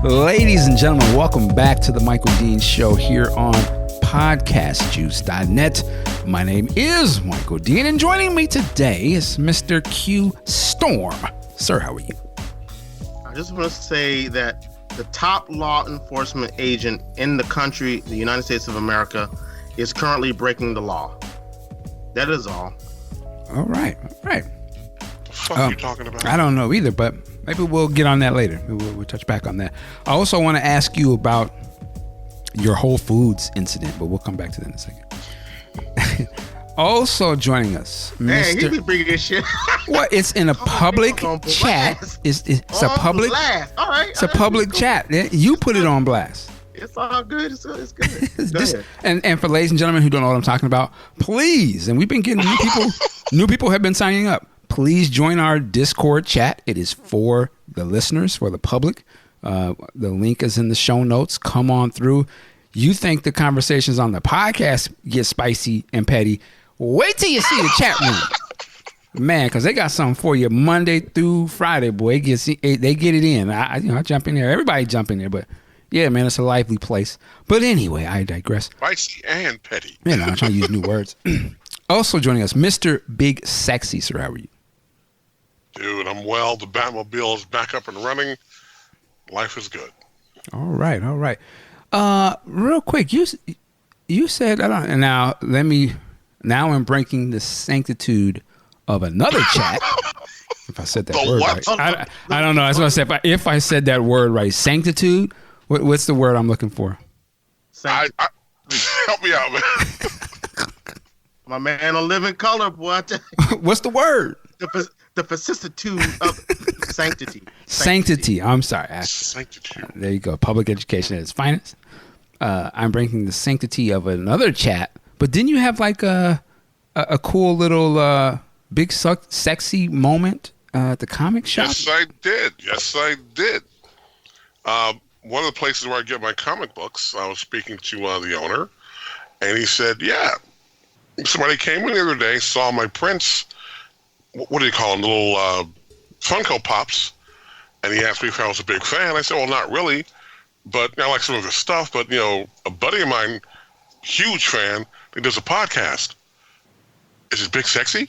Ladies and gentlemen, welcome back to the Michael Dean Show here on PODCASTJUICE.net. My name is Michael Dean, and joining me today is Mr. Q Storm. Sir, how are you? I just want to say that the top law enforcement agent in the country, the United States of America, is currently breaking the law. That is all. All right. What the fuck are you talking about? I don't know either, but maybe we'll get on that later. We'll touch back on that. I also want to ask you about your Whole Foods incident, but we'll come back to that in a second. Also joining us, Hey, he be bringing this shit. What? It's in a public chat. It's a public. Blast. All right. It's a public chat. You put it on blast. It's all good. It's good. And for ladies and gentlemen who don't know what I'm talking about, please, and we've been getting new people. New people have been signing up. Please join our Discord chat. It is for the listeners, for the public. The link is in the show notes. Come on through. You think the conversations on the podcast get spicy and petty? Wait till you see the chat room, man, because they got something for you Monday through Friday. Boy, they get it in. I jump in there. Everybody jump in there, but yeah, man, it's a lively place. But anyway, I digress. Spicy and petty. Yeah, no, I'm trying to use new words. Also joining us, Mr. Big Sexy. Sir, how are you? Dude, I'm well. The Batmobile is back up and running. Life is good. All right. Real quick, you said, and now I'm breaking the sanctitude of another chat. If I said that word right. I don't know. I was going to say, if I said that word right, sanctitude, what's the word I'm looking for? Help me out, man. My man on Living Color, boy. What's the word? The vicissitude of sanctity. Sanctity. I'm sorry. Sanctity. There you go. Public education at its finest. I'm breaking the sanctity of another chat. But didn't you have like a cool little big sexy moment at the comic shop? Yes, I did. One of the places where I get my comic books, I was speaking to the owner, and he said, yeah, somebody came in the other day, saw my prints, what do you call them, the little Funko Pops, and he asked me if I was a big fan. I said, well, not really, but I like some of his stuff, but, a buddy of mine, huge fan, he does a podcast. Is it Big Sexy?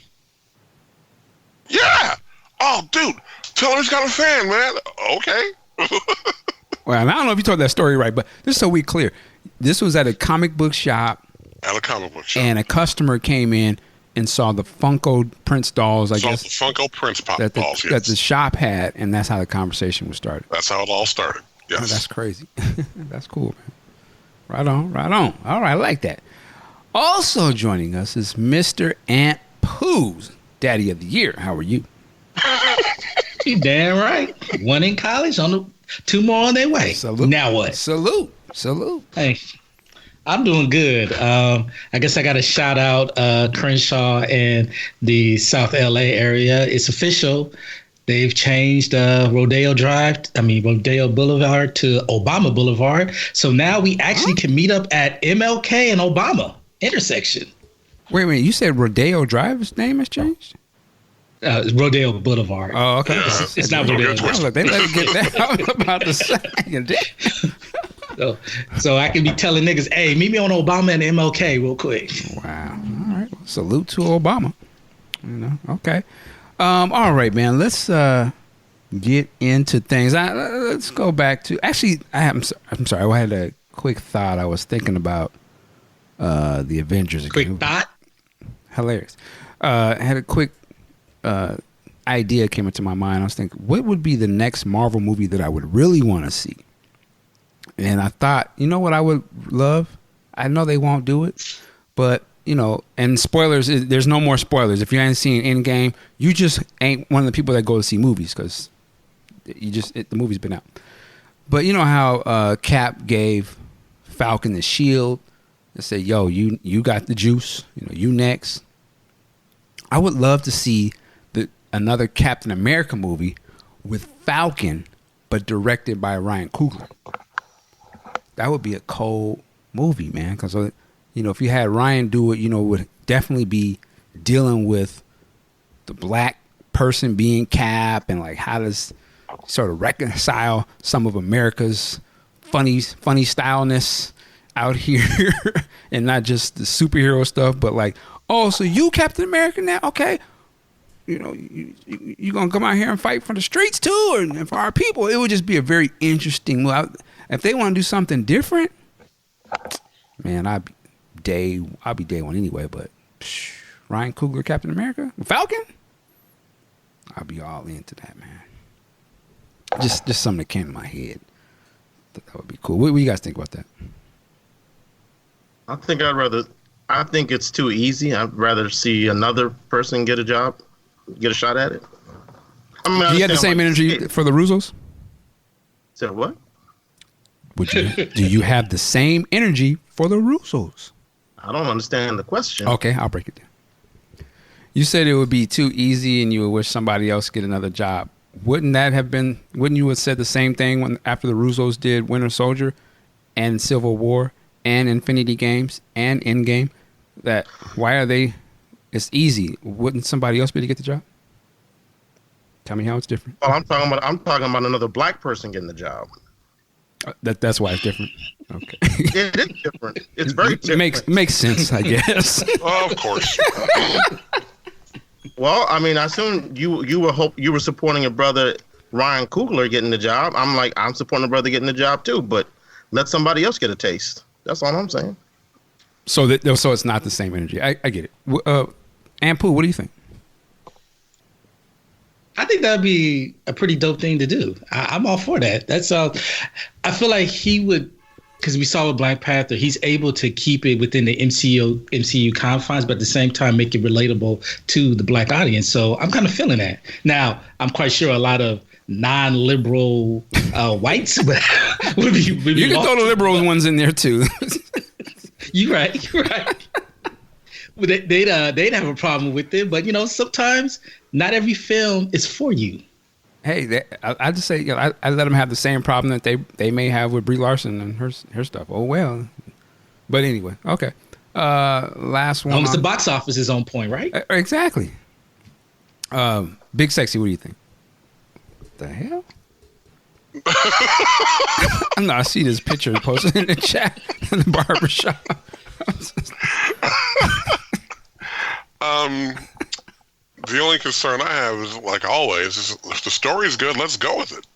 Yeah! Oh, dude, tell him he's got a fan, man. Okay. Well, I don't know if you told that story right, but just so we clear, this was at a comic book shop. At a comic book shop. And a customer came in and saw the Funko Prince dolls, I guess. The Funko Prince dolls, yes. That the shop had, and that's how the conversation was started. That's how it all started, yes. Oh, that's crazy. That's cool, man. Right on. All right, I like that. Also joining us is Mr. Ant Pooh's Daddy of the Year. How are you? You damn right. One in college, two more on their way. Salute. Now what? Salute. Hey, I'm doing good. I guess I got to shout out Crenshaw and the South LA area. It's official. They've changed Rodeo Boulevard to Obama Boulevard. So now we actually can meet up at MLK and Obama intersection. Wait a minute. You said Rodeo Drive's name has changed? Rodeo Boulevard. Oh, okay. Yeah. It's not Rodeo. They let me get that. I was about to say. So I can be telling niggas, hey, meet me on Obama and MLK real quick. Wow. All right. Well, salute to Obama. Okay. All right, man. Let's get into things. Let's go back to. Actually, I'm sorry. I had a quick thought. I was thinking about the Avengers again. Quick thought. Hilarious. I had a quick idea came into my mind. I was thinking, what would be the next Marvel movie that I would really want to see? And I thought, you know what I would love? I know they won't do it, but, and spoilers, there's no more spoilers. If you haven't seen Endgame, you just ain't one of the people that go to see movies because the movie's been out. But you know how Cap gave Falcon the shield and said, yo, you got the juice, you next. I would love to see another Captain America movie with Falcon, but directed by Ryan Coogler. That would be a cold movie, man. Because, if you had Ryan do it, it would definitely be dealing with the black person being Cap and like how does sort of reconcile some of America's funny styleness out here, and not just the superhero stuff, but like, oh, so you Captain America now? Okay, you know, you gonna come out here and fight for the streets too, and for our people? It would just be a very interesting move. If they want to do something different, man, I'll be day one anyway. But Ryan Coogler, Captain America, Falcon, I'll be all into that, man. Just something that came to my head. That would be cool. What do you guys think about that? I think it's too easy. I'd rather see another person get a shot at it. I mean, do you have the same energy for the Russos? So what? Do you have the same energy for the Russos? I don't understand the question. Okay, I'll break it down. You said it would be too easy and you would wish somebody else get another job. Wouldn't you have said the same thing after the Russos did Winter Soldier and Civil War and Infinity Games and Endgame? That why are they? It's easy. Wouldn't somebody else be able to get the job? Tell me how it's different. Well, I'm talking about another black person getting the job. That's why it's different. Okay. It is different. It's very different. Makes sense, I guess. Of course. Well, I mean, I assume you were supporting your brother Ryan Coogler getting the job. I'm supporting a brother getting the job too, but let somebody else get a taste. That's all I'm saying. So it's not the same energy. I get it. Ampu, what do you think? I think that'd be a pretty dope thing to do. I'm all for that. I feel like he would, because we saw with Black Panther, he's able to keep it within the MCU confines, but at the same time make it relatable to the black audience. So I'm kind of feeling that. Now, I'm quite sure a lot of non-liberal whites would be. You can throw the liberal ones in there too. You're right. Well, they'd have a problem with it, but sometimes not every film is for you. Hey, I just say I let them have the same problem that they may have with Brie Larson and her stuff. Oh well, but anyway, okay. Last one. Almost the box office is on point, right? Exactly. Big Sexy, what do you think? What the hell? No, I see this picture posted in the chat in the barbershop. The only concern I have is, like always, is if the story is good, let's go with it.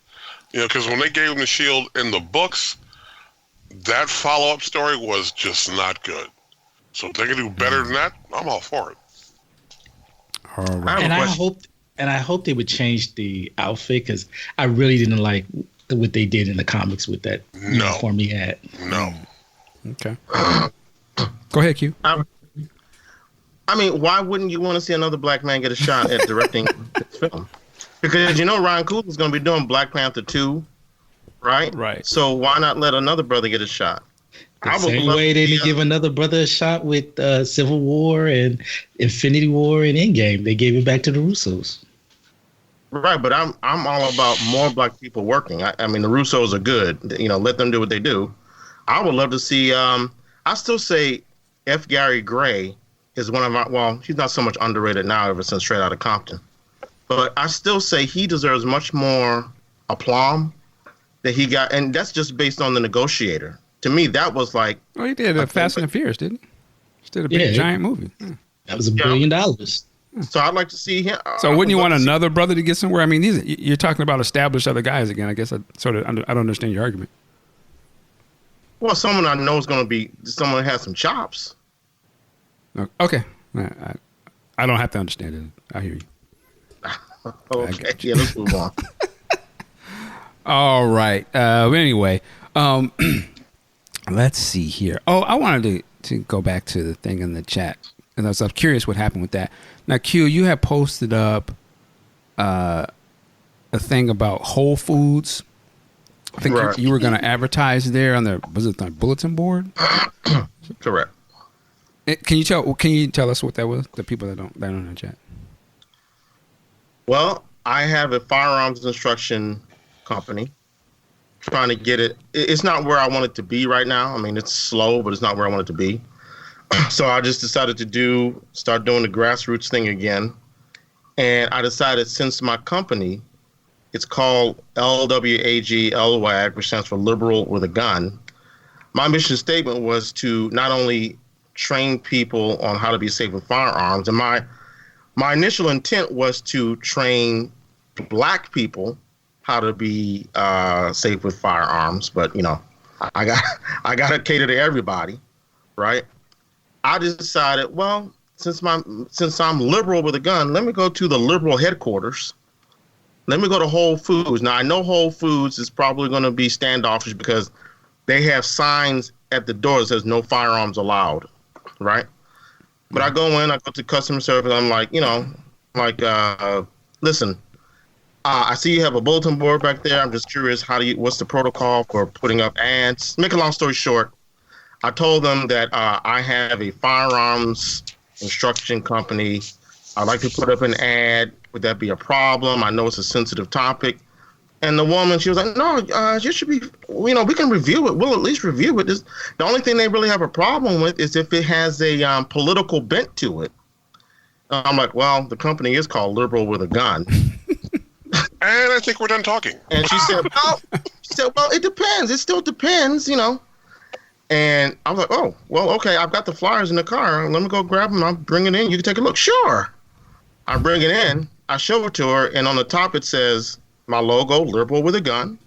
Because when they gave him the shield in the books, that follow-up story was just not good. So if they can do better than that, I'm all for it. All right. And I hope they would change the outfit, because I really didn't like what they did in the comics with that uniform he had. No. Okay. Go ahead, Q. I mean, why wouldn't you want to see another black man get a shot at directing this film? Because Ryan Coogler's going to be doing Black Panther 2, right? Right. So why not let another brother get a shot? The same way they didn't give another brother a shot with Civil War and Infinity War and Endgame. They gave it back to the Russos. Right, but I'm all about more black people working. I mean, the Russos are good. Let them do what they do. I would love to see. I still say F. Gary Gray is one of my. Well, he's not so much underrated now ever since Straight Outta Compton, but I still say he deserves much more aplomb that he got, and that's just based on The Negotiator. To me, that was like. Oh, he did Fast and the Furious, didn't he? He did a big giant movie. Yeah. That was $1 billion. So I'd like to see him. So wouldn't you want another brother to get somewhere? I mean, you're talking about established other guys again. I guess I don't understand your argument. Well, someone I know is going to be someone who has some chops. Okay. I don't have to understand it. I hear you. Okay. Yeah, let's move on. All right. Anyway, let's see here. Oh, I wanted to go back to the thing in the chat. And I was curious what happened with that. Now, Q, you had posted up a thing about Whole Foods. I think you were going to advertise there on the bulletin board? Correct. Can you tell us what that was? The people that don't in the chat. Well, I have a firearms instruction company trying to get it. It's not where I want it to be right now. I mean, it's slow, but it's not where I want it to be. So I just decided to start doing the grassroots thing again. And I decided, since my company It's called LWAG, LWAG, which stands for Liberal with a Gun. My mission statement was to not only train people on how to be safe with firearms, and my initial intent was to train Black people how to be safe with firearms. But I got to cater to everybody, right? I decided, well, since I'm liberal with a gun, let me go to the liberal headquarters. Let me go to Whole Foods. Now, I know Whole Foods is probably going to be standoffish because they have signs at the door that says no firearms allowed, right? But I go in, I go to customer service, I'm like, listen, I see you have a bulletin board back there. I'm just curious, what's the protocol for putting up ads? Make a long story short, I told them that I have a firearms instruction company. I'd like to put up an ad. Would that be a problem? I know it's a sensitive topic. And the woman, she was like, no, you should be, we can review it. We'll at least review it. The only thing they really have a problem with is if it has a political bent to it. I'm like, well, the company is called Liberal with a Gun. And I think we're done talking. And she said, well, it depends. It still depends, And I was like, oh, well, okay, I've got the flyers in the car. Let me go grab them. I'll bring it in. You can take a look. Sure. I bring it in. I show it to her. And on the top, it says my logo, Liberal with a Gun.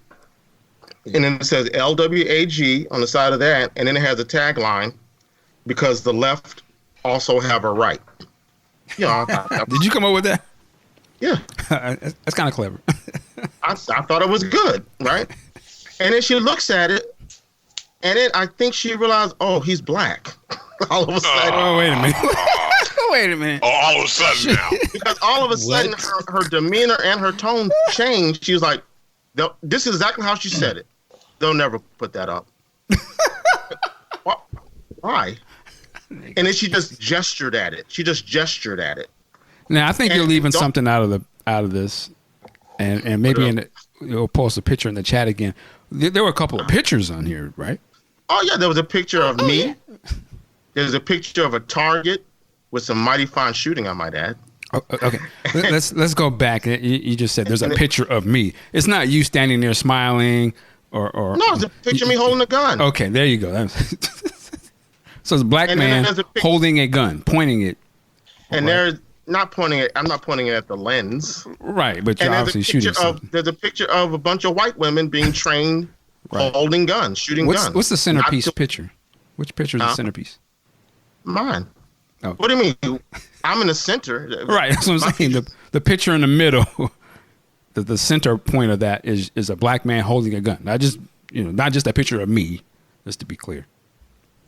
And then it says LWAG on the side of that. And then it has a tagline, because the left also have a right. Did you come up with that? Yeah. That's kind of clever. I thought it was good, right? And then she looks at it, and then I think she realized, oh, he's Black. All of a sudden. Oh, wait a minute. Wait a minute. Oh, all of a sudden now. Because all of a sudden her demeanor and her tone changed. She was like, this is exactly how she said it. They'll never put that up. Why? And then she just gestured at it. Now I think you're leaving something out of this, and maybe you'll post a picture in the chat again. There were a couple of pictures on here, right? Oh yeah, there was a picture of me. Yeah. There's a picture of a Target with some mighty fine shooting, I might add. Oh, okay, let's go back. You just said there's a picture of me. It's not you standing there smiling or no, it's a picture of me holding a gun. Okay, there you go. So it's a Black man holding a gun, pointing it. And there's not pointing it. I'm not pointing it at the lens. Right, but you're obviously shooting something. There's a picture of a bunch of white women being trained holding guns, shooting guns. What's the centerpiece picture? Which picture is the centerpiece? Mine. Oh. What do you mean? I'm in the center. Right, that's what I'm saying. The picture in the middle, the center point of that is a Black man holding a gun. Not just a picture of me, just to be clear.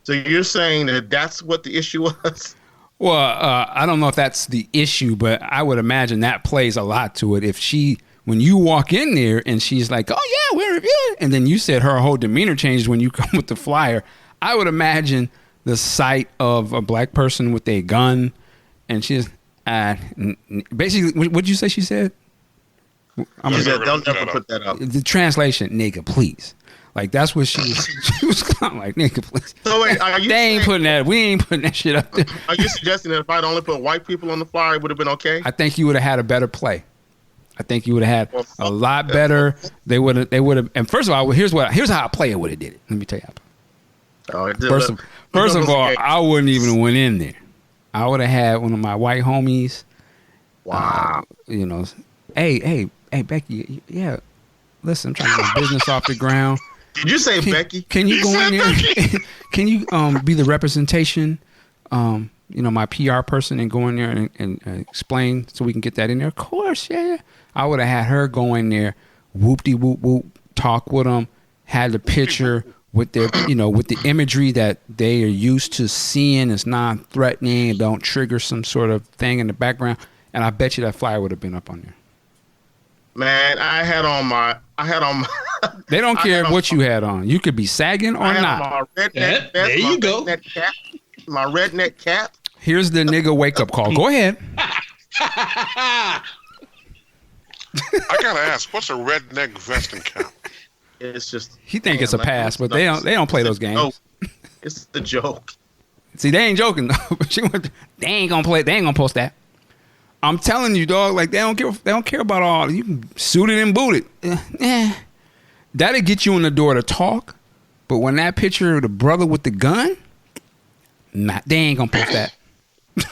So you're saying that that's what the issue was? Well, I don't know if that's the issue, but I would imagine that plays a lot to it. When you walk in there and she's like, oh yeah, we're reviewing, and then you said her whole demeanor changed when you come with the flyer, I would imagine the sight of a Black person with a gun, and she's basically, what'd you say she said? She said they'll never put that up. The translation, nigga, please. Like, that's what she was kind of like, nigga, please. So wait, we ain't putting that shit up there. Are you suggesting that if I'd only put white people on the flyer, it would have been okay? I think you would have had a better play. I think you would have had a lot better. They would have. And first of all, here's how a player would have did it. Let me tell you. First of all, I wouldn't even have went in there. I would have had one of my white homies. Wow. Hey, Becky. Yeah. Listen, I'm trying to get business off the ground. Did you say Becky? Can you go in there? Can you be the representation, my PR person, and go in there and explain so we can get that in there? Of course, yeah. I would have had her go in there, whoop-de-whoop-whoop, talk with them, had the picture with their, with the imagery that they are used to seeing is non-threatening and don't trigger some sort of thing in the background. And I bet you that flyer would have been up on there. Man, I had on my. They don't care what you had on. You could be sagging or not. My redneck vest, there you go. My redneck cap. Here's the nigga wake up call. Go ahead. I gotta ask, what's a redneck vest and cap? It's just. He think it's a pass, but they don't play those games. It's the joke. See, they ain't joking though. They ain't gonna play. They ain't gonna post that. I'm telling you, dog. Like they don't care about all. You can suit it and boot it. That'll get you in the door to talk. But when that picture of the brother with the gun, they ain't gonna post that.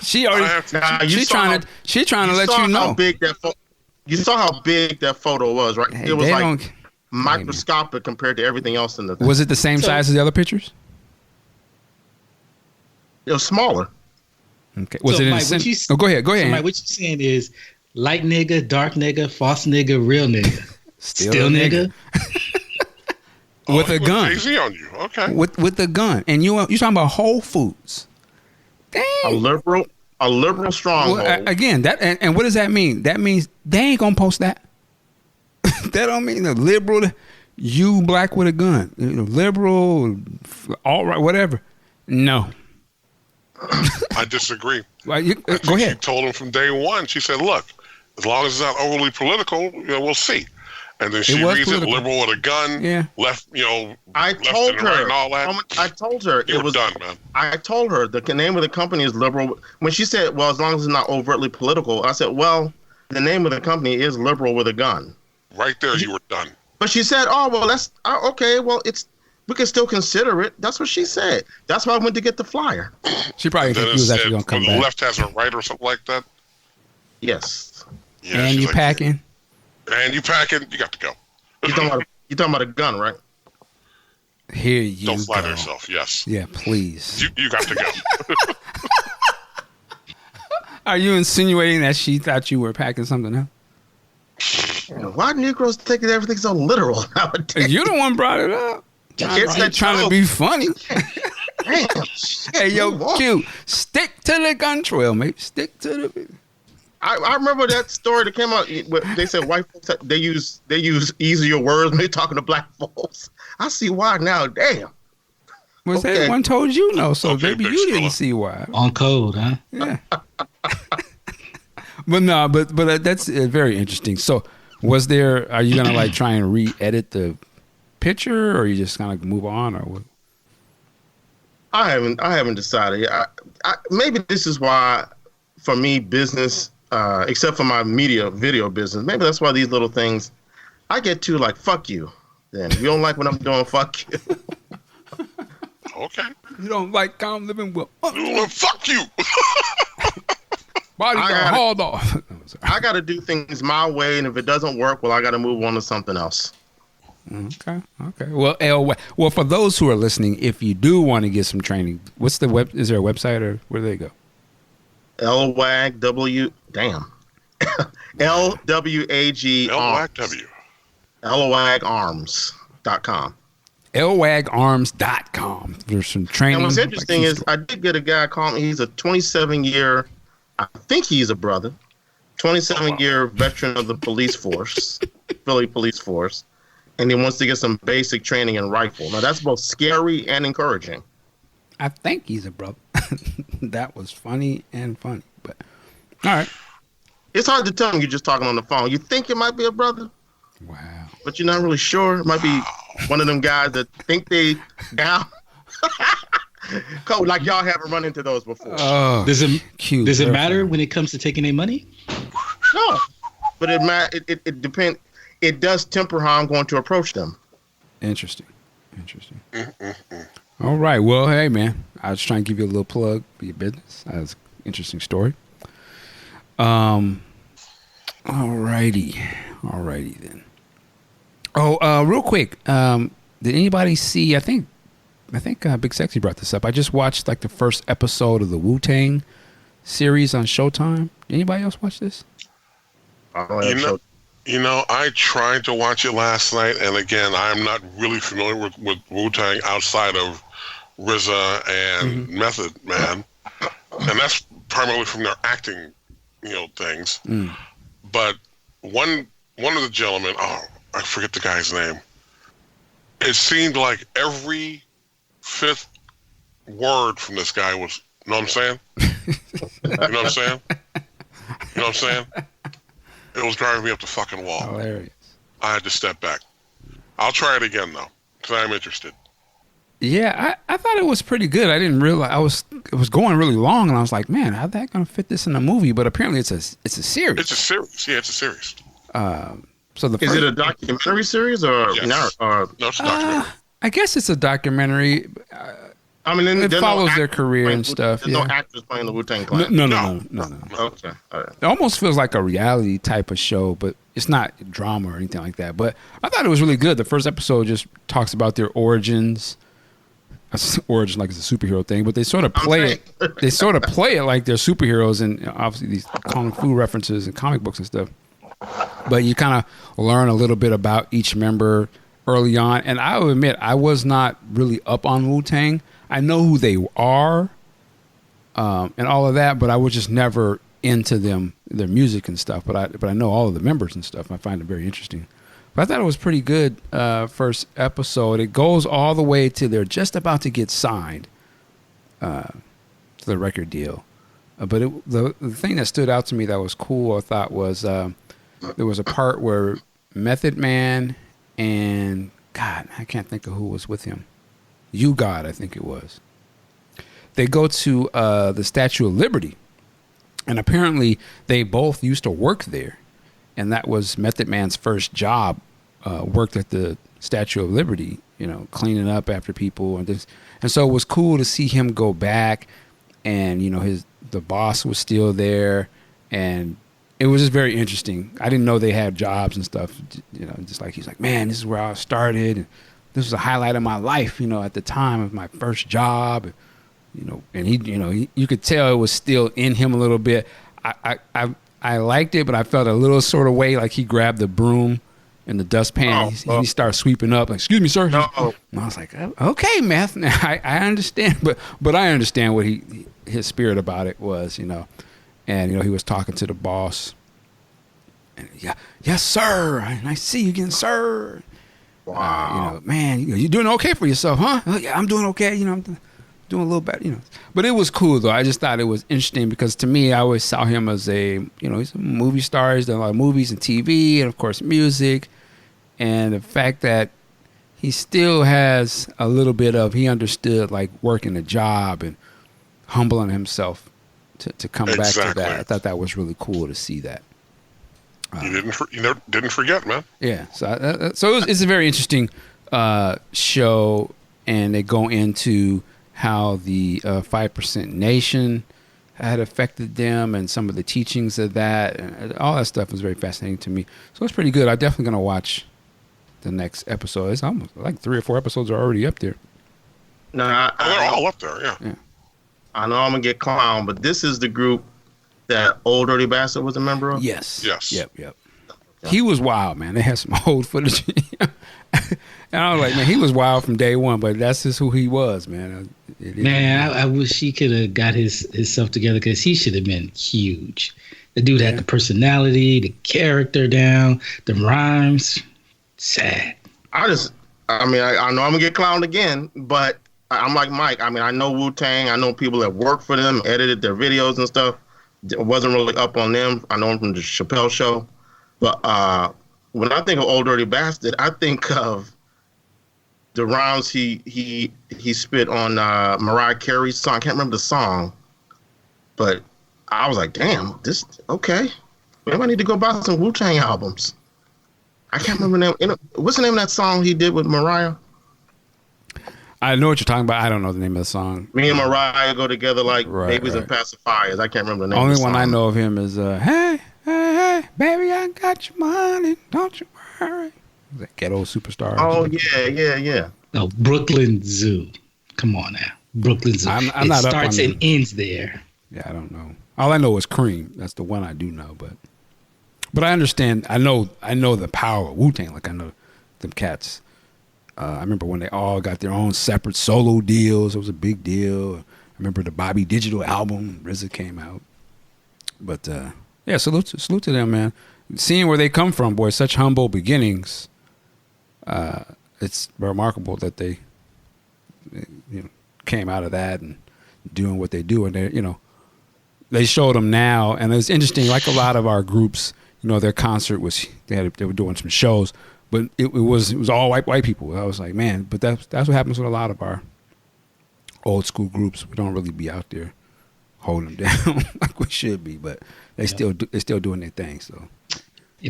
She already. She trying to let you know. You saw how big that photo was, right? Hey, it was like microscopic compared to everything else in the thing. Was it the same size as the other pictures? It was smaller. Okay. Was it in the go ahead. So Mike, what you saying is light nigga, dark nigga, false nigga, real nigga. Still nigga. With a gun. Easy on you. Okay. With the gun. And you talking about Whole Foods. Dang. A liberal stronghold. Well, again, that and what does that mean? That means they ain't gonna post that. That don't mean the liberal, you black with a gun, liberal, all right, whatever. No. I disagree. Well, go ahead. She told him from day one. She said, "Look, as long as it's not overly political, we'll see." And then she reads it, liberal with a gun, left, I told her, right and all that. I told her it was done, man. I told her the name of the company is Liberal. When she said, "Well, as long as it's not overtly political," I said, "Well, the name of the company is Liberal with a gun." Right there, you were done. But she said, "Oh, well, that's okay. Well, we can still consider it." That's what she said. That's why I went to get the flyer. She probably thought he was actually going to come back. The left has a right or something like that. Yes. Yeah, and you packing. And you packing. You got to go. You talking about a gun, right? Here you Don't flatter go. yourself. Yes. Yeah, please. You got to go. Are you insinuating that she thought you were packing something else? Why Negroes taking everything so literal nowadays? You the one brought it up. Trying to be funny. Damn. Hey, yo, Q, stick to the gun trail, mate. Stick to the. I remember that story that came out. They said white folks they use easier words when they're talking to black folks. I see why now. Damn. Was that one told you no? So maybe you didn't see why. On code, huh? Yeah. But no, but that's very interesting. So, are you gonna like try and re-edit the picture, or are you just gonna move on, or what? I haven't decided. Maybe this is why, for me, business. Except for my video business. Maybe that's why these little things, I get too like, fuck you. Then you don't like what I'm doing, fuck you. Okay. You don't like calm living well. Fuck you. Body got hauled off. I got to do things my way, and if it doesn't work, well, I got to move on to something else. Okay. Well, for those who are listening, if you do want to get some training, what's the web? Is there a website, or where do they go? LWAG LWAGarms.com. LWAGarms.com. There's some training. And what's interesting is I did get a guy call me. He's a 27-year, I think he's a brother, 27-year veteran of the police force, Philly police force, and he wants to get some basic training in rifle. Now that's both scary and encouraging. I think he's a brother. That was funny, but all right. It's hard to tell when you're just talking on the phone. You think it might be a brother. Wow. But you're not really sure. It might be one of them guys that think they down. Cool, like y'all haven't run into those before. Oh, does it matter when it comes to taking their money? No. But it depends. It does temper how I'm going to approach them. Interesting. All right. Well, hey, man. I was trying to give you a little plug for your business. That's an interesting story. Alrighty then. Oh, real quick. Did anybody see? I think Big Sexy brought this up. I just watched like the first episode of the Wu-Tang series on Showtime. Did anybody else watch this? I tried to watch it last night, and again, I'm not really familiar with Wu-Tang outside of RZA and Method Man, and that's primarily from their acting, things. But one of the gentlemen, I forget the guy's name. It seemed like every fifth word from this guy was, you know what I'm saying? You know what I'm saying? You know what I'm saying? It was driving me up the fucking wall. Hilarious. I had to step back. I'll try it again, though, because I'm interested. Yeah, I thought it was pretty good. I didn't realize it was going really long, and I was like, man, how's that going to fit this in a movie? But apparently, it's a series. It's a series. Yeah, it's a series. So is it a documentary series or Yes. no? No, it's a documentary. I guess it's a documentary. I mean, It there's follows no their actors career playing and stuff. There's no Yeah. actors playing the Wu-Tang Clan. No. Okay. All right. It almost feels like a reality type of show, but it's not drama or anything like that. But I thought it was really good. The first episode just talks about their origins. Origin like it's a superhero thing, but they sort of play it. They sort of play it like they're superheroes, and obviously these kung fu references and comic books and stuff. But you kind of learn a little bit about each member early on. And I will admit, I was not really up on Wu-Tang. I know who they are and all of that, but I was just never into their music and stuff. But I know all of the members and stuff. I find it very interesting. But I thought it was pretty good first episode. It goes all the way to they're just about to get signed to the record deal. But the thing that stood out to me that was cool, I thought, was there was a part where Method Man and, God, I can't think of who was with him. God, I think it was. They go to the Statue of Liberty. And apparently they both used to work there. And that was Method Man's first job, worked at the Statue of Liberty, cleaning up after people and this. And so it was cool to see him go back, and the boss was still there, and it was just very interesting. I didn't know they had jobs and stuff, just like he's like, man, this is where I started, and this was a highlight of my life, at the time of my first job, and he, you could tell it was still in him a little bit. I liked it, but I felt a little sort of way like he grabbed the broom and the dustpan. He started sweeping up, like, excuse me, sir. No. And I was like, okay, Meth. Now I understand, but I understand what his spirit about it was, And he was talking to the boss. And yes, sir. I see you again, sir. Wow. Man, you're doing okay for yourself, huh? Yeah, I'm doing okay. I'm doing a little better, But it was cool, though. I just thought it was interesting because to me, I always saw him as he's a movie star. He's done a lot of movies and TV and, of course, music. And the fact that he still has a little bit of, he understood, like, working a job and humbling himself to come back to that. I thought that was really cool to see that. You didn't forget, man. Yeah. So it's a very interesting show, and they go into how the 5% Nation had affected them and some of the teachings of that. And all that stuff was very fascinating to me. So it's pretty good. I'm definitely going to watch the next episode. It's almost like 3 or 4 episodes are already up there. No, they're all up there, yeah. I know I'm going to get clowned, but this is the group that Old Dirty Bastard was a member of? Yes. Yep. He was wild, man. They had some old footage. And I was like, man, he was wild from day one, but that's just who he was, man. I wish he could have got his stuff together, because he should have been huge. The dude had the personality, the character down, the rhymes. Sad. I know I'm going to get clowned again, but I'm like Mike. I know Wu-Tang. I know people that work for them, edited their videos and stuff. I wasn't really up on them. I know him from the Chappelle Show. But when I think of Old Dirty Bastard, I think of the rhymes he spit on Mariah Carey's song. I can't remember the song, but I was like, damn, this okay. Maybe I need to go buy some Wu-Tang albums. I can't remember the name. What's the name of that song he did with Mariah? I know what you're talking about. I don't know the name of the song. Me and Mariah go together like babies and pacifiers. I can't remember the name of the song. Only one I know of him is, hey, baby, I got your money. Don't you worry. That ghetto superstar. Oh, yeah. No, Brooklyn Zoo. Come on now. Brooklyn Zoo. I'm it not starts up on and ends there. Yeah, I don't know. All I know is Cream. That's the one I do know, but I understand. I know the power of Wu-Tang. Like, I know them cats. I remember when they all got their own separate solo deals. It was a big deal. I remember the Bobby Digital album, RZA came out. But yeah, salute to them, man. Seeing where they come from, boy, such humble beginnings. It's remarkable that they came out of that and doing what they do, and they showed them now, and it's interesting. Like a lot of our groups, their concert was they were doing some shows, but it was all white people. I was like, man, but that's what happens with a lot of our old school groups. We don't really be out there holding them down like we should be, but they're still doing their thing. So,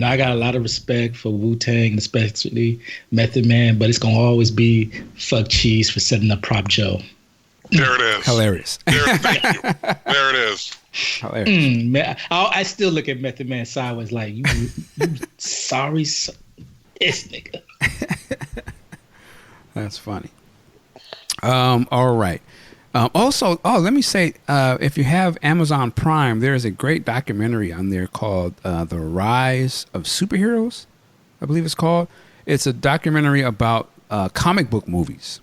I got a lot of respect for Wu-Tang, especially Method Man, but it's gonna always be fuck Cheese for setting up Prop Joe. There it is. Hilarious. Thank you. There it is. Hilarious. Man, I still look at Method Man sideways like you sorry, this nigga. That's funny. All right. Also, let me say, if you have Amazon Prime, there is a great documentary on there called The Rise of Superheroes, I believe it's called. It's a documentary about comic book movies.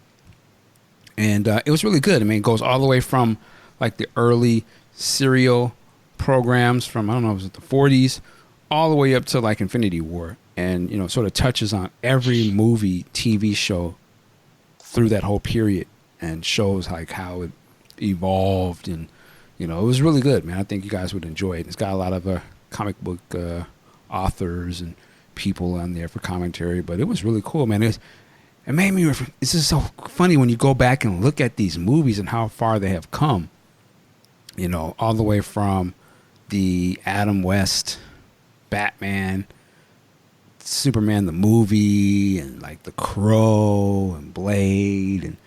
And it was really good. I mean, it goes all the way from like the early serial programs from, I don't know, was it the 40s, all the way up to like Infinity War. And, sort of touches on every movie, TV show through that whole period and shows like how it evolved. And, it was really good, man. I think you guys would enjoy it. It's got a lot of comic book authors and people on there for commentary, but it was really cool, man. It made me, it's just so funny when you go back and look at these movies and how far they have come, all the way from the Adam West, Batman, Superman the movie, and like The Crow and Blade and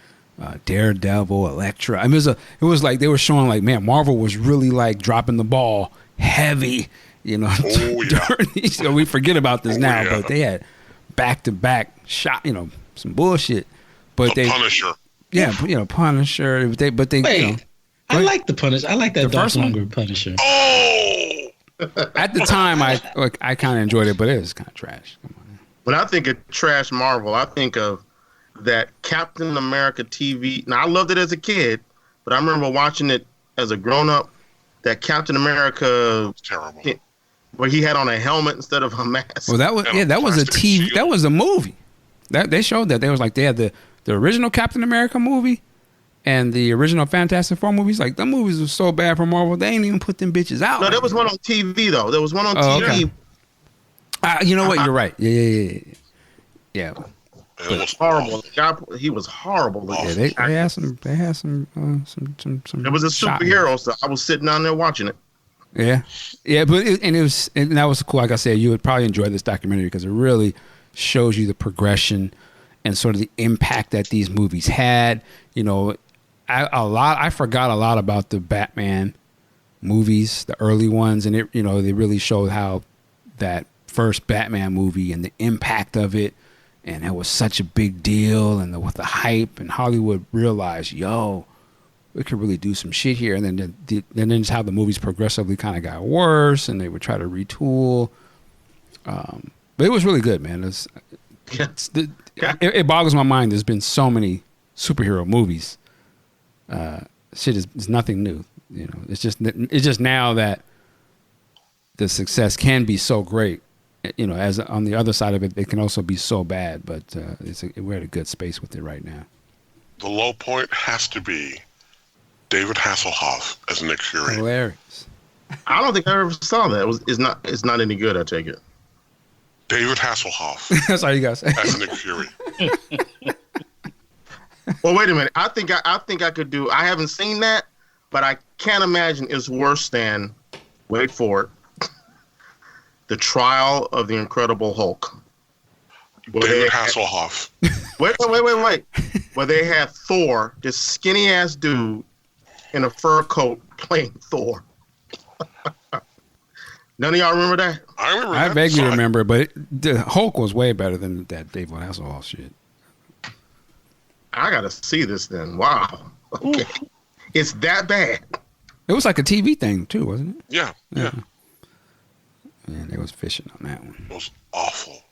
Daredevil, Elektra. I mean, it was like they were showing like, man, Marvel was really like dropping the ball heavy, Oh, yeah. we forget about this now, but they had back-to-back shot, some bullshit. But the Punisher. Yeah, Punisher. Wait, I like the Punisher. I like that Dolph Lundgren Punisher. Oh! At the time, I kind of enjoyed it, but it was kind of trash. Come on. When I think of trash Marvel, I think of that Captain America TV. Now, I loved it as a kid, but I remember watching it as a grown-up. That Captain America, Terrible. Where he had on a helmet instead of a mask. Well, that was a TV. Shield. That was a movie. That they showed that. They was like they had the original Captain America movie and the original Fantastic Four movies. Like them movies were so bad for Marvel, they ain't even put them bitches out. No, there was one on TV though. There was one on TV. Okay. You know what? You're right. Yeah. It was Horrible. He was horrible. Yeah, they had some. They had some. It was a superhero, so I was sitting down there watching it. Yeah, but that was cool. Like I said, you would probably enjoy this documentary because it really shows you the progression and sort of the impact that these movies had. I forgot a lot about the Batman movies, the early ones, and they really showed how that first Batman movie and the impact of it, and it was such a big deal, and with the hype, and Hollywood realized, we could really do some shit here. And then just how the movies progressively kind of got worse, and they would try to retool. But it was really good, man. It boggles my mind. There's been so many superhero movies. Shit is nothing new. It's just now that the success can be so great. As on the other side of it, it can also be so bad. But we're at a good space with it right now. The low point has to be David Hasselhoff as Nick Fury. Hilarious. I don't think I ever saw that. It's not any good. I take it. David Hasselhoff. That's all you guys say. As Nick Fury. Well, wait a minute. I think I could do. I haven't seen that, but I can't imagine it's worse than. Wait for it. The Trial of the Incredible Hulk. David Hasselhoff. Wait. Where they had Thor, this skinny ass dude in a fur coat playing Thor. None of y'all remember that? I remember. I vaguely remember, but the Hulk was way better than that David Hasselhoff shit. I gotta see this then. Wow. Okay. It's that bad. It was like a TV thing too, wasn't it? Yeah. Man, they was fishing on that one. It was awful.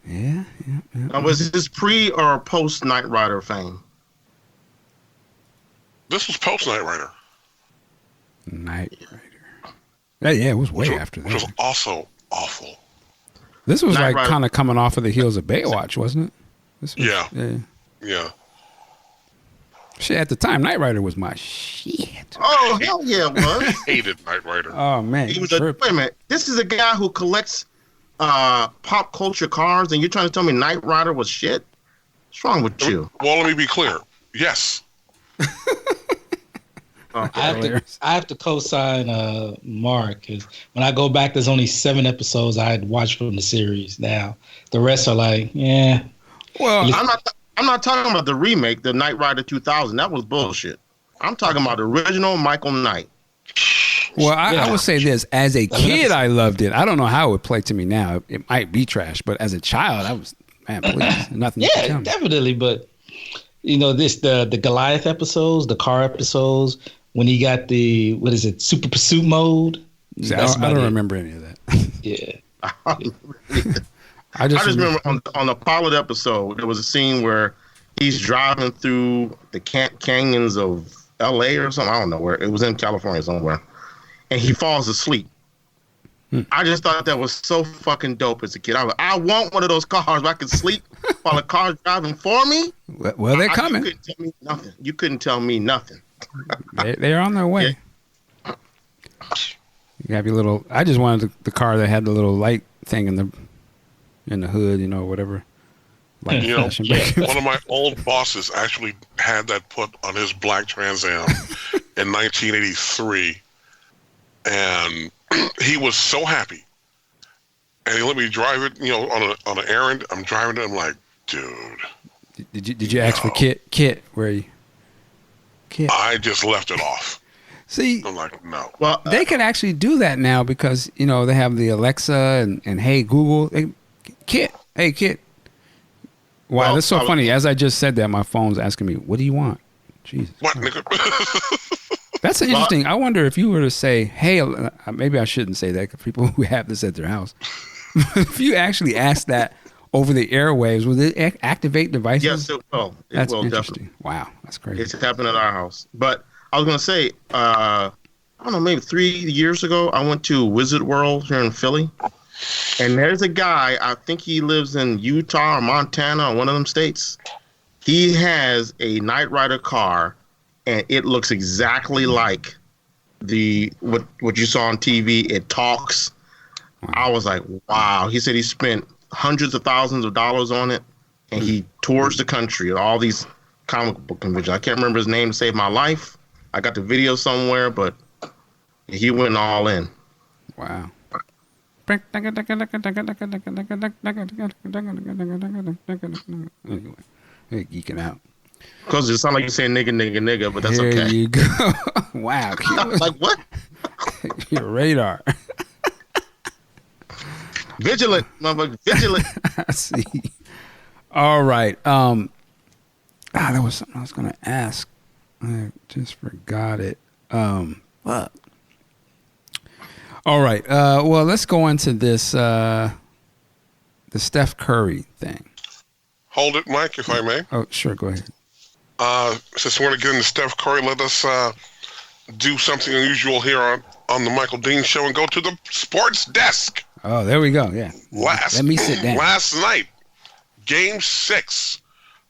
Yeah. Was this pre or post Knight Rider fame? This was post Knight Rider. Knight Rider. Yeah, it was way after that. Which was also awful. This was Knight like Rider. kind of coming off of the heels of Baywatch, wasn't it? Yeah. Shit, at the time, Knight Rider was my shit. Oh, hell yeah, it was. I hated Knight Rider. Oh, man. Wait a minute. This is a guy who collects pop culture cars, and you're trying to tell me Knight Rider was shit? What's wrong with you? Well, let me be clear. Yes. I have to co-sign Mark. 'Cause when I go back, there's only 7 episodes I'd watched from the series. Now the rest are like, yeah. Well, I'm not talking about the remake, the Knight Rider 2000. That was bullshit. I'm talking about the original Michael Knight. Well, I would say this. As a kid, I loved it. I don't know how it would play to me now. It might be trash, but as a child, I was, man, please, nothing. Yeah, definitely. But, you know, the Goliath episodes, the car episodes, when he got the, what is it, Super Pursuit mode. See, I don't remember any of that. Yeah. I just remember on the pilot episode, there was a scene where he's driving through the canyons of L.A. or something. I don't know where. It was in California somewhere. And he falls asleep. I just thought that was so fucking dope as a kid. I want one of those cars where I can sleep while the car's driving for me. Well, they're coming. You couldn't tell me nothing. You couldn't tell me nothing. They're on their way. Yeah. You have your little. I just wanted the car that had the little light thing in the hood, you know, whatever. Like one of my old bosses actually had that put on his black Trans Am in 1983, and he was so happy. And he let me drive it, you know, on an errand. I'm driving it. I'm like, dude. Did you ask for Kit? Where are you? Kit. I just left it off. See, I'm like, no. Well, they can actually do that now because, you know, they have the Alexa and Hey Google. Kit, hey Kit. Wow, that's so funny. As I just said that, my phone's asking me, "What do you want?" Jesus. What, nigga? That's interesting. I wonder if you were to say, "Hey," maybe I shouldn't say that because people who have this at their house. If you actually ask that over the airwaves, will it activate devices? Yes, it will. That's interesting. Definitely. Wow, that's crazy. It's happened at our house. But I was going to say, I don't know, maybe 3 years ago, I went to Wizard World here in Philly. And there's a guy, I think he lives in Utah or Montana or one of them states. He has a Knight Rider car, and it looks exactly like what you saw on TV. It talks. Wow. I was like, wow. He said he spent hundreds of thousands of dollars on it, and he tours the country at all these comic book conventions. I can't remember his name to save my life. I got the video somewhere, but he went all in. Wow. Anyway, geeking out. Because it sounds like you're saying nigga, but that's okay. There you go. Wow. Like what? Your radar. Vigilant, motherfucker. Vigilant. I see. All right. There was something I was going to ask. I just forgot it. Fuck. All right. Well, let's go into this, the Steph Curry thing. Hold it, Mike, if I may. Oh, sure. Go ahead. Since we want to get into Steph Curry, let us do something unusual here on the Michael Dean Show and go to the sports desk. Oh, there we go. Yeah. Let me sit down. Last night, Game 6,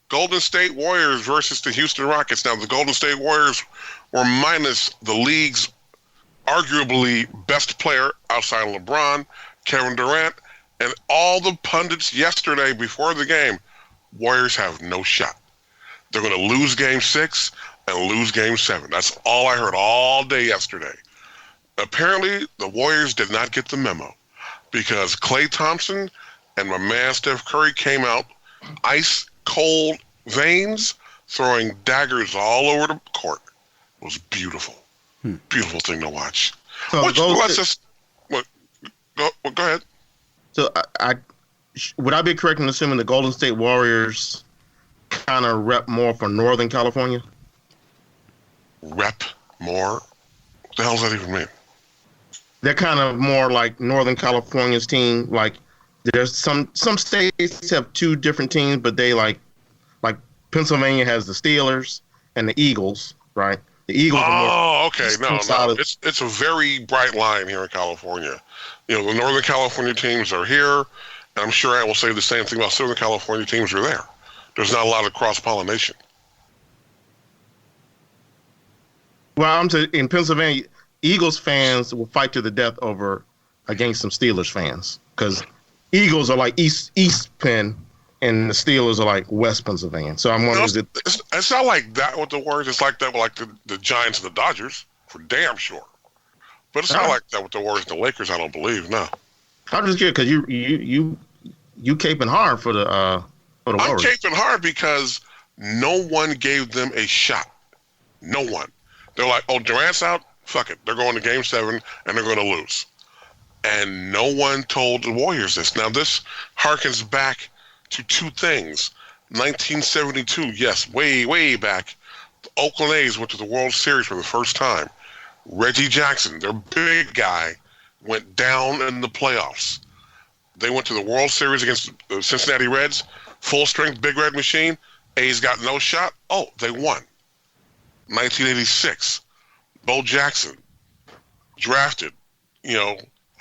Golden State Warriors versus the Houston Rockets. Now, the Golden State Warriors were minus the league's arguably best player outside of LeBron, Kevin Durant, and all the pundits yesterday before the game. Warriors have no shot. They're going to lose Game 6 and lose Game 7. That's all I heard all day yesterday. Apparently, the Warriors did not get the memo because Klay Thompson and my man Steph Curry came out ice cold veins, throwing daggers all over the court. It was beautiful. Beautiful thing to watch. So go ahead. So would I be correct in assuming the Golden State Warriors kind of rep more for Northern California? Rep more? What the hell does that even mean? They're kind of more like Northern California's team. Like there's some states have two different teams, but they like Pennsylvania has the Steelers and the Eagles, right? The Eagles. Okay. No. It's a very bright line here in California. You know, the Northern California teams are here, and I'm sure I will say the same thing about Southern California teams are there. There's not a lot of cross-pollination. Well, I'm saying in Pennsylvania, Eagles fans will fight to the death against some Steelers fans because Eagles are like East Penn, and the Steelers are like West Pennsylvania. So I'm wondering, it's not like that with the Warriors. It's like that with like the Giants and the Dodgers, for damn sure. But it's not like that with the Warriors and the Lakers. I don't believe. No. I'm just curious because you caping hard for the Warriors. I'm caping hard because no one gave them a shot. No one. They're like, oh, Durant's out. Fuck it. They're going to Game 7 and they're going to lose. And no one told the Warriors this. Now this harkens back to two things. 1972, yes, way back. The Oakland A's went to the World Series for the first time. Reggie Jackson, their big guy, went down in the playoffs. They went to the World Series against the Cincinnati Reds, full-strength Big Red Machine. A's got no shot. Oh, they won. 1986, Bo Jackson, drafted,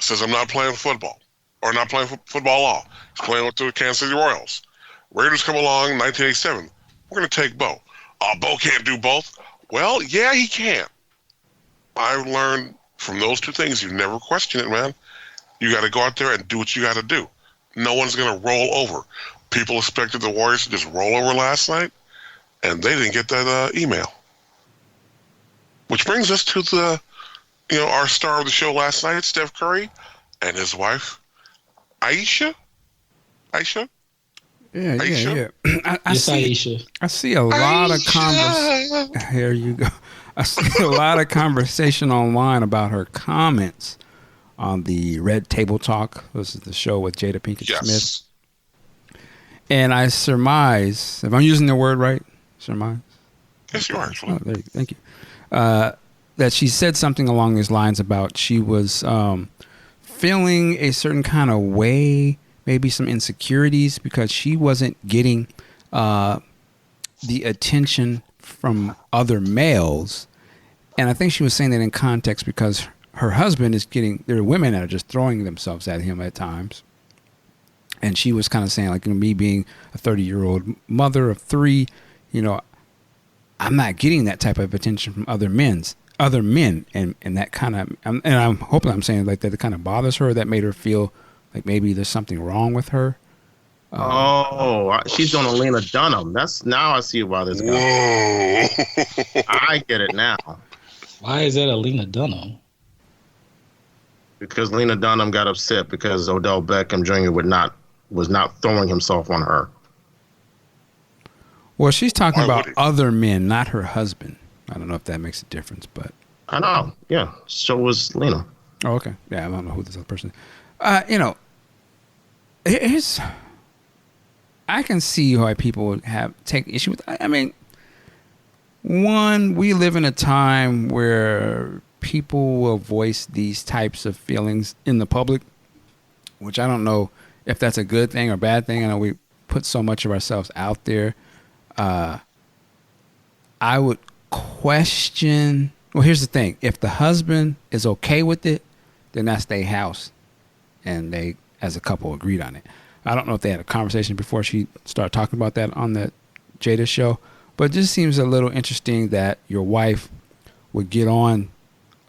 says, I'm not playing football, or not playing football at all. He's playing with the Kansas City Royals. Raiders come along, 1987. We're going to take Bo. Bo can't do both. Well, yeah, he can. I've learned from those two things, you never question it, man. You got to go out there and do what you got to do. No one's going to roll over. People expected the Warriors to just roll over last night, and they didn't get that email. Which brings us to the, our star of the show last night, Steph Curry, and his wife, Ayesha. Ayesha? Yeah. Ayesha. I see a lot of Here you go. I see a lot of conversation online about her comments on the Red Table Talk. This is the show with Jada Pinkett Smith. And I surmise, if I'm using the word right, surmise? Yes, you are. Thank you. That she said something along these lines about she was feeling a certain kind of way, maybe some insecurities, because she wasn't getting the attention from other males. And I think she was saying that in context because her husband is there are women that are just throwing themselves at him at times. And she was kind of saying, like, me being a 30-year-old mother of 3, I'm not getting that type of attention from other men. And that kind of, and I'm hoping I'm saying like that it kind of bothers her, that made her feel like maybe there's something wrong with her. She's on Lena Dunham. Now I see why this guy. I get it now. Why is that a Lena Dunham? Because Lena Dunham got upset because Odell Beckham Jr. was not throwing himself on her. Well, she's talking about other men, not her husband. I don't know if that makes a difference, but I know. Yeah, so was Lena. Oh, okay. Yeah, I don't know who this other person is. I can see why people would take issue with that. I mean, one, we live in a time where people will voice these types of feelings in the public, which I don't know if that's a good thing or bad thing. I know we put so much of ourselves out there. I would question. Well, here's the thing: if the husband is okay with it, then that's their house, and they, as a couple, agreed on it. I don't know if they had a conversation before she started talking about that on the Jada show, but it just seems a little interesting that your wife would get on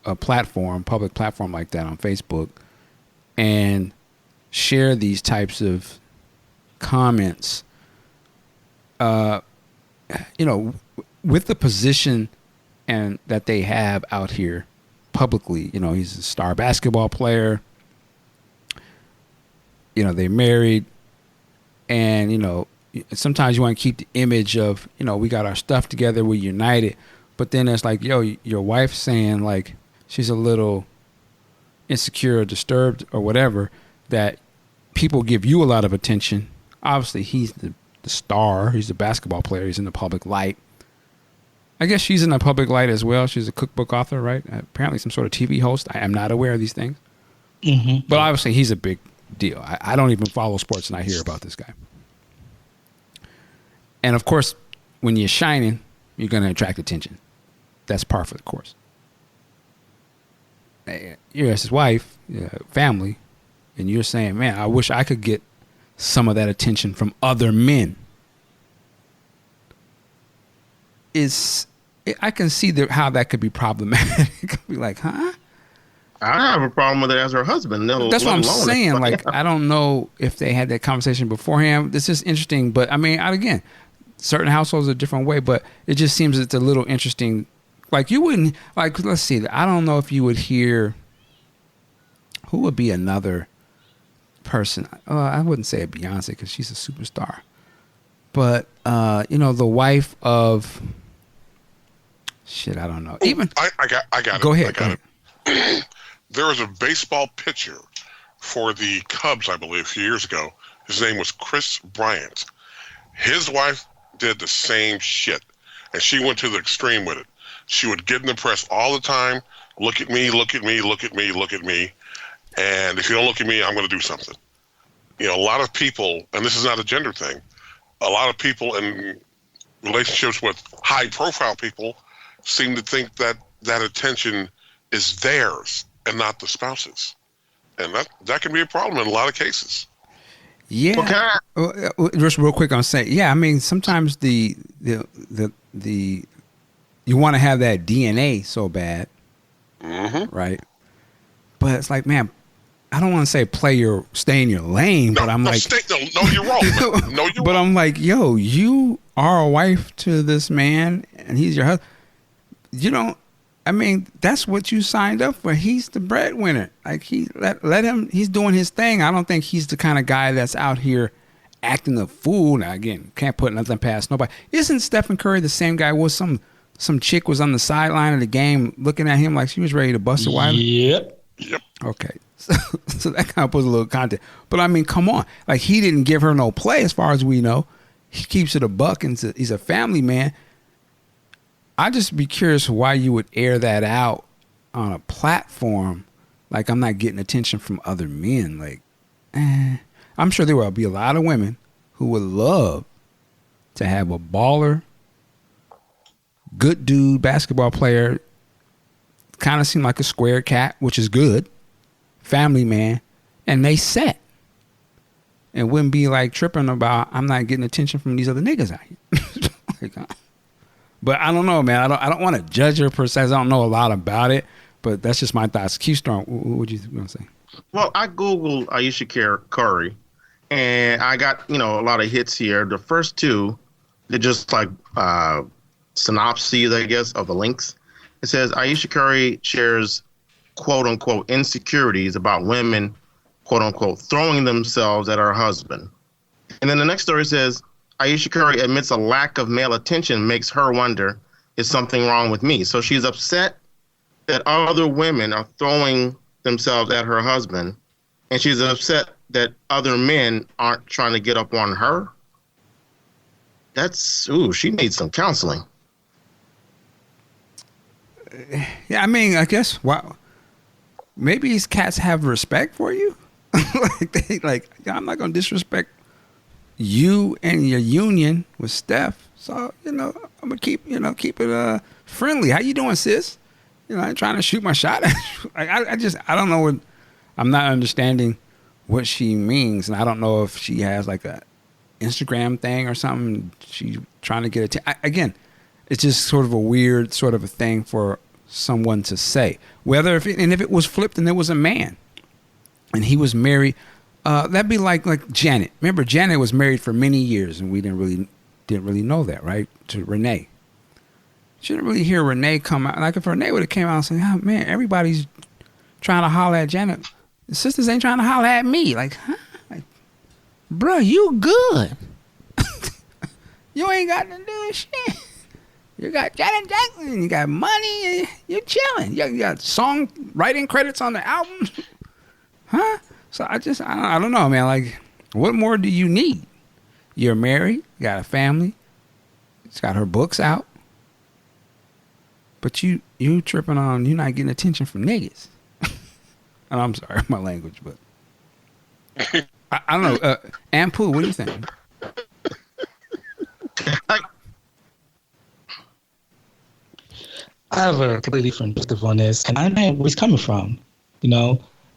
a public platform like that on Facebook, and share these types of comments. With the position and that they have out here publicly, he's a star basketball player. They're married, and sometimes you want to keep the image of we got our stuff together, we're united, but then it's like, your wife saying like she's a little insecure or disturbed or whatever, that people give you a lot of attention. Obviously he's the star, he's a basketball player, he's in the public light. I guess she's in the public light as well. She's a cookbook author, right? Apparently some sort of TV host. I am not aware of these things. Mm-hmm. But obviously he's a big deal. I don't even follow sports and I hear about this guy. And of course, when you're shining, you're going to attract attention. That's par for the course. You're his wife, family, and you're saying, man, I wish I could get some of that attention from other men. I can see how that could be problematic. It could be like, huh? I have a problem with it as her husband. That's what I'm saying. Like, I don't know if they had that conversation beforehand. This is interesting, but I mean, again, certain households are a different way, but it just seems it's a little interesting. Like, you wouldn't, like, let's see, I don't know if you would hear, who would be another person? I wouldn't say a Beyonce because she's a superstar, but the wife of, shit, I don't know. Even I got it. Go ahead. There was a baseball pitcher for the Cubs, I believe, a few years ago. His name was Chris Bryant. His wife did the same shit, and she went to the extreme with it. She would get in the press all the time. Look at me, look at me, look at me, look at me. And if you don't look at me, I'm going to do something. A lot of people, and this is not a gender thing, a lot of people in relationships with high-profile people seem to think that that attention is theirs and not the spouse's. And that can be a problem in a lot of cases. Yeah. Just real quick, I'm saying, yeah, I mean, sometimes the you want to have that DNA so bad, right? But it's like, man, I don't want to say stay in your lane, but I'm like, you're wrong. No, you're but wrong. I'm like, yo, you are a wife to this man, and he's your husband. I mean, that's what you signed up for. He's the breadwinner. Like, let him. He's doing his thing. I don't think he's the kind of guy that's out here acting a fool. Now, again, can't put nothing past nobody. Isn't Stephen Curry the same guy? Was some chick was on the sideline of the game looking at him like she was ready to bust a wide? Yep. Okay. So that kind of puts a little content. But I mean, come on. Like, he didn't give her no play as far as we know. He keeps it a buck, and he's a family man. I'd just be curious why you would air that out on a platform. Like, I'm not getting attention from other men. Like, I'm sure there will be a lot of women who would love to have a baller, good dude, basketball player, kind of seem like a square cat, which is good, family man, and they set. And wouldn't be like tripping about, I'm not getting attention from these other niggas out here. Like, but I don't know, man. I don't want to judge her per se. I don't know a lot about it, but that's just my thoughts. Keep strong. What would you want to say? Well, I Googled Ayesha Curry, and I got, a lot of hits here. The first two, they're just like synopses, I guess, of the links. It says Ayesha Curry shares, quote unquote, insecurities about women, quote unquote, throwing themselves at her husband. And then the next story says, Ayesha Curry admits a lack of male attention makes her wonder, is something wrong with me? So she's upset that other women are throwing themselves at her husband, and she's upset that other men aren't trying to get up on her. She needs some counseling. Yeah, I mean, I guess, wow. Maybe these cats have respect for you. I'm not going to disrespect you and your union with Steph. So, I'm going to keep it friendly. How you doing, sis? I ain't trying to shoot my shot at you. I don't know I'm not understanding what she means. And I don't know if she has like a Instagram thing or something. She's trying to get again, it's just sort of a weird sort of a thing for someone to say. If it was flipped and there was a man and he was married, that'd be like Janet. Remember, Janet was married for many years, and we didn't really know that, right? To Renee. She didn't really hear Renee come out. Like, if Renee would have came out and said, "Oh man, everybody's trying to holler at Janet. The sisters ain't trying to holler at me." Like, huh? Like, bro, you good? You ain't got to do shit. You got Janet Jackson. You got money. You're chilling. You got song writing credits on the album, huh? So I don't know, man. Like, what more do you need? You're married, you got a family, she's got her books out, but you tripping on, you're not getting attention from niggas. And I'm sorry, my language, but I don't know. Ampu, what do you think? I have a completely different perspective on this, and I know where he's coming from.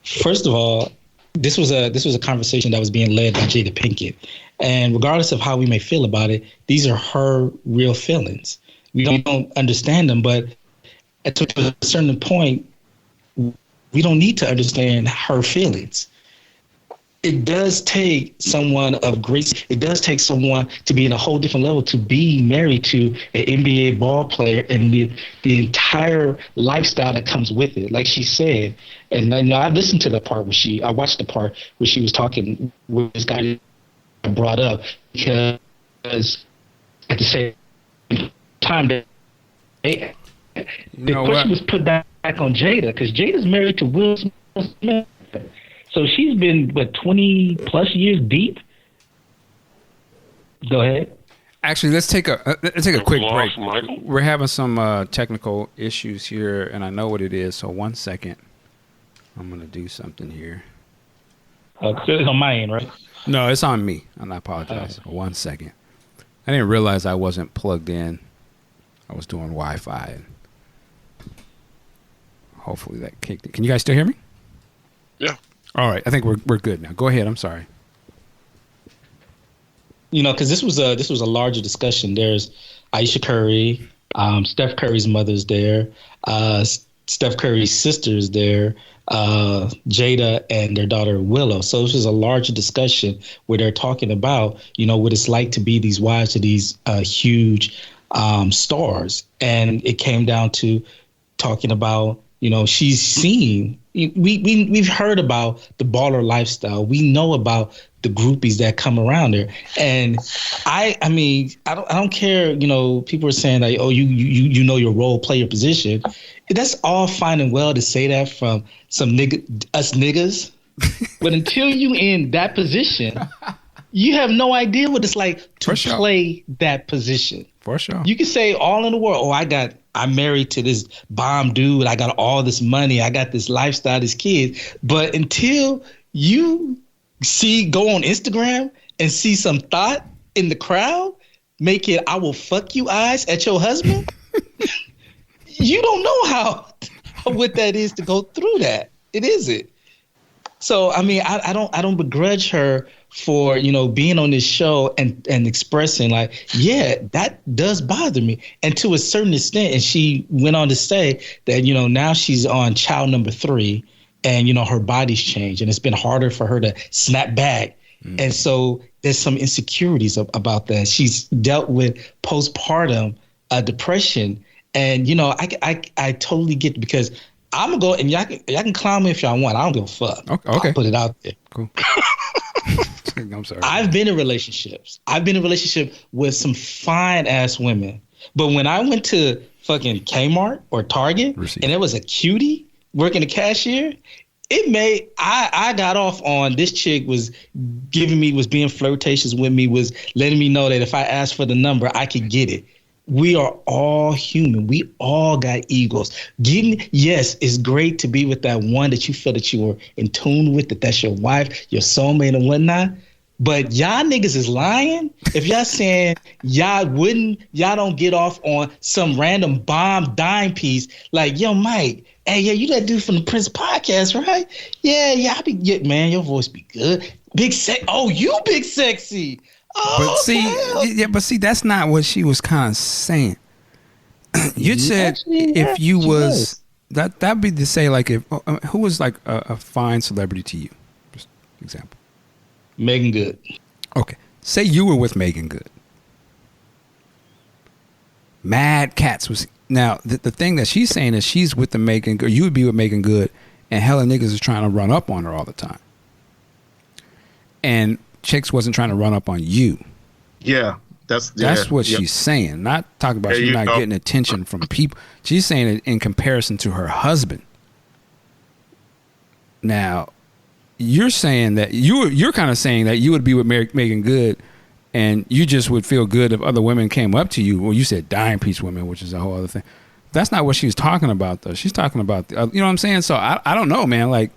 First of all, this was a conversation that was being led by Jada Pinkett, and regardless of how we may feel about it, these are her real feelings. We don't understand them, but at a certain point, We don't need to understand her feelings. It does take someone of grace. It does take someone to be in a whole different level to be married to an NBA ball player and the entire lifestyle that comes with it. Like she said, and I listened to the part where I watched the part where she was talking with this guy brought up, because at the same time that the question was put back on Jada, because Jada's married to Will Smith. So she's been, 20 plus years deep? Go ahead. Actually, let's take a quick break. Michael. We're having some technical issues here, and I know what it is. So 1 second. I'm going to do something here. It's on my end, right? No, it's on me. And I apologize. 1 second. I didn't realize I wasn't plugged in. I was doing Wi-Fi. Hopefully that kicked in. Can you guys still hear me? Yeah. All right. I think we're good now. Go ahead. I'm sorry. Because this was a larger discussion. There's Ayesha Curry, Steph Curry's mother's there, Steph Curry's sister's there, Jada and their daughter Willow. So this is a larger discussion where they're talking about, what it's like to be these wives to these huge stars. And it came down to talking about, she's seen, we've heard about the baller lifestyle. We know about the groupies that come around her. And I don't care, people are saying like, oh, you know your role, play your position. That's all fine and well to say that from some us niggas. But until you in that position, you have no idea what it's like to play that position. For sure. You can say all in the world, oh, I'm married to this bomb dude. I got all this money. I got this lifestyle, this kid. But until you go on Instagram and see some thought in the crowd, make it, I will fuck you eyes at your husband. You don't know what that is to go through that. It isn't. So, I don't begrudge her for, being on this show and expressing like, yeah, that does bother me. And to a certain extent, and she went on to say that, now she's on child number 3 and, her body's changed and it's been harder for her to snap back. Mm. And so there's some insecurities about that. She's dealt with postpartum depression. And, I totally get it, because I'm going to go, and y'all can clown me if y'all want. I don't give a fuck. Okay. I'll put it out there. Cool. I'm sorry. I've been in relationships. I've been in a relationship with some fine-ass women. But when I went to fucking Kmart or Target, and there was a cutie working the cashier, I got off on this chick was being flirtatious with me, was letting me know that if I asked for the number, I could get it. We are all human. We all got egos. Yes, it's great to be with that one that you feel that you were in tune with, that's your wife, your soulmate and whatnot. But y'all niggas is lying. If y'all saying y'all don't get off on some random bomb dime piece like, yo, Mike, hey, yeah, you that dude from the Prince podcast, right? Yeah, I be getting, man, your voice be good. Big sexy. Oh, you big sexy. Oh, but see, that's not what she was kind of saying. You said if you was that'd be to say like if who was like a fine celebrity to you, just example. Megan Good. Okay, say you were with Megan Good. Mad Cats was now the thing that she's saying is she's with the Megan Good. You would be with Megan Good, and hella niggas is trying to run up on her all the time, and chicks wasn't trying to run up on you. Yeah, that's what she's saying. Not talking about she's not getting attention from people. She's saying it in comparison to her husband. Now, you're saying that you're kind of saying that you would be with Megan Good, and you just would feel good if other women came up to you. Well, you said dime piece women, which is a whole other thing. That's not what she was talking about, though. She's talking about, you know what I'm saying? So I don't know, man. Like,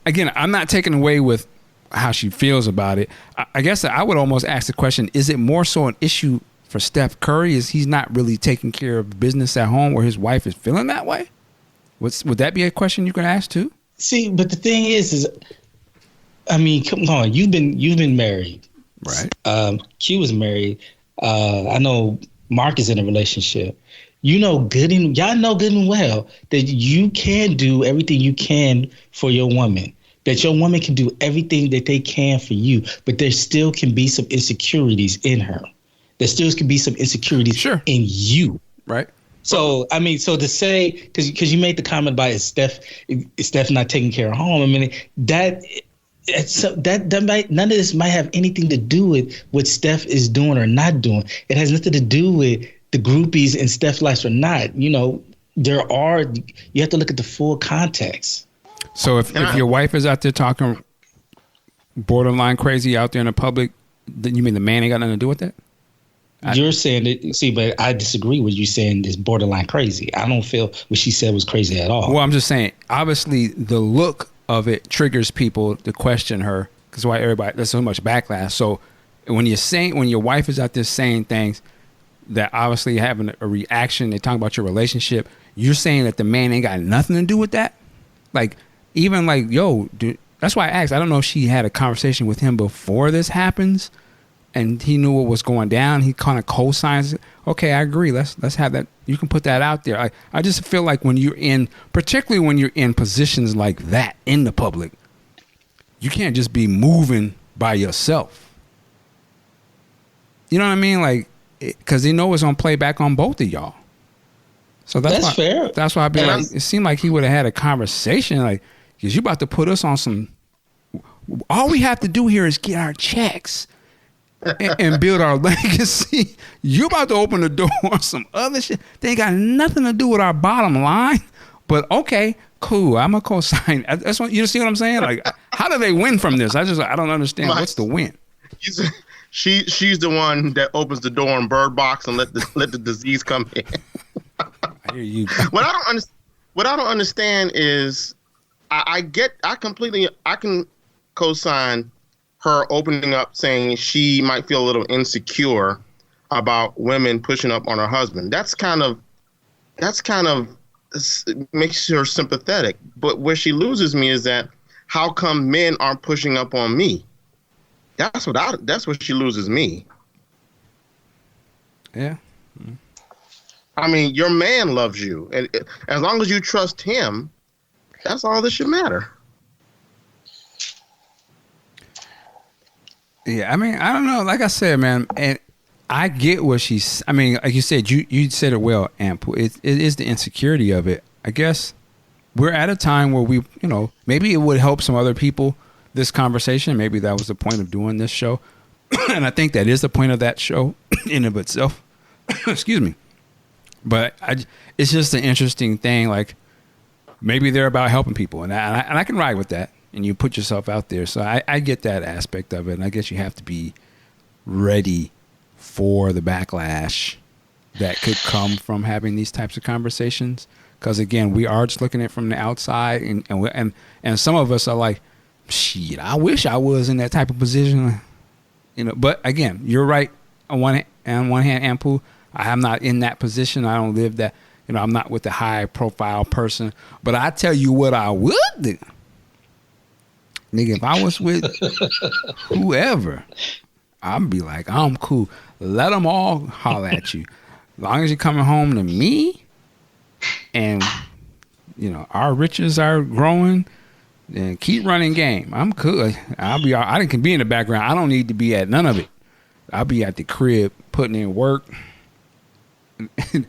again, I'm not taking away with how she feels about it. I guess I would almost ask the question, is it more so an issue for Steph Curry? Is he's not really taking care of business at home where his wife is feeling that way? Would that be a question you could ask too? See, but the thing is come on, you've been married. Right. Q was married. I know Mark is in a relationship. y'all know good and well that you can do everything you can for your woman. That your woman can do everything that they can for you, but there still can be some insecurities in her. There still can be some insecurities in you. Right. So, I mean, so to say, because you made the comment about is Steph not taking care of home. I mean, that might, none of this might have anything to do with what Steph is doing or not doing. It has nothing to do with the groupies in Steph's life or not. You know, you have to look at the full context. So if your wife is out there talking borderline crazy out there in the public, then you mean the man ain't got nothing to do with that? You're saying that, but I disagree with you saying it's borderline crazy. I don't feel what she said was crazy at all. Well, I'm just saying, obviously the look of it triggers people to question her because why there's so much backlash. So when your wife is out there saying things that obviously having a reaction, they talk about your relationship, you're saying that the man ain't got nothing to do with that? Like, even like, yo, dude, that's why I asked. I don't know if she had a conversation with him before this happens and he knew what was going down. He kind of co-signs it. Okay, I agree. Let's have that. You can put that out there. I just feel like particularly when you're in positions like that in the public, you can't just be moving by yourself. You know what I mean? Like, because they know it's going to play back on both of y'all. So that's fair. That's why I'd be like, it seemed like he would have had a conversation, like, because you about to put us on some. All we have to do here is get our checks and build our legacy. You about to open the door on some other shit. They ain't got nothing to do with our bottom line. But okay, cool. I'm a co-sign. That's what you see what I'm saying. Like, how do they win from this? I don't understand. What's the win? She's the one that opens the door in Bird Box and let the disease come in. I hear you. What I don't understand is I can co-sign her opening up saying she might feel a little insecure about women pushing up on her husband. That's kind of makes her sympathetic. But where she loses me is that how come men aren't pushing up on me? That's what she loses me. Yeah. I mean, your man loves you, and as long as you trust him, that's all that should matter. Yeah, I mean, I don't know. Like I said, man, and I get what she's. I mean, like you said, you said it well, Ample. It is the insecurity of it. I guess we're at a time where maybe it would help some other people. This conversation, maybe that was the point of doing this show, and I think that is the point of that show in and of itself. Excuse me. But it's just an interesting thing. Like, maybe they're about helping people, and I can ride with that. And you put yourself out there, so I get that aspect of it. And I guess you have to be ready for the backlash that could come from having these types of conversations. Because again, we are just looking at it from the outside, and some of us are like, shit, I wish I was in that type of position, But again, you're right. On one hand, Ampu, I am not in that position. I don't live that. I'm not with the high profile person. But I tell you what, I would do, nigga. If I was with whoever, I'd be like, I'm cool. Let them all holler at you, as long as you're coming home to me, and our riches are growing. And keep running game. I'm cool. I can be in the background. I don't need to be at none of it. I'll be at the crib putting in work. The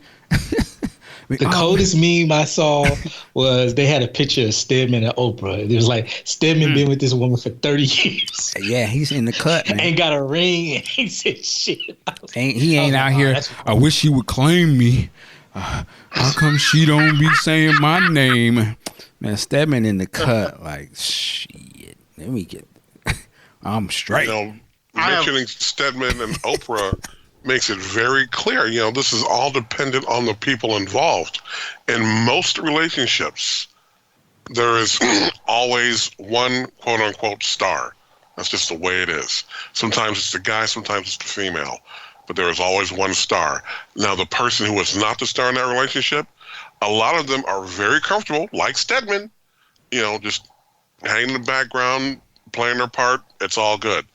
coldest meme I saw was they had a picture of Stedman and Oprah. It was like Stedman been with this woman for 30 years. Yeah, he's in the cut, man. Ain't got a ring. He said shit. He ain't out here. I wish she would claim me. How come she don't be saying my name? Man, Stedman in the cut, like, shit. Let me get. I'm straight. Mentioning Stedman and Oprah makes it very clear. This is all dependent on the people involved. In most relationships, there is always one quote unquote star. That's just the way it is. Sometimes it's the guy, sometimes it's the female, but there is always one star. Now, the person who is not the star in that relationship, a lot of them are very comfortable, like Stedman, just hanging in the background, playing their part. It's all good.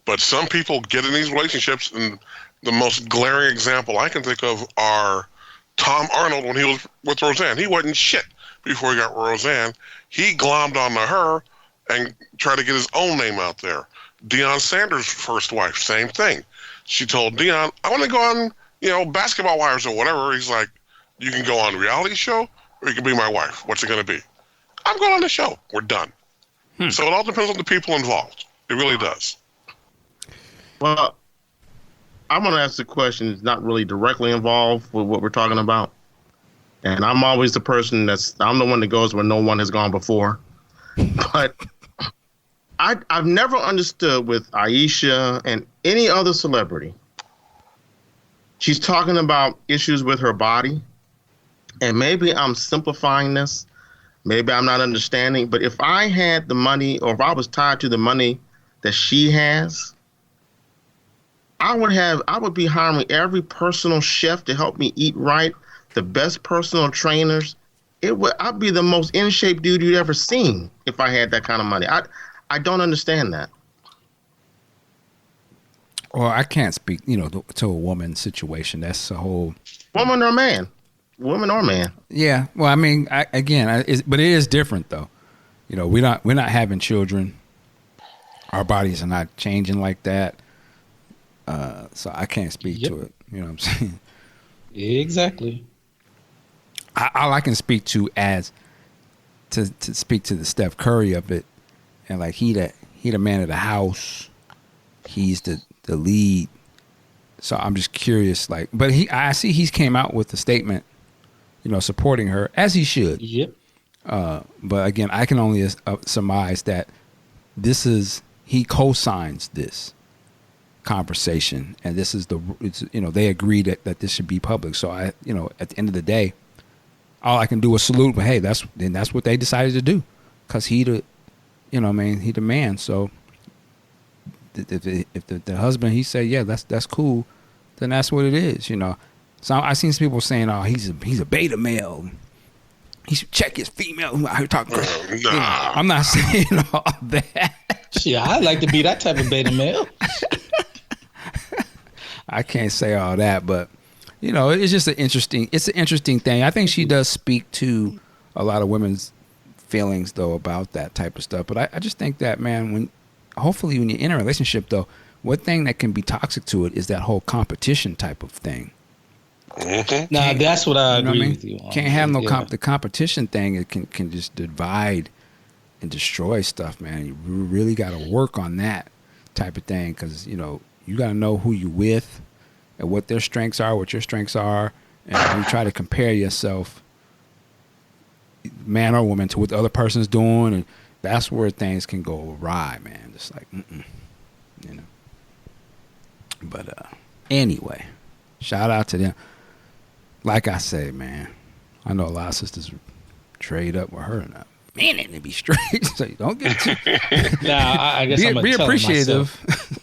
But some people get in these relationships, and the most glaring example I can think of are Tom Arnold, when he was with Roseanne, he wasn't shit before he got Roseanne. He glommed onto her and tried to get his own name out there. Deion Sanders' first wife, same thing. She told Deion, I want to go on, Basketball Wives or whatever. He's like, you can go on a reality show or you can be my wife. What's it going to be? I'm going on the show. We're done. So it all depends on the people involved. It really does. Well, I'm going to ask the question that's not really directly involved with what we're talking about. And I'm always the person I'm the one that goes where no one has gone before. But I've never understood with Ayesha and any other celebrity. She's talking about issues with her body. And maybe I'm simplifying this. Maybe I'm not understanding. But if I had the money, or if I was tied to the money that she has, I would be hiring every personal chef to help me eat right, the best personal trainers. I'd be the most in shape dude you'd ever seen if I had that kind of money. I don't understand that. Well, I can't speak, to a woman's situation. That's a whole woman or man. Woman or man. Yeah. Well, I mean, but it is different though. We're not having children. Our bodies are not changing like that. So I can't speak to it. You know what I'm saying? Exactly. All I can speak to to speak to the Steph Curry of it, and like he the man of the house. He's the lead. So I'm just curious, but I see he's came out with a statement, supporting her as he should. Yep. But again, I can only surmise that he co-signs this conversation, and this is they agreed that this should be public. So at the end of the day, all I can do is salute. But hey, that's what they decided to do, because he the man. So if the husband, he said, yeah, that's cool, then that's what it is. So I seen some people saying, oh, he's a beta male. He should check his female who out here talking crazy. Nah. I'm not saying all that. Yeah, I'd like to be that type of beta male. I can't say all that, but it's just an interesting thing. I think she does speak to a lot of women's feelings though about that type of stuff. But I just think that, man, hopefully when you're in a relationship though, one thing that can be toxic to it is that whole competition type of thing. Mm-hmm. Now that's what I agree with you on. Can't have the competition thing. It can just divide and destroy stuff, man. You really got to work on that type of thing, because you got to know who you're with and what their strengths are, what your strengths are, and you try to compare yourself, man or woman, to what the other person's doing, and that's where things can go awry, man. Just like, But anyway, shout out to them. Like I say, man, I know a lot of sisters trade up with her in a minute to be straight. So you don't get too. Now, I guess I'm be appreciative.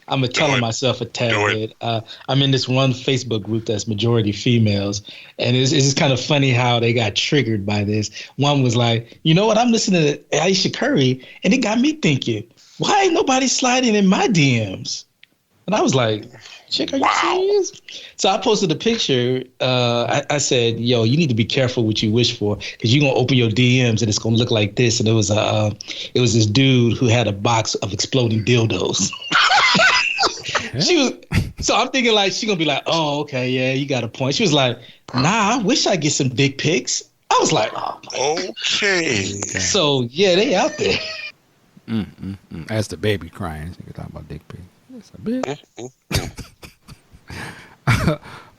I'm telling myself a tad bit. I'm in this one Facebook group that's majority females, and it's just kind of funny how they got triggered by this. One was like, you know what? I'm listening to Ayesha Curry, and it got me thinking, why ain't nobody sliding in my DMs? And I was like, chick, are you serious? So I posted a picture. I said, yo, you need to be careful what you wish for, because you're going to open your DMs and it's going to look like this. And it was this dude who had a box of exploding dildos. So I'm thinking like, she going to be like, oh, okay, yeah, you got a point. She was like, nah, I wish I get some dick pics. I was like, oh, okay. So yeah, they out there. That's the baby crying. You can talk about dick pics. That's a bit.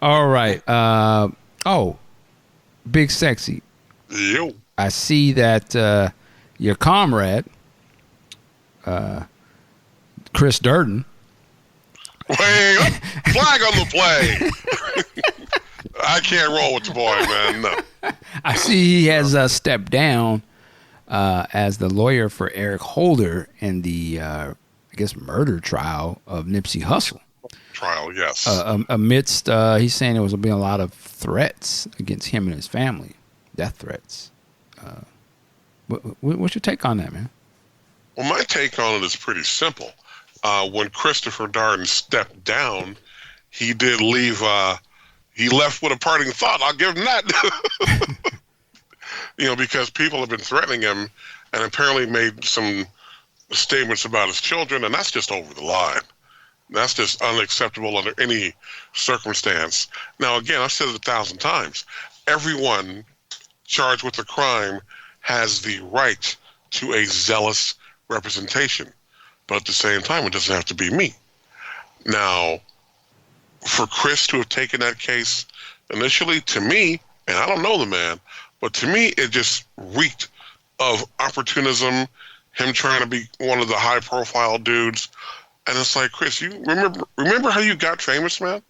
All right. Big Sexy. Yo. I see that your comrade, Chris Darden. Flag on the play. I can't roll with the boy, man. No. I see he has stepped down as the lawyer for Eric Holder in the, murder trial of Nipsey Hussle. Trial, yes. Amidst, he's saying there was being a lot of threats against him and his family, death threats. What's your take on that, man? Well, my take on it is pretty simple. When Christopher Darden stepped down, he did leave he left with a parting thought. I'll give him that. Because people have been threatening him and apparently made some statements about his children, and that's just over the line. That's just unacceptable under any circumstance. Now, again, I've said it 1,000 times. Everyone charged with a crime has the right to a zealous representation. But at the same time, it doesn't have to be me. Now, for Chris to have taken that case initially, to me, and I don't know the man, but to me, it just reeked of opportunism, him trying to be one of the high-profile dudes. And it's like, Chris, you remember how you got famous, man?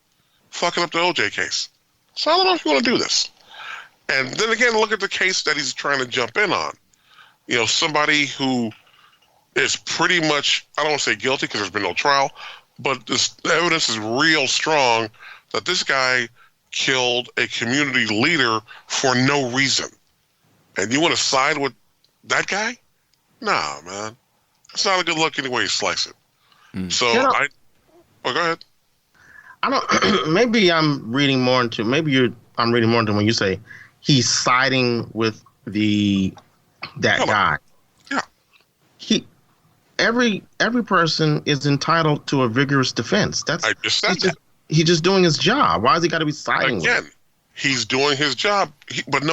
Fucking up the OJ case. So I don't know if you want to do this. And then again, look at the case that he's trying to jump in on. Somebody who is pretty much, I don't want to say guilty because there's been no trial, but the evidence is real strong that this guy killed a community leader for no reason. And you want to side with that guy? Nah, man. It's not a good look any way you slice it. So go ahead. I don't. Maybe I'm reading more into. I'm reading more into when you say he's siding with that guy. Yeah. Every person is entitled to a vigorous defense. I just said that. He's just doing his job. Why has he got to be siding with him? He's doing his job, but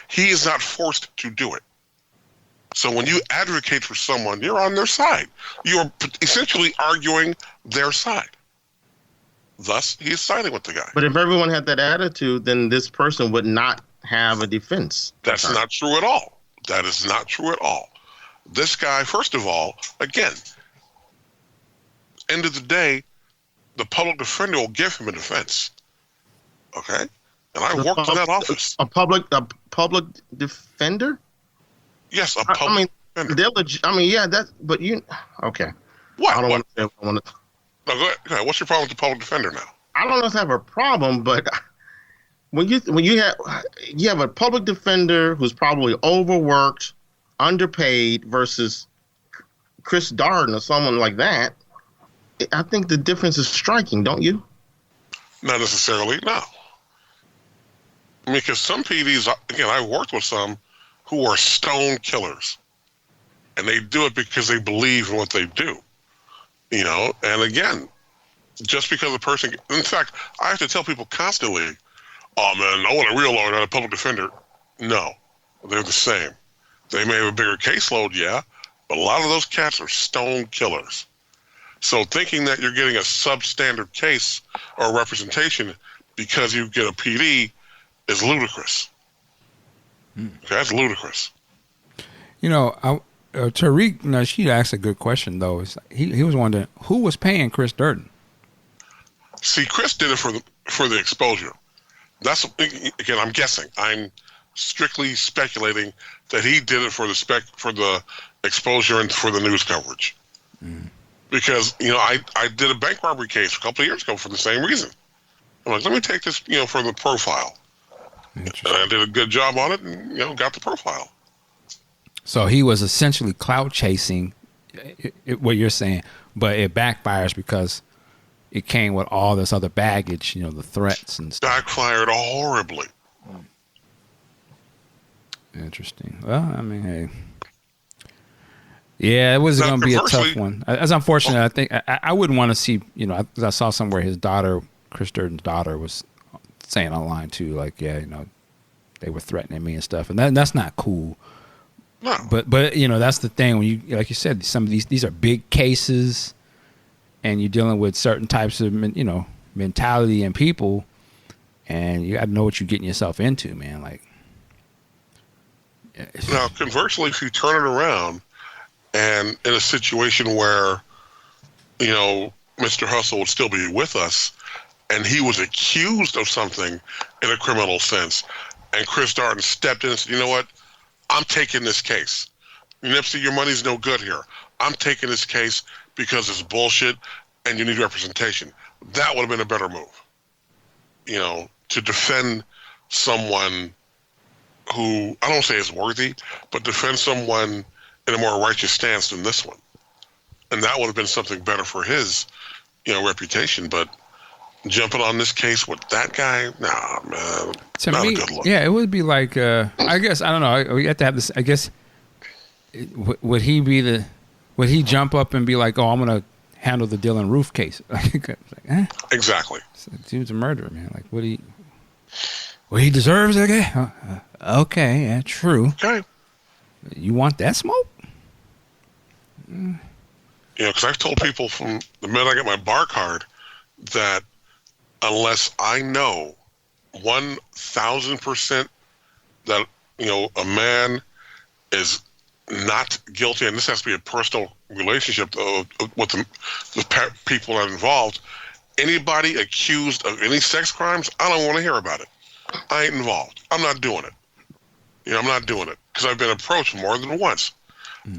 he is not forced to do it. So when you advocate for someone, you're on their side. You're essentially arguing their side. Thus, he's siding with the guy. But if everyone had that attitude, then this person would not have a defense. That's not true at all. That is not true at all. This guy, first of all, again, end of the day, the public defender will give him a defense. Okay? And I worked in that office. A public defender? Yes, a public defender. But you, okay. What? I don't want to say what I want to. No, go ahead. What's your problem with the public defender now? I don't know if I have a problem, but when you have a public defender who's probably overworked, underpaid versus Chris Darden or someone like that, I think the difference is striking, don't you? Not necessarily, no. I mean, because some PDs, again, I worked with some who are stone killers, and they do it because they believe in what they do, and again, just because a person, in fact, I have to tell people constantly, oh man, I want a real lawyer, not a public defender. No, they're the same. They may have a bigger caseload, yeah, but a lot of those cats are stone killers. So thinking that you're getting a substandard case or representation because you get a PD is ludicrous. Okay, that's ludicrous. Tariq, she asked a good question though. He was wondering who was paying Chris Darden. See, Chris did it for the exposure. That's, again, I'm guessing. I'm strictly speculating that he did it for the exposure and for the news coverage. Because I did a bank robbery case a couple of years ago for the same reason. I'm like, let me take this for the profile. And I did a good job on it, and got the profile. So he was essentially clout chasing, what you're saying, but it backfires because it came with all this other baggage, the threats and stuff. Backfired horribly. Interesting. Well, I mean, hey. Yeah, it was going to be a tough one. It's unfortunate. I think I wouldn't want to see, I saw somewhere his daughter, Chris Darden's daughter, was saying online too, like, yeah, they were threatening me and stuff, and that's not cool. No. But that's the thing when you, like you said, some of these are big cases, and you're dealing with certain types of mentality and people, and you got to know what you're getting yourself into, man. Like, now, conversely, if you turn it around, and in a situation where, Mr. Hustle would still be with us, and he was accused of something in a criminal sense, and Chris Darden stepped in and said, you know what? I'm taking this case. Nipsey, your money's no good here. I'm taking this case because it's bullshit and you need representation. That would have been a better move. To defend someone who, I don't say is worthy, but defend someone in a more righteous stance than this one. And that would have been something better for his, reputation. But jumping on this case with that guy, nah, man, To not me, a good look. yeah, it would be like, I guess, I don't know. We have to have this. I guess, would he jump up and be like, "Oh, I'm gonna handle the Dylan Roof case"? Exactly. Dude's a murderer, man. Like, he deserves it. Okay, okay, yeah, true. Okay. You want that smoke? Because I've told people from the minute I get my bar card that unless I know 1,000% that a man is not guilty, and this has to be a personal relationship with the people that are involved. Anybody accused of any sex crimes, I don't want to hear about it. I ain't involved. I'm not doing it. I'm not doing it because I've been approached more than once.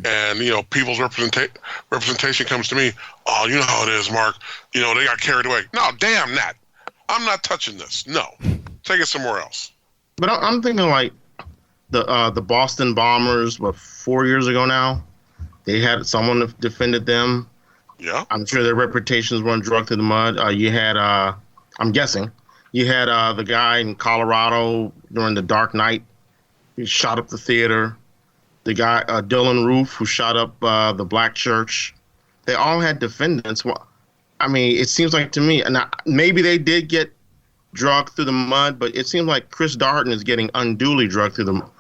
And, people's representation comes to me. Oh, you know how it is, Mark. They got carried away. No, damn that. I'm not touching this. No. Take it somewhere else. But I'm thinking like the Boston bombers, 4 years ago now? They had someone that defended them. Yeah. I'm sure their reputations weren't dragged through the mud. You had, I'm guessing, you had the guy in Colorado during the Dark Night. He shot up the theater. The guy, Dylan Roof, who shot up the black church. They all had defendants. Well, I mean, it seems like to me, and maybe they did get dragged through the mud, but it seems like Chris Darden is getting unduly dragged through the mud.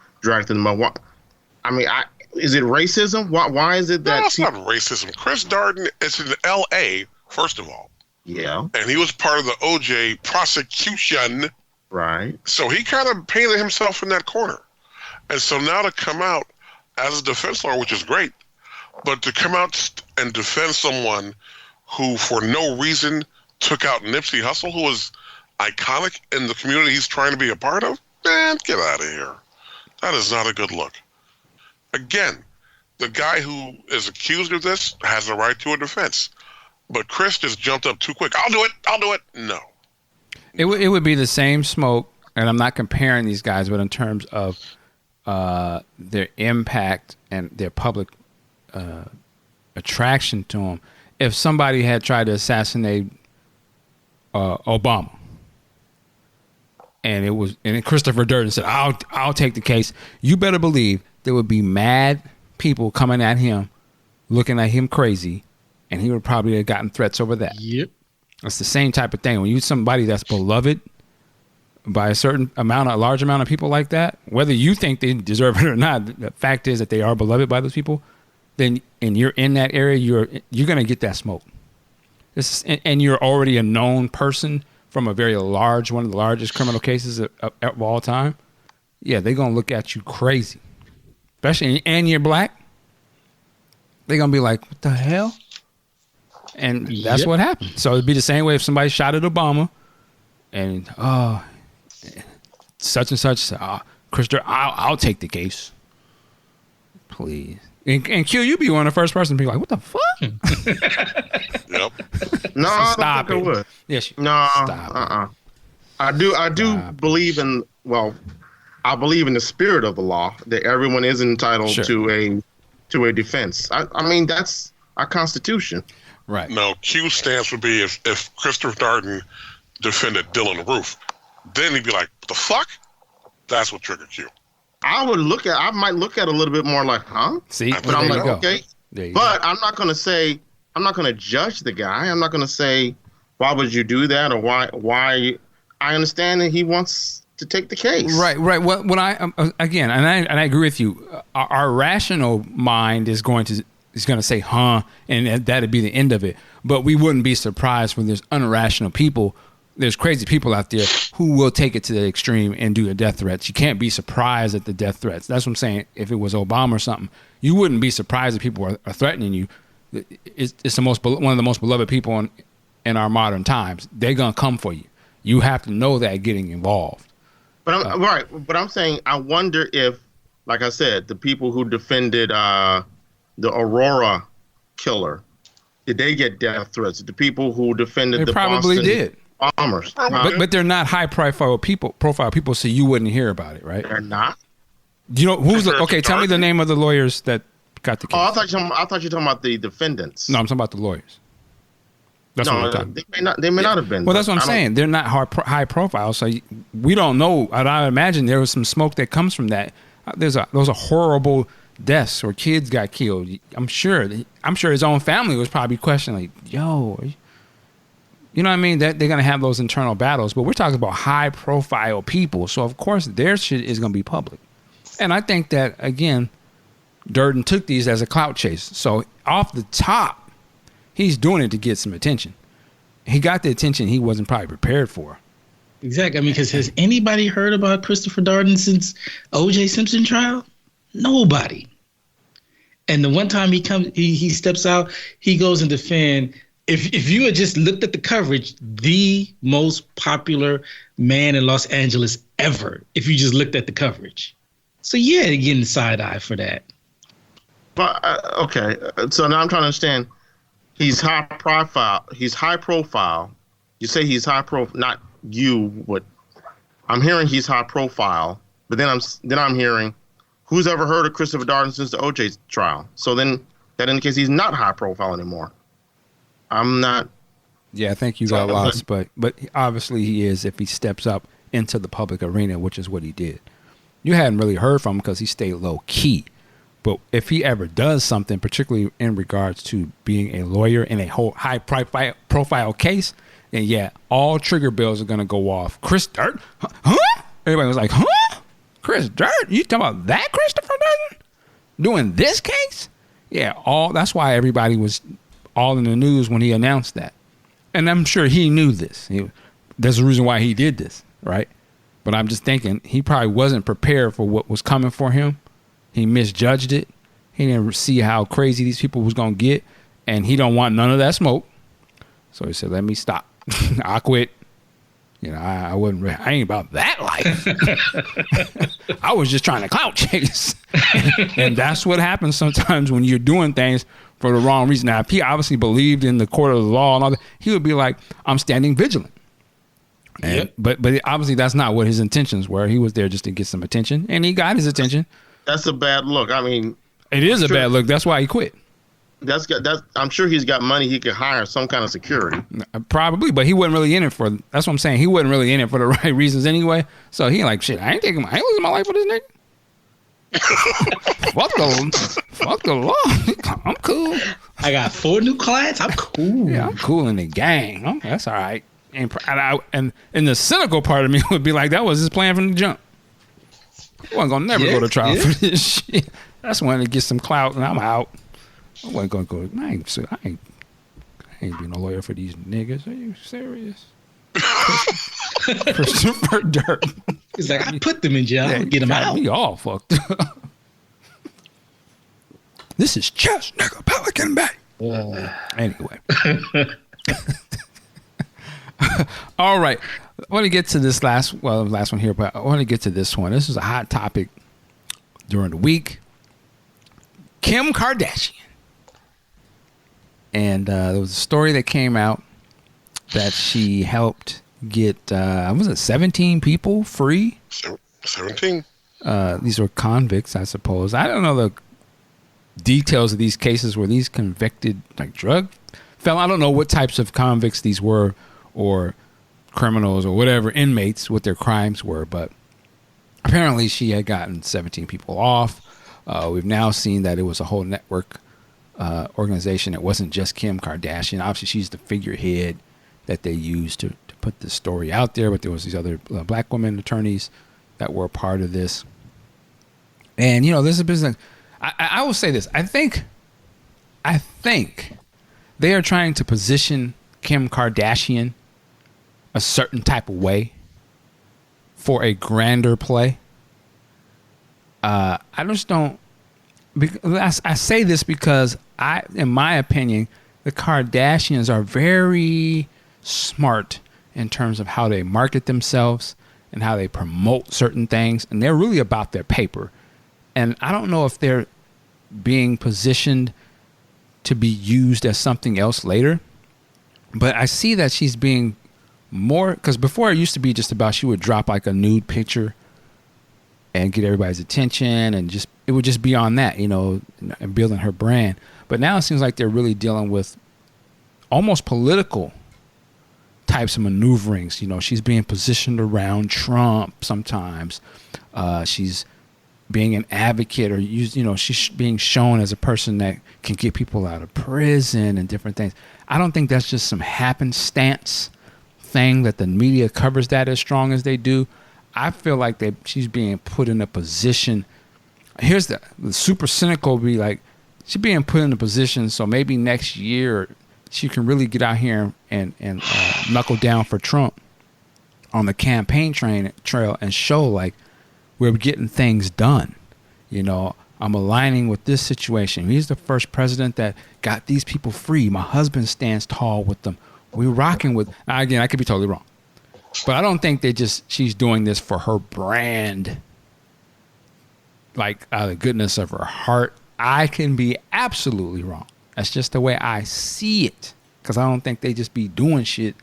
Is it racism? Why is it that? No, it's not racism. Chris Darden is in L.A., first of all. Yeah. And he was part of the OJ prosecution. Right. So he kind of painted himself in that corner. And so now to come out as a defense lawyer, which is great, but to come out and defend someone who for no reason took out Nipsey Hussle, who was iconic in the community he's trying to be a part of, man, get out of here. That is not a good look. Again, the guy who is accused of this has a right to a defense. But Chris just jumped up too quick. I'll do it. No. It would be the same smoke, and I'm not comparing these guys, but in terms of their impact and their public attraction to them. If somebody had tried to assassinate Obama, and Christopher Durden said, "I'll take the case," you better believe there would be mad people coming at him, looking at him crazy, and he would probably have gotten threats over that. Yep, it's the same type of thing. When you somebody that's beloved by a large amount of people like that, whether you think they deserve it or not, the fact is that they are beloved by those people, then, and you're in that area, you're going to get that smoke. And you're already a known person from one of the largest criminal cases of all time. Yeah, they're going to look at you crazy. Especially, and you're black. They're going to be like, what the hell? And that's what happened. So it'd be the same way if somebody shot at Obama and, such and such, Christopher, I'll take the case. Please. And Q, you be one of the first person to be like, what the fuck? Yep. No, I don't Stop think it. I would. Yes. No. Stop I do believe in, I believe in the spirit of the law that everyone is entitled to a defense. I mean, that's our Constitution. Right. Now, Q's stance would be if Christopher Darden defended Dylan Roof, then he'd be like, what the fuck? That's what triggered Q. I might look at it a little bit more like, huh? See, but I'm like, okay. But I'm not going to judge the guy. I'm not going to say, why would you do that? Or why I understand that he wants to take the case. Right. What I, again, and I agree with you. Our rational mind is going to say, huh, and that'd be the end of it. But we wouldn't be surprised when there's unrational people. There's crazy people out there who will take it to the extreme and do the death threats. You can't be surprised at the death threats. That's what I'm saying. If it was Obama or something, you wouldn't be surprised if people are threatening you. It's one of the most beloved people in our modern times. They're gonna come for you. You have to know that getting involved. But I'm saying, I wonder if, like I said, the people who defended the Aurora killer, did they get death threats? The people who defended the probably Boston did. bombers, but they're not high profile people, so you wouldn't hear about it, right? They're not. Do you know who's okay? Tell me the name of the lawyers that got the case. Oh, I thought you were talking about the defendants. No, I'm talking about the lawyers. That's no, what I'm talking. They may not have been. Well, that's what I'm saying. They're not high profile, so we don't know. I imagine there was some smoke that comes from that. Those are horrible deaths or kids got killed. I'm sure his own family was probably questioning, like, yo, you know what I mean? That they're gonna have those internal battles. But we're talking about high profile people, so of course their shit is gonna be public. And I think that again, Darden took these as a clout chase. So off the top, he's doing it to get some attention. He got the attention he wasn't probably prepared for. Exactly. I mean, because has anybody heard about Christopher Darden since O.J. Simpson trial? Nobody. And the one time he steps out, he goes and defend. If you had just looked at the coverage, the most popular man in Los Angeles ever, if you just looked at the coverage. So yeah, they're getting side eye for that. But okay, so now I'm trying to understand. He's high profile. You say he's high profile, not you. What I'm hearing, he's high profile. But then I'm hearing, who's ever heard of Christopher Darden since the OJ trial? So then that indicates he's not high profile anymore. I'm not. Yeah, I think you got lost, but obviously he is if he steps up into the public arena, which is what he did. You hadn't really heard from him because he stayed low key. But if he ever does something, particularly in regards to being a lawyer in a whole high profile case, then yeah, all trigger bells are going to go off. Chris Darden? Huh? Everybody was like, huh? Chris Darden? You talking about that Christopher Darden? Doing this case? Yeah, that's why everybody was all in the news when he announced that. And I'm sure he knew this. There's a reason why he did this, right? But I'm just thinking he probably wasn't prepared for what was coming for him. He misjudged it. He didn't see how crazy these people was going to get. And he don't want none of that smoke. So he said, let me stop. I quit. You know, I ain't about that life. I was just trying to clout chase. And that's what happens sometimes when you're doing things for the wrong reason. Now, if he obviously believed in the court of the law and all that, he would be like, I'm standing vigilant. And, yep. But obviously that's not what his intentions were. He was there just to get some attention, and he got his attention. That's a bad look. I mean, it is a bad look. That's why he quit. I'm sure he's got money. He could hire some kind of security. Probably, but he wasn't really in it for. That's what I'm saying. He wasn't really in it for the right reasons anyway. So he like, shit. I ain't losing my life for this nigga. fuck the law. I'm cool. I got 4 new clients. I'm cool. Yeah, I'm cool in the gang. Oh, that's all right. And the cynical part of me would be like, that was his plan from the jump. I wasn't gonna never go to trial for this shit. That's when to get some clout and I'm out. I wasn't gonna go. I ain't being a lawyer for these niggas. Are you serious? Christopher Darden. He's like, I put them in jail. Yeah, get them out. Me all fucked up. This is chess, nigga. Pelican Bay. Anyway. All right. I want to get to this last one here, but I want to get to this one. This is a hot topic during the week. Kim Kardashian. And there was a story that came out that she helped get, 17 people free? 17. These were convicts, I suppose. I don't know the details of these cases. Were these convicted, like drug felon? I don't know what types of convicts these were, or criminals, or whatever, inmates, what their crimes were. But apparently she had gotten 17 people off. We've now seen that it was a whole network organization. It wasn't just Kim Kardashian. Obviously, she's the figurehead that they used to put this story out there. But there was these other black women attorneys that were a part of this. And, you know, this is a business. I will say this. I think they are trying to position Kim Kardashian a certain type of way for a grander play. I just don't. I say this because in my opinion, the Kardashians are very smart in terms of how they market themselves and how they promote certain things, and they're really about their paper. And I don't know if they're being positioned to be used as something else later, but I see that she's being more, because before it used to be just about she would drop like a nude picture and get everybody's attention, and just it would just be on that, you know, and building her brand. But now it seems like they're really dealing with almost political types of maneuverings. You know, she's being positioned around Trump sometimes. She's being an advocate, or she's being shown as a person that can get people out of prison and different things. I don't think that's just some happenstance thing that the media covers that as strong as they do. I feel like she's being put in a position. Here's the super cynical would be like, she's being put in a position so maybe next year she can really get out here and knuckle down for Trump on the campaign trail and show like, we're getting things done. You know, I'm aligning with this situation. He's the first president that got these people free. My husband stands tall with them. We're rocking with. Now, again, I could be totally wrong, but I don't think she's doing this for her brand, like out of the goodness of her heart. I can be absolutely wrong. That's just the way I see it, because I don't think they just be doing shit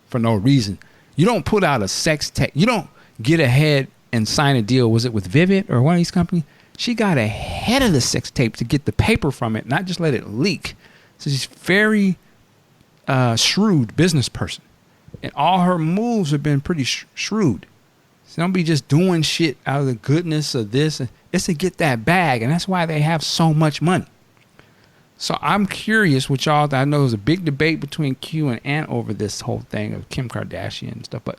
for no reason. You don't put out a sex tape. You don't get ahead and sign a deal. Was it with Vivid or one of these companies? She got ahead of the sex tape to get the paper from it, not just let it leak. So she's very shrewd business person, and all her moves have been pretty shrewd. So don't be just doing shit out of the goodness of this. It's to get that bag, and that's why they have so much money. So I'm curious with y'all. I know there's a big debate between Q and Ant over this whole thing of Kim Kardashian and stuff, but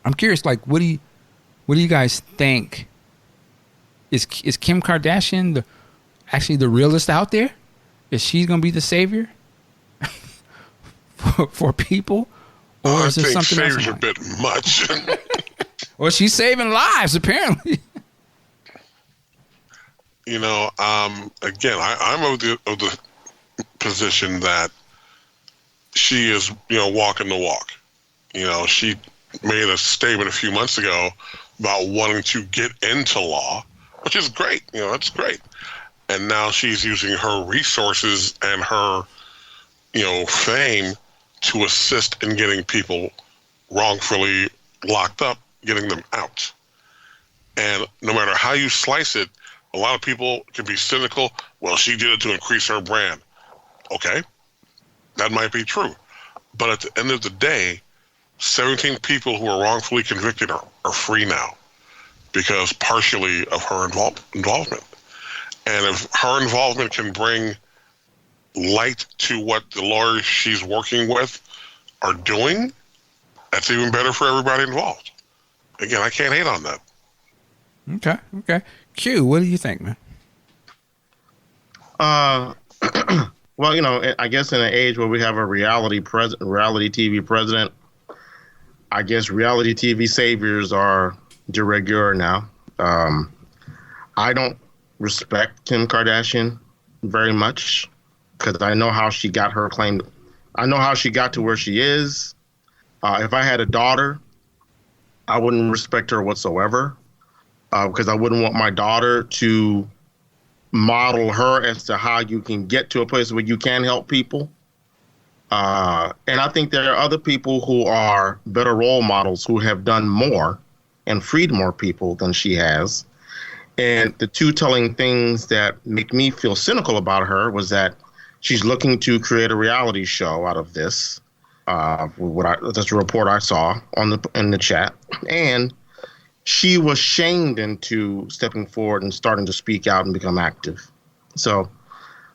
I'm curious, like, what do you guys think? Is Kim Kardashian actually the realest out there? Is she gonna be the savior for people, or is there something else? Savior's a bit much. Well, she's saving lives apparently. You know, again, I'm of the position that she is, walking the walk. You know, she made a statement a few months ago about wanting to get into law, which is great. It's great. And now she's using her resources and her, fame to assist in getting people wrongfully locked up, getting them out. And no matter how you slice it, a lot of people can be cynical. Well, she did it to increase her brand. Okay, that might be true. But at the end of the day, 17 people who are wrongfully convicted are free now because partially of her involvement. And if her involvement can bring light to what the lawyers she's working with are doing, that's even better for everybody involved. Again, I can't hate on that. Okay. Q, what do you think, man? Well, I guess in an age where we have a reality TV president, I guess reality TV saviors are de rigueur now. I don't respect Kim Kardashian very much because I know how she got her claim. I know how she got to where she is. If I had a daughter, I wouldn't respect her whatsoever. Because I wouldn't want my daughter to model her as to how you can get to a place where you can help people. And I think there are other people who are better role models who have done more and freed more people than she has. And the two telling things that make me feel cynical about her was that she's looking to create a reality show out of this. That's a report I saw in the chat. And she was shamed into stepping forward and starting to speak out and become active. So,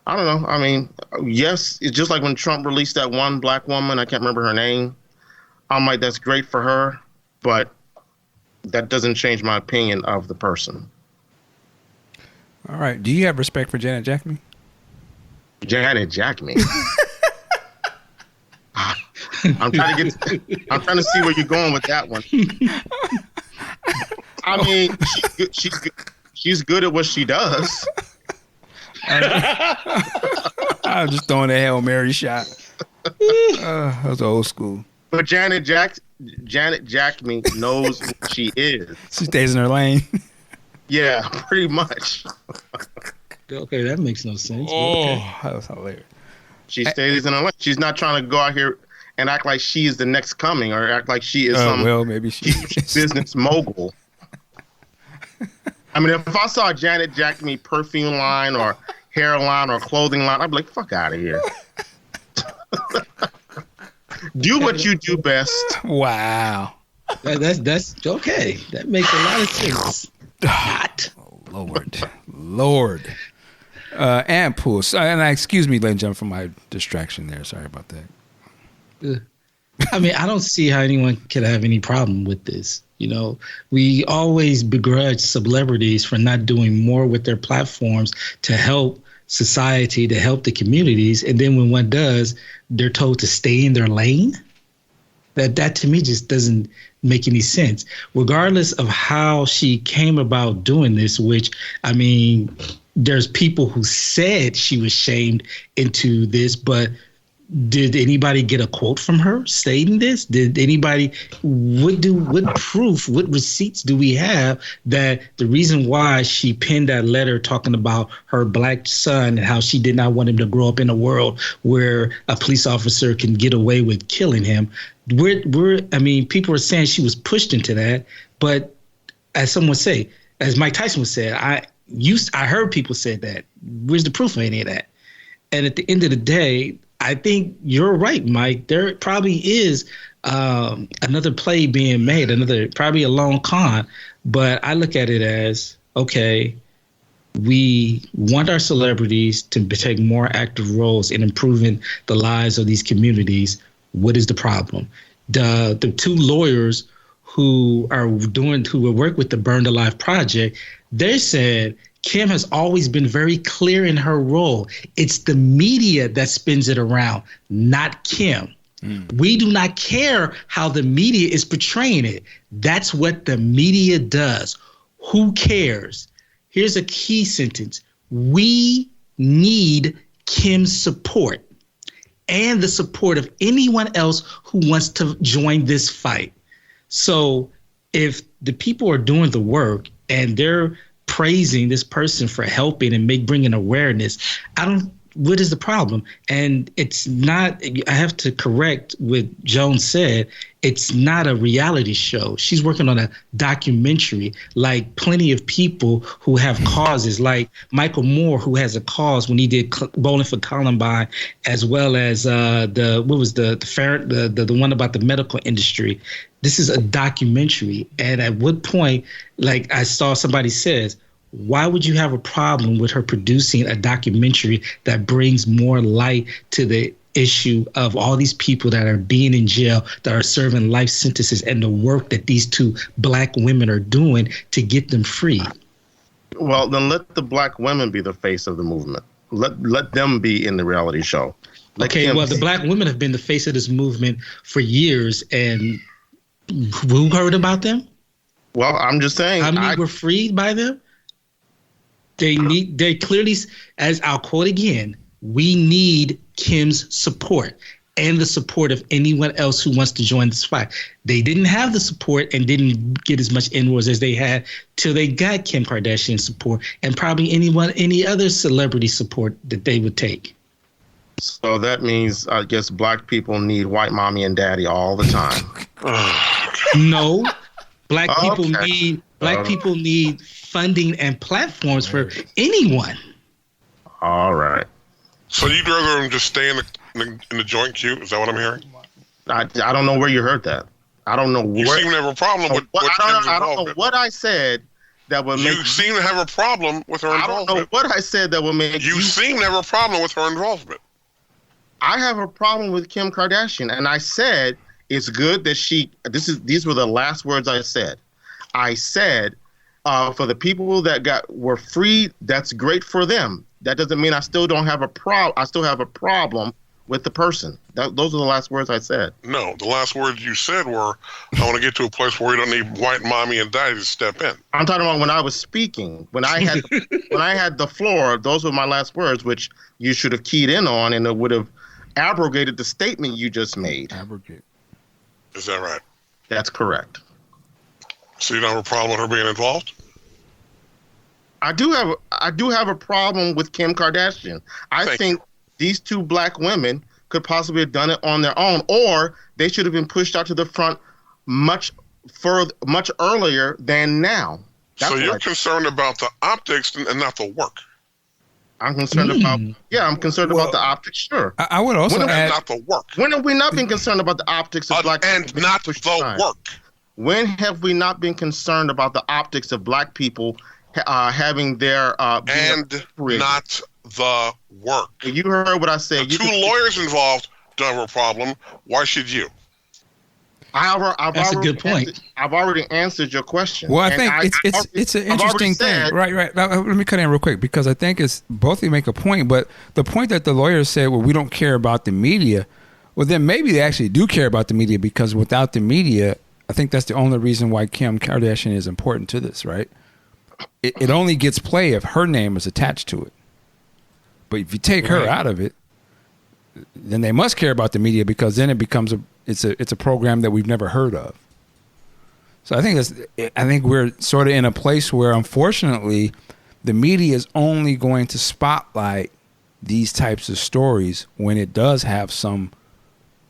I don't know. I mean, yes, it's just like when Trump released that one black woman, I can't remember her name. I'm like, that's great for her, but that doesn't change my opinion of the person. All right. Do you have respect for Janet Jackman? Janet Jackman? I'm trying to see where you're going with that one. I mean, she's good at what she does. I'm just throwing a Hail Mary shot. That was old school. But Janet Jackman knows what she is. She stays in her lane. Yeah, pretty much. Okay, that makes no sense. Oh, okay. That was hilarious. She stays in her lane. She's not trying to go out here and act like she is the next coming or act like she is maybe she business mogul. I mean, if I saw Janet Jackman perfume line or hair line or clothing line, I'd be like, fuck out of here. Do what you do best. Wow. That's okay. That makes a lot of sense. Hot. Oh, Lord. And pool. And excuse me, ladies and gentlemen, for my distraction there. Sorry about that. I mean, I don't see how anyone could have any problem with this. You know, we always begrudge celebrities for not doing more with their platforms to help society, to help the communities. And then when one does, they're told to stay in their lane. That to me just doesn't make any sense. Regardless of how she came about doing this, which, I mean, there's people who said she was shamed into this, but did anybody get a quote from her stating this? Did anybody, what proof, what receipts do we have that the reason why she penned that letter talking about her black son and how she did not want him to grow up in a world where a police officer can get away with killing him? I mean, people are saying she was pushed into that, but as someone say, as Mike Tyson would say, I heard people say that. Where's the proof of any of that? And at the end of the day, I think you're right, Mike. There probably is another play being made, probably a long con. But I look at it as, okay, we want our celebrities to take more active roles in improving the lives of these communities. What is the problem? The two lawyers who work with the Burned Alive Project, they said Kim has always been very clear in her role. It's the media that spins it around, not Kim. We do not care how the media is portraying it. That's what the media does. Who cares? Here's a key sentence. We need Kim's support and the support of anyone else who wants to join this fight. So if the people are doing the work and they're praising this person for helping and bringing awareness, what is the problem? And it's not, I have to correct what Joan said, it's not a reality show. She's working on a documentary, like plenty of people who have causes, like Michael Moore, who has a cause when he did Bowling for Columbine, as well as the one about the medical industry. This is a documentary. And at what point, like I saw somebody says, why would you have a problem with her producing a documentary that brings more light to the issue of all these people that are being in jail, that are serving life sentences, and the work that these two black women are doing to get them free? Well, then let the black women be the face of the movement. Let them be in the reality show. The black women have been the face of this movement for years, and who heard about them? Well, I'm just saying. How many were freed by them? They clearly, as I'll quote again, we need Kim's support and the support of anyone else who wants to join this fight. They didn't have the support and didn't get as much inroads as they had till they got Kim Kardashian support and probably any other celebrity support that they would take. So that means, I guess, black people need white mommy and daddy all the time. No, black people need funding and platforms for anyone. All right. So you'd rather them just stay in the joint queue? Is that what I'm hearing? I don't know where you heard that. I don't know. You seem to have a problem with I don't know what I said that would make you seem to have a problem with her involvement. I don't know what I said that would make you seem to have a problem with her involvement. I have a problem with Kim Kardashian, and I said it's good that these were the last words I said. I said, for the people that were free, that's great for them. That doesn't mean I still don't have a problem. I still have a problem with the person. Those are the last words I said. No, the last words you said were, I want to get to a place where we don't need white mommy and daddy to step in. I'm talking about when I was speaking, when I had the floor. Those were my last words, which you should have keyed in on, and it would have abrogated the statement you just made. Abrogate. Is that right? That's correct. So you don't have a problem with her being involved? I do have a problem with Kim Kardashian. I think these two black women could possibly have done it on their own, or they should have been pushed out to the front much earlier than now. So you're concerned about the optics and not the work? I'm concerned about. Yeah, I'm concerned about the optics. Sure. I would also add not the work. When have we not been concerned about the optics of black and people? not the work. When have we not been concerned about the optics of black people having their and not the work? You heard what I said. Two lawyers involved don't have a problem. Why should you? That's a good point. I've already answered your question. Well, I think it's an interesting thing. Right. Now, let me cut in real quick because I think it's both of you make a point, but the point that the lawyers said, well, we don't care about the media. Well, then maybe they actually do care about the media because without the media, I think that's the only reason why Kim Kardashian is important to this, right? It only gets play if her name is attached to it. But if you take her out of it, then they must care about the media because then it becomes it's a program that we've never heard of. So I think we're sort of in a place where unfortunately the media is only going to spotlight these types of stories when it does have some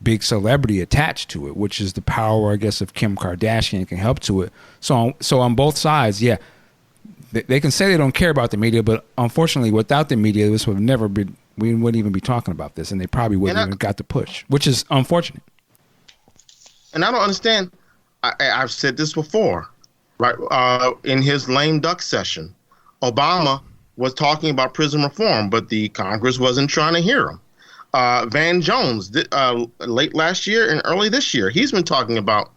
big celebrity attached to it, which is the power, I guess, of Kim Kardashian can help to it. So on both sides, yeah, they can say they don't care about the media, but unfortunately without the media, this would have never been. We wouldn't even be talking about this, and they probably wouldn't even got the push, which is unfortunate. And I don't understand. I've said this before, right? In his lame duck session, Obama was talking about prison reform, but the Congress wasn't trying to hear him. Van Jones, late last year and early this year, he's been talking about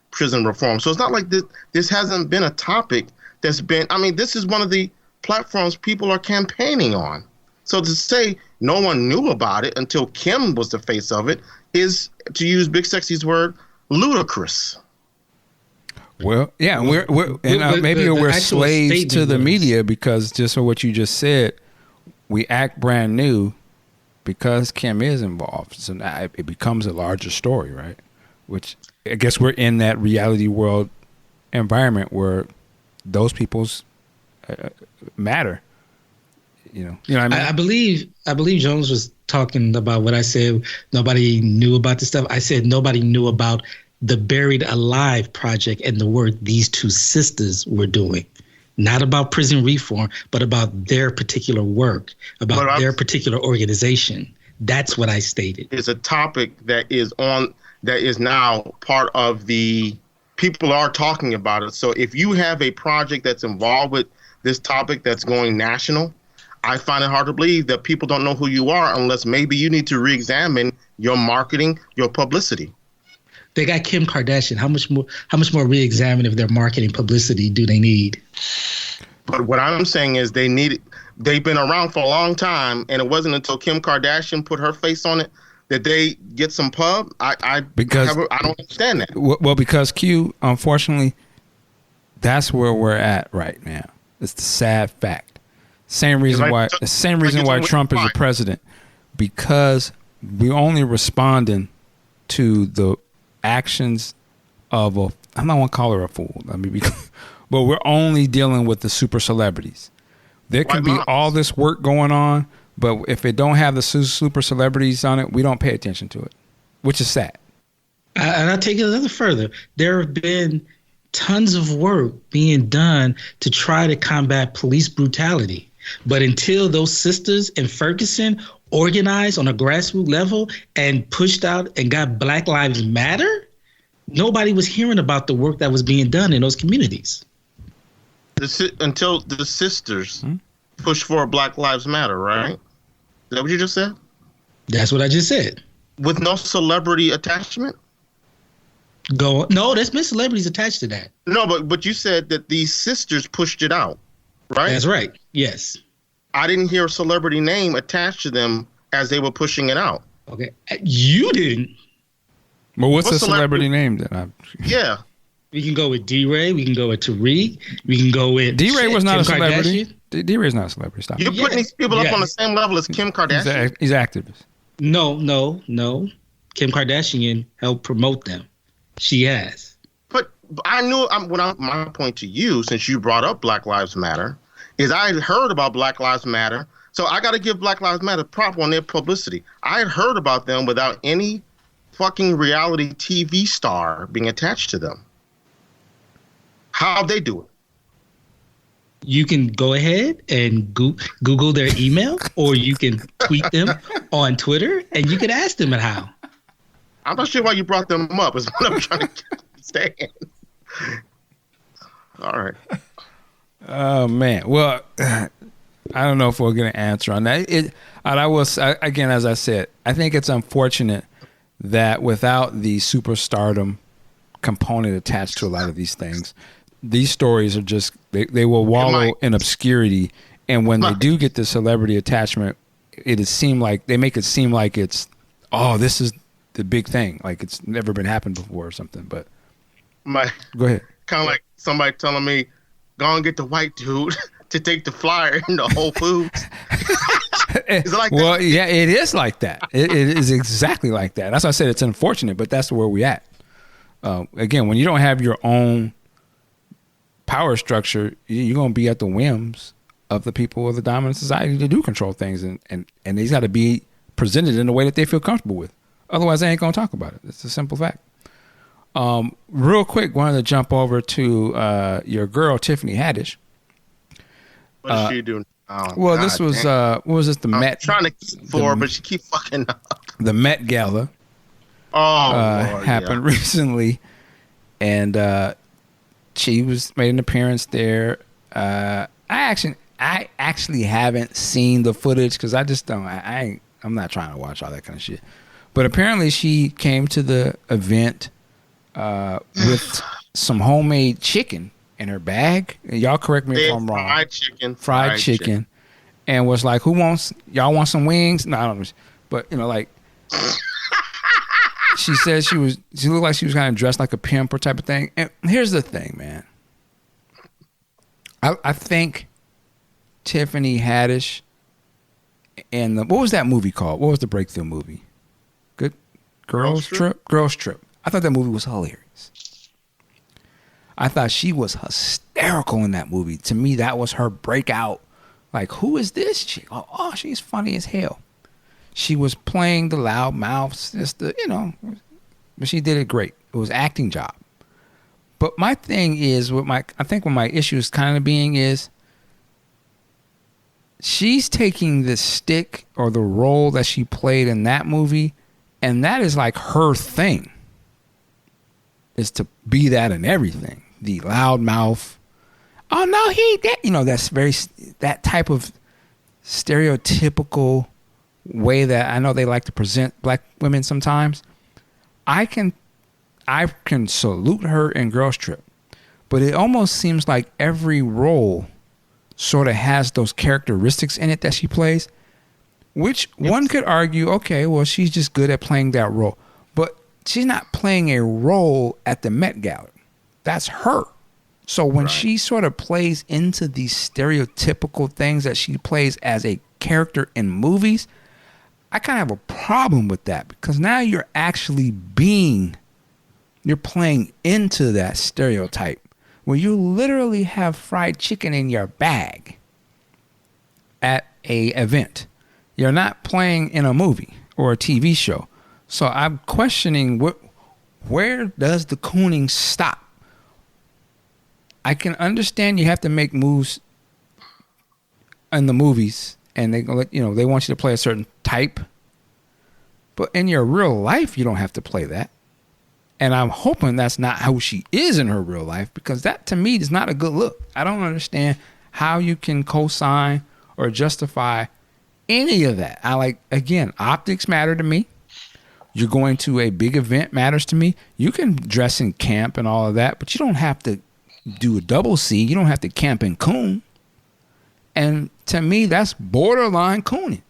prison reform. So it's not like this hasn't been a topic that's been. I mean, this is one of the platforms people are campaigning on. So to say no one knew about it until Kim was the face of it is, to use Big Sexy's word, ludicrous. Well, yeah, we're slaves to the media because just for what you just said, we act brand new because Kim is involved. So now it becomes a larger story, right? Which I guess we're in that reality world environment where those people's matter. You know what I mean? I believe Jones was talking about what I said. Nobody knew about this stuff. I said nobody knew about the Buried Alive project and the work these two sisters were doing. Not about prison reform, but about their particular work, about their particular organization. That's what I stated. It's a topic that is now part of the people are talking about it. So if you have a project that's involved with this topic that's going national, I find it hard to believe that people don't know who you are unless maybe you need to re-examine your marketing, your publicity. They got Kim Kardashian. How much more re-examine of their marketing publicity do they need? But what I'm saying is they've been around for a long time, and it wasn't until Kim Kardashian put her face on it that they get some pub. I don't understand that. Well, because Q, unfortunately, that's where we're at right now. It's the sad fact. Same reason why Trump is the president, because we're only responding to the actions of I'm not want to call her a fool. But we're only dealing with the super celebrities. There can be all this work going on, but if it don't have the super celebrities on it, we don't pay attention to it, which is sad. And I'll take it a little further. There have been tons of work being done to try to combat police brutality. But until those sisters in Ferguson organized on a grassroots level and pushed out and got Black Lives Matter, nobody was hearing about the work that was being done in those communities. Until the sisters push for Black Lives Matter, right? Is that what you just said? That's what I just said. With no celebrity attachment? No, there's been celebrities attached to that. No, but you said that these sisters pushed it out, right? That's right. Yes. I didn't hear a celebrity name attached to them as they were pushing it out. Okay. You didn't. Well, what's the celebrity name then? Yeah. We can go with D-Ray. We can go with Tariq. We can go with D-Ray was not Kim a celebrity. Kardashian. D-Ray's not a celebrity. Stop. You're putting these people up on the same level as Kim Kardashian. He's an activist. No. Kim Kardashian helped promote them. She has. But I knew my point to you, since you brought up Black Lives Matter, is I had heard about Black Lives Matter. So I got to give Black Lives Matter prop on their publicity. I had heard about them without any fucking reality TV star being attached to them. How'd they do it? you can go ahead and Google their email, or you can tweet them on Twitter, and you can ask them how. I'm not sure why you brought them up. Is what I'm trying to understand. All right. Oh man. Well, I don't know if we'll get an answer on that. Again, as I said, I think it's unfortunate that without the superstardom component attached to a lot of these things, these stories are just they will wallow in obscurity, and when they do get the celebrity attachment, they make it seem like it's this is the big thing, like it's never been happened before or something. But go ahead. Kind of like somebody telling me, "Go and get the white dude to take the flyer in the Whole Foods." Is it like well, that? Yeah, it is like that. It is exactly like that. That's why I said it's unfortunate, but that's where we at. Again, when you don't have your own power structure, you're going to be at the whims of the people of the dominant society to do control things, and these got to be presented in a way that they feel comfortable with. Otherwise, they ain't going to talk about it. It's a simple fact. Real quick, wanted to jump over to your girl, Tiffany Haddish. What is she doing? Oh, well, this was what was this? The I'm Met. Trying to keep for her, but she keep fucking up. The Met Gala happened recently, and she made an appearance there. I actually haven't seen the footage because I just don't. I'm not trying to watch all that kind of shit. But apparently, she came to the event with some homemade chicken in her bag. Y'all correct me if I'm wrong. Fried chicken. And was like, y'all want some wings? No, I don't know. But, like, she said she looked like she was kind of dressed like a pimp or type of thing. And here's the thing, man. I think Tiffany Haddish and what was that movie called? What was the breakthrough movie? Good Girls Trip? Girls Trip. I thought that movie was hilarious. I thought she was hysterical in that movie. To me, that was her breakout. Like, who is this chick? Oh, she's funny as hell. She was playing the loud mouths, but she did it great. It was acting job. But my thing is, I think what my issue is kind of being is, she's taking the stick or the role that she played in that movie, and that is like her thing, is to be that in everything. The loud mouth. Oh no, that's very that type of stereotypical way that I know they like to present black women sometimes. I can salute her in Girls Trip, but it almost seems like every role sort of has those characteristics in it that she plays, which one could argue, okay, well, she's just good at playing that role, but she's not playing a role at the Met Gala. That's her. So when she sort of plays into these stereotypical things that she plays as a character in movies, I kind of have a problem with that, because now you're playing into that stereotype where you literally have fried chicken in your bag at a event. You're not playing in a movie or a TV show. So I'm questioning where does the cooning stop? I can understand you have to make moves in the movies, and they want you to play a certain type. But in your real life, you don't have to play that. And I'm hoping that's not how she is in her real life, because that to me is not a good look. I don't understand how you can co-sign or justify any of that. Again, optics matter to me. You're going to a big event matters to me. You can dress in camp and all of that, but you don't have to do a double C. You don't have to camp and coon. And to me, that's borderline cooning.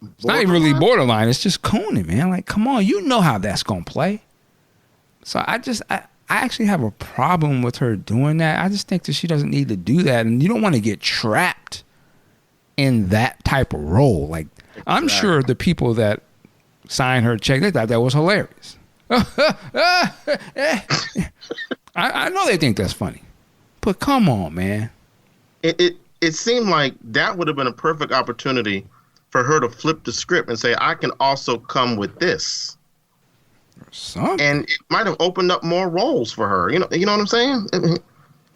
It's not even really borderline. It's just cooning, man. Like, come on, you know how that's going to play. So I actually have a problem with her doing that. I just think that she doesn't need to do that. And you don't want to get trapped in that type of role. Like, I'm sure the people that signed her check, they thought that was hilarious. I know they think that's funny, but come on, man. It seemed like that would have been a perfect opportunity for her to flip the script and say, I can also come with this. Something. And it might have opened up more roles for her. You know what I'm saying?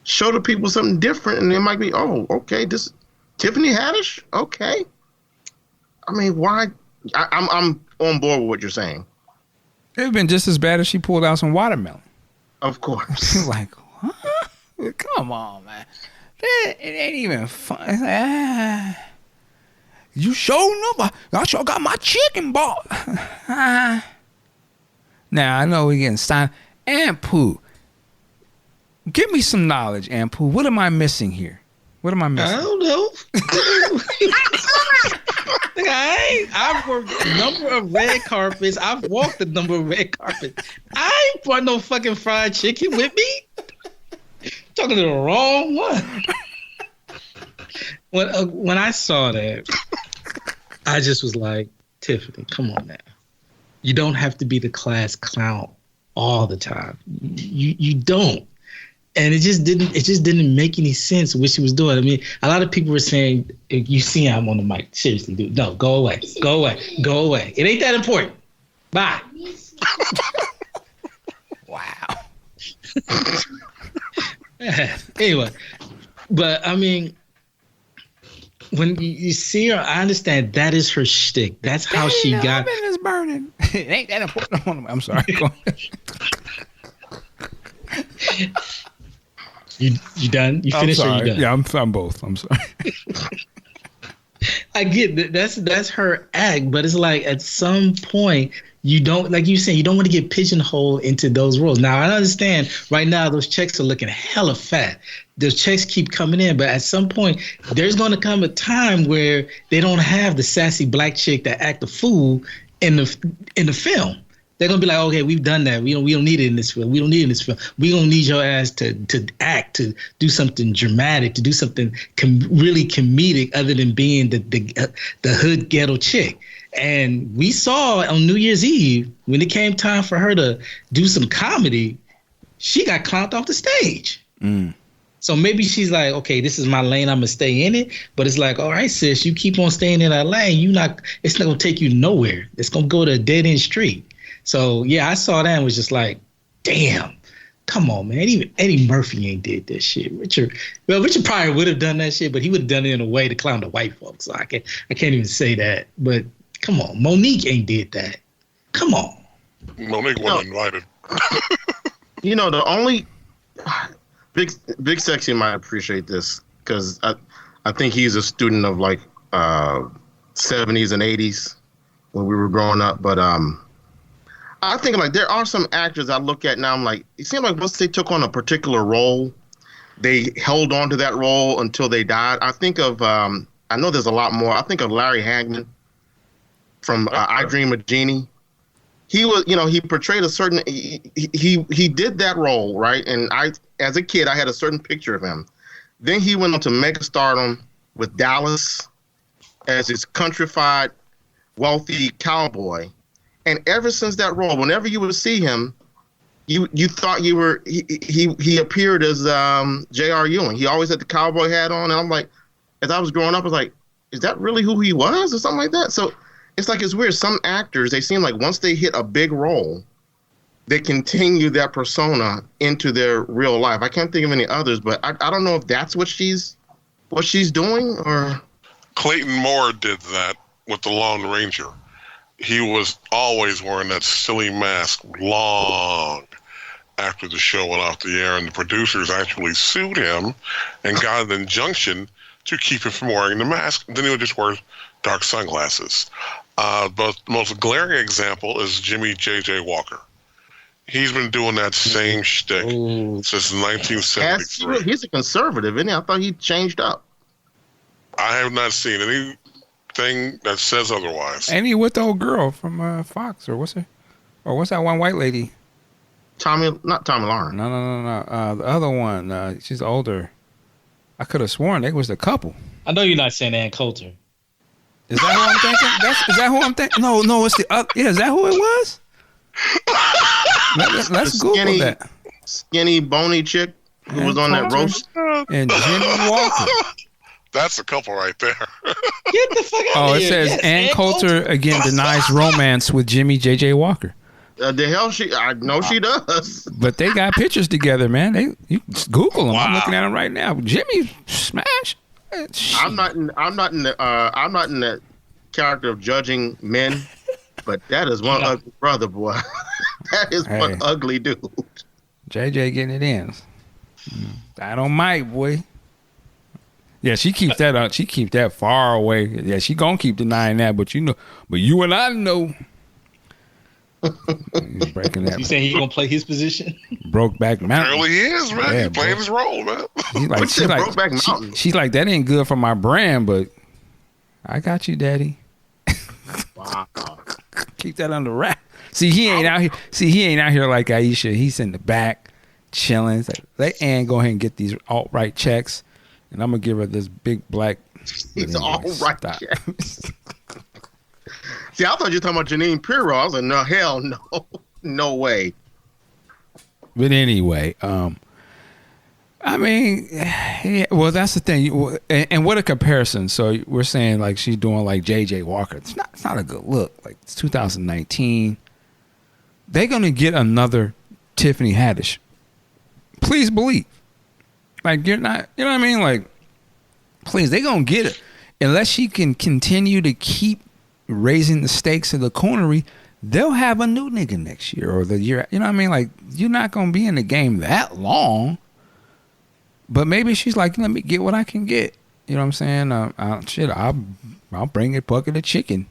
show the people something different, and they might be, oh, okay, this Tiffany Haddish, okay. I mean, why? I'm on board with what you're saying. It'd have been just as bad if she pulled out some watermelon. Of course. Like, what? Come on, man. It ain't even fun. It's like, you showing up? I sure got my chicken bought. Now, I know we're getting signed. And Pooh, give me some knowledge, and Pooh. What am I missing here? What am I missing? I don't know. I've worked a number of red carpets. I've walked a number of red carpets. I ain't brought no fucking fried chicken with me. Talking to the wrong one. When I saw that, I just was like, Tiffany, come on now. You don't have to be the class clown all the time. You don't. And it just didn't make any sense what she was doing. I mean, a lot of people were saying, you see I'm on the mic. Seriously, dude. No, go away. Go away. Go away. It ain't that important. Bye. Wow. Anyway, but I mean, when you see her, I understand that is her shtick. That's how she got. Oven is burning. It ain't that important. I'm sorry. Go ahead. You done? You finished or you done? Yeah, I'm both. I'm sorry. I get that. That's her act, but it's like at some point you don't, like you saying, you don't want to get pigeonholed into those roles. Now I understand right now those checks are looking hella fat. Those checks keep coming in, but at some point there's going to come a time where they don't have the sassy black chick that act a fool in the film. They're gonna be like, okay, we've done that. We don't need it in this film. We don't need it in this film. We don't need your ass to act, to do something dramatic, to do something really comedic, other than being the hood ghetto chick. And we saw on New Year's Eve when it came time for her to do some comedy, she got clowned off the stage. Mm. So maybe she's like, okay, this is my lane. I'm gonna stay in it. But it's like, all right, sis, you keep on staying in that lane. It's not gonna take you nowhere. It's gonna go to a dead end street. So, yeah, I saw that and was just like, damn, come on, man. Even Eddie Murphy ain't did that shit. Richard probably would have done that shit, but he would have done it in a way to clown the white folks. So I can't even say that. But come on, Monique ain't did that. Come on. Monique wasn't invited. The only Big Sexy might appreciate this because I think he's a student of like 70s and 80s when we were growing up. But I think like there are some actors I look at now. I'm like, it seems like once they took on a particular role, they held on to that role until they died. I think of I know there's a lot more. I think of Larry Hagman from I Dream of Jeannie. He was, he portrayed a certain. He did that role, right? And as a kid, I had a certain picture of him. Then he went on to megastardom with Dallas as his countrified, wealthy cowboy. And ever since that role, whenever you would see him, you thought you were he appeared as J.R. Ewing. He always had the cowboy hat on, and I'm like, as I was growing up, I was like, is that really who he was, or something like that? So it's like it's weird. Some actors, they seem like once they hit a big role, they continue that persona into their real life. I can't think of any others, but I don't know if that's what she's doing or. Clayton Moore did that with the Lone Ranger. He was always wearing that silly mask long after the show went off the air, and the producers actually sued him and got an injunction to keep him from wearing the mask. Then he would just wear dark sunglasses. But the most glaring example is Jimmy J.J. Walker. He's been doing that same shtick since 1973. He's a conservative, isn't he? I thought he changed up. I have not seen anything that says otherwise. Ain't he with the old girl from Fox, or what's that one white lady? Not Tommy Lauren. No. The other one. She's older. I could have sworn they was the couple. I know you're not saying Ann Coulter. Is that who I'm thinking? Is that who I'm thinking? No, it's the other. Yeah, is that who it was? Let's Google that. Skinny, bony chick who was on that roast. And Jimmy Walker. That's a couple right there. Get the fuck out of here. It says Ann Coulter again denies romance with Jimmy J.J. Walker. The hell I know she does. But they got pictures together, man. You just Google them. Wow. I'm looking at them right now. Jimmy smash. I'm not in the character of judging men, but that is one ugly brother, boy. That is one ugly dude. JJ getting it in. Dynamite, boy. Yeah, she keeps that up. She keeps that far away. Yeah, she gonna keep denying that, but you and I know. He's breaking that. You saying he gonna play his position? Brokeback Mountain. Apparently he is, man. Yeah, he's playing his role, man. Brokeback Mountain. She's like, that ain't good for my brand, but I got you, Daddy. Wow. Keep that under wrap. See, he ain't out here. He ain't out here like Ayesha. He's in the back, chilling. It's like, let Ann go ahead and get these alt-right checks, and I'm gonna give her this big black. These alt-right checks. See, I thought you were talking about Janine Pirro. I was like, no, hell no. No way. But anyway, I mean, yeah, well, that's the thing. And what a comparison. So we're saying like she's doing like J.J. Walker. It's not a good look. Like it's 2019. They're going to get another Tiffany Haddish. Please believe. Like you're not, you know what I mean? Like, please, they're going to get it. Unless she can continue to keep raising the stakes of the coonery, they'll have a new nigga next year or the year. You know what I mean? Like, you're not going to be in the game that long. But maybe she's like, let me get what I can get. You know what I'm saying? I'll bring a bucket of chicken.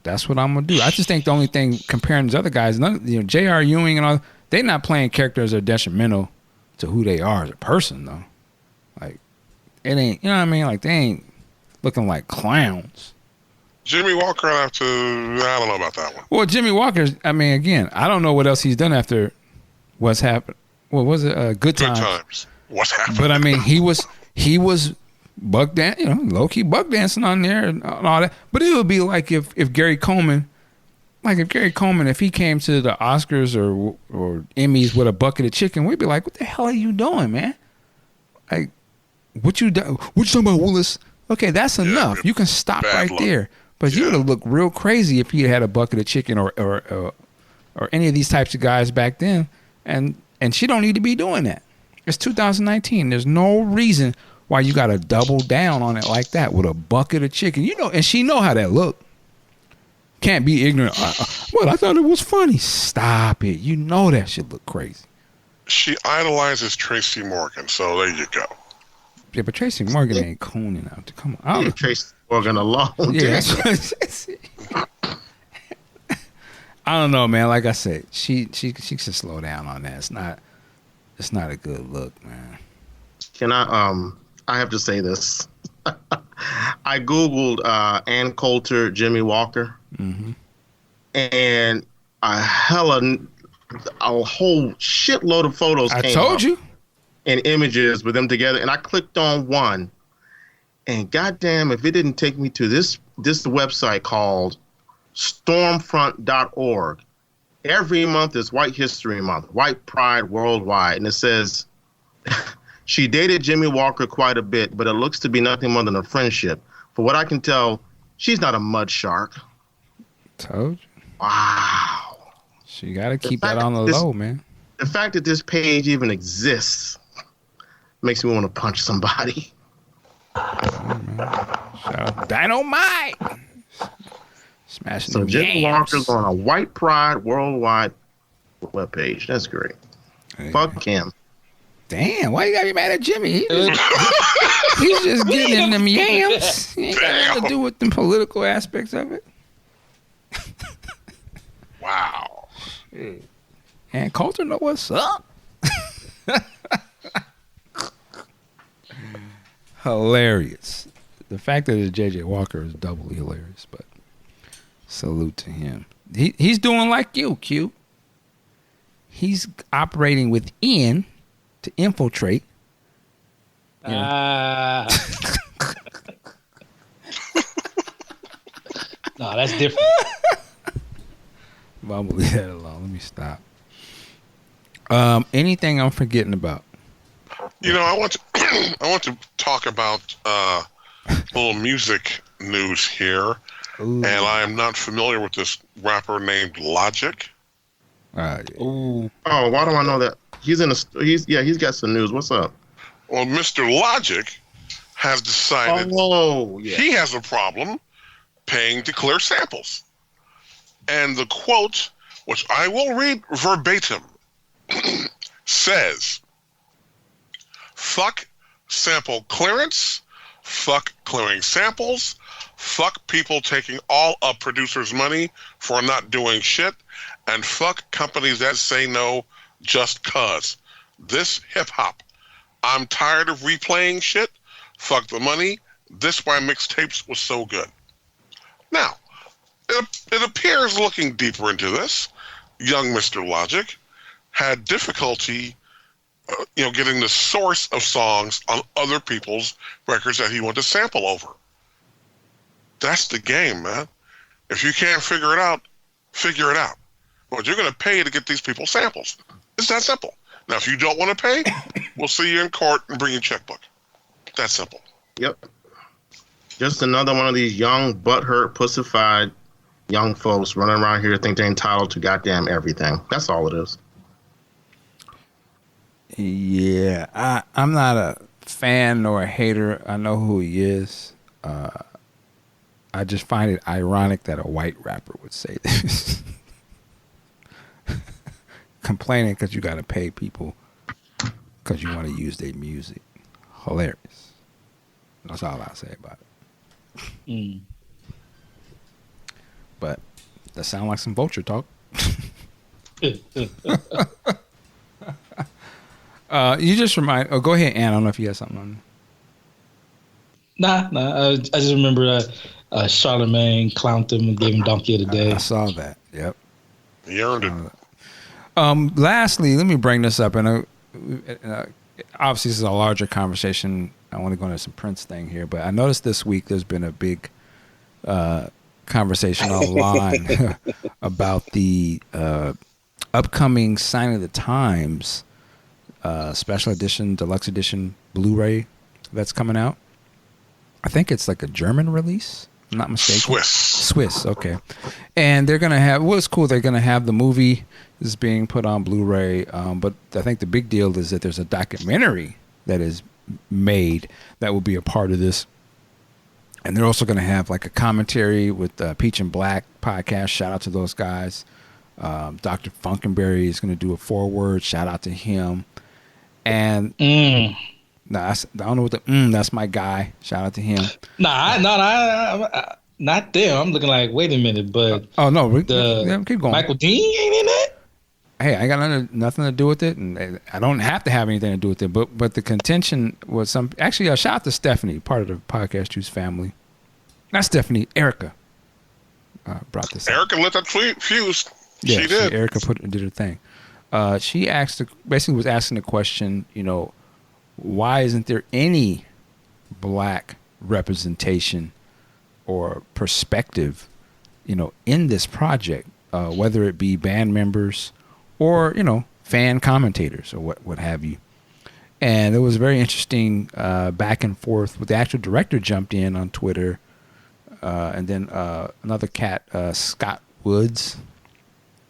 That's what I'm going to do. I just think the only thing comparing these other guys, J.R. Ewing and all, they're not playing characters that are detrimental to who they are as a person, though. Like, it ain't, you know what I mean? Like, they ain't looking like clowns. Jimmy Walker, I don't know about that one. Well, Jimmy Walker, I mean, again, I don't know what else he's done after what's happened. What was it? Good Times. What's happened? But I mean, he was buck dancing, low key buck dancing on there and all that. But it would be like if Gary Coleman, if he came to the Oscars or Emmys with a bucket of chicken, we'd be like, what the hell are you doing, man? Like, what you talking about, Willis? Okay, that's enough. You can stop right there. But you would have looked real crazy if he had a bucket of chicken or any of these types of guys back then. And she don't need to be doing that. It's 2019. There's no reason why you got to double down on it like that with a bucket of chicken. And she know how that look. Can't be ignorant. Well, I thought it was funny. Stop it. You know that shit look crazy. She idolizes Tracy Morgan, so there you go. Yeah, but Tracy Morgan ain't cooning out. Come on. Leave Tracy Morgan alone. Yeah, I don't know, man. Like I said, she should slow down on that. It's not a good look, man. Can I have to say this. I Googled Ann Coulter, Jimmy Walker, and a whole shitload of photos came up. I told you. And images with them together, and I clicked on one, and goddamn, if it didn't take me to this website called Stormfront.org. Every month is White History Month, White Pride Worldwide, and it says she dated Jimmy Walker quite a bit, but it looks to be nothing more than a friendship. For what I can tell, she's not a mud shark. Told you. Wow. She got to keep that on the low, man. The fact that this page even exists makes me want to punch somebody. Dynamite! Smashing. So Jimmy Walker's on a White Pride Worldwide webpage. That's great. Hey. Fuck him. Damn, why you gotta be mad at Jimmy? He's just getting in them yams. He ain't got nothing to do with the political aspects of it. Wow. Shit. And Coulter know what's up. Hilarious. The fact that it's J.J. Walker is doubly hilarious, but salute to him. He's doing like you, Q. He's operating within to infiltrate. No, that's different. Well, I'm gonna leave that alone. Let me stop. Anything I'm forgetting about? I want to talk about a little music news here. Ooh. And I am not familiar with this rapper named Logic. Yeah. Ooh. Oh, why do I know that? He's he's got some news. What's up? Well, Mr. Logic has decided he has a problem paying to clear samples. And the quote, which I will read verbatim, says, "Fuck sample clearance, fuck clearing samples, fuck people taking all of producers' money for not doing shit, and fuck companies that say no just cuz. This hip-hop. I'm tired of replaying shit. Fuck the money. This why mixtapes was so good." Now, it appears, looking deeper into this, young Mr. Logic had difficulty getting the source of songs on other people's records that he wanted to sample over. That's the game, man. If you can't figure it out, figure it out. But you're going to pay to get these people samples. It's that simple. Now, if you don't want to pay, we'll see you in court and bring your checkbook. That simple. Yep. Just another one of these young, butthurt, pussified young folks running around here think they're entitled to goddamn everything. That's all it is. Yeah, I'm not a fan nor a hater. I know who he is. I just find it ironic that a white rapper would say this. Complaining because you got to pay people because you want to use their music. Hilarious. That's all I'll say about it. Mm. But that sounds like some vulture talk. You just remind. Oh, go ahead, Ann. I don't know if you have something on. Nah. I just remember Charlemagne clowned him and gave him Donkey of the Day. I saw that. Yep. He earned it. Lastly, let me bring this up, and obviously this is a larger conversation. I want to go into some Prince thing here, but I noticed this week there's been a big conversation online about the upcoming Sign of the Times special edition, deluxe edition Blu-ray that's coming out. I think it's like a German release, if I'm not mistaken. Swiss, okay. And they're going to have, well, it's cool, they're going to have the movie is being put on Blu-ray, but I think the big deal is that there's a documentary that is made that will be a part of this. And they're also going to have like a commentary with Peach and Black podcast. Shout out to those guys. Dr. Funkenberry is going to do a foreword. Shout out to him. And I don't know what that's my guy. Shout out to him. Not them. I'm looking like, wait a minute, but keep going. Michael Dean ain't in that? Hey, I got nothing to do with it, and I don't have to have anything to do with it. But the contention was actually, shout out to Stephanie, part of the Podcast Juice family. Not Stephanie, Erica brought this up. Erica lit that fuse. Yeah, she did. Erica did her thing. She basically was asking the question, why isn't there any black representation or perspective, in this project, whether it be band members or, fan commentators or what have you. And it was very interesting back and forth with the actual director jumped in on Twitter. And then another cat, Scott Woods.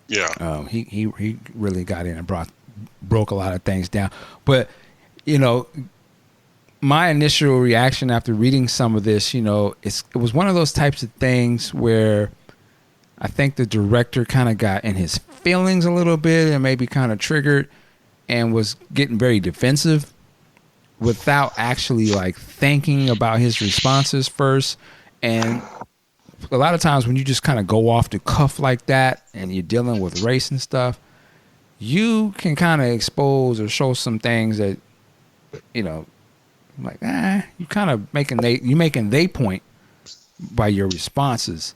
Yeah. He really got in and broke a lot of things down. But, my initial reaction after reading some of this, it was one of those types of things where I think the director kind of got in his feelings a little bit and maybe kind of triggered and was getting very defensive without actually like thinking about his responses first. And a lot of times when you just kind of go off the cuff like that and you're dealing with race and stuff, you can kind of expose or show some things that, like, you kind of making they point by your responses.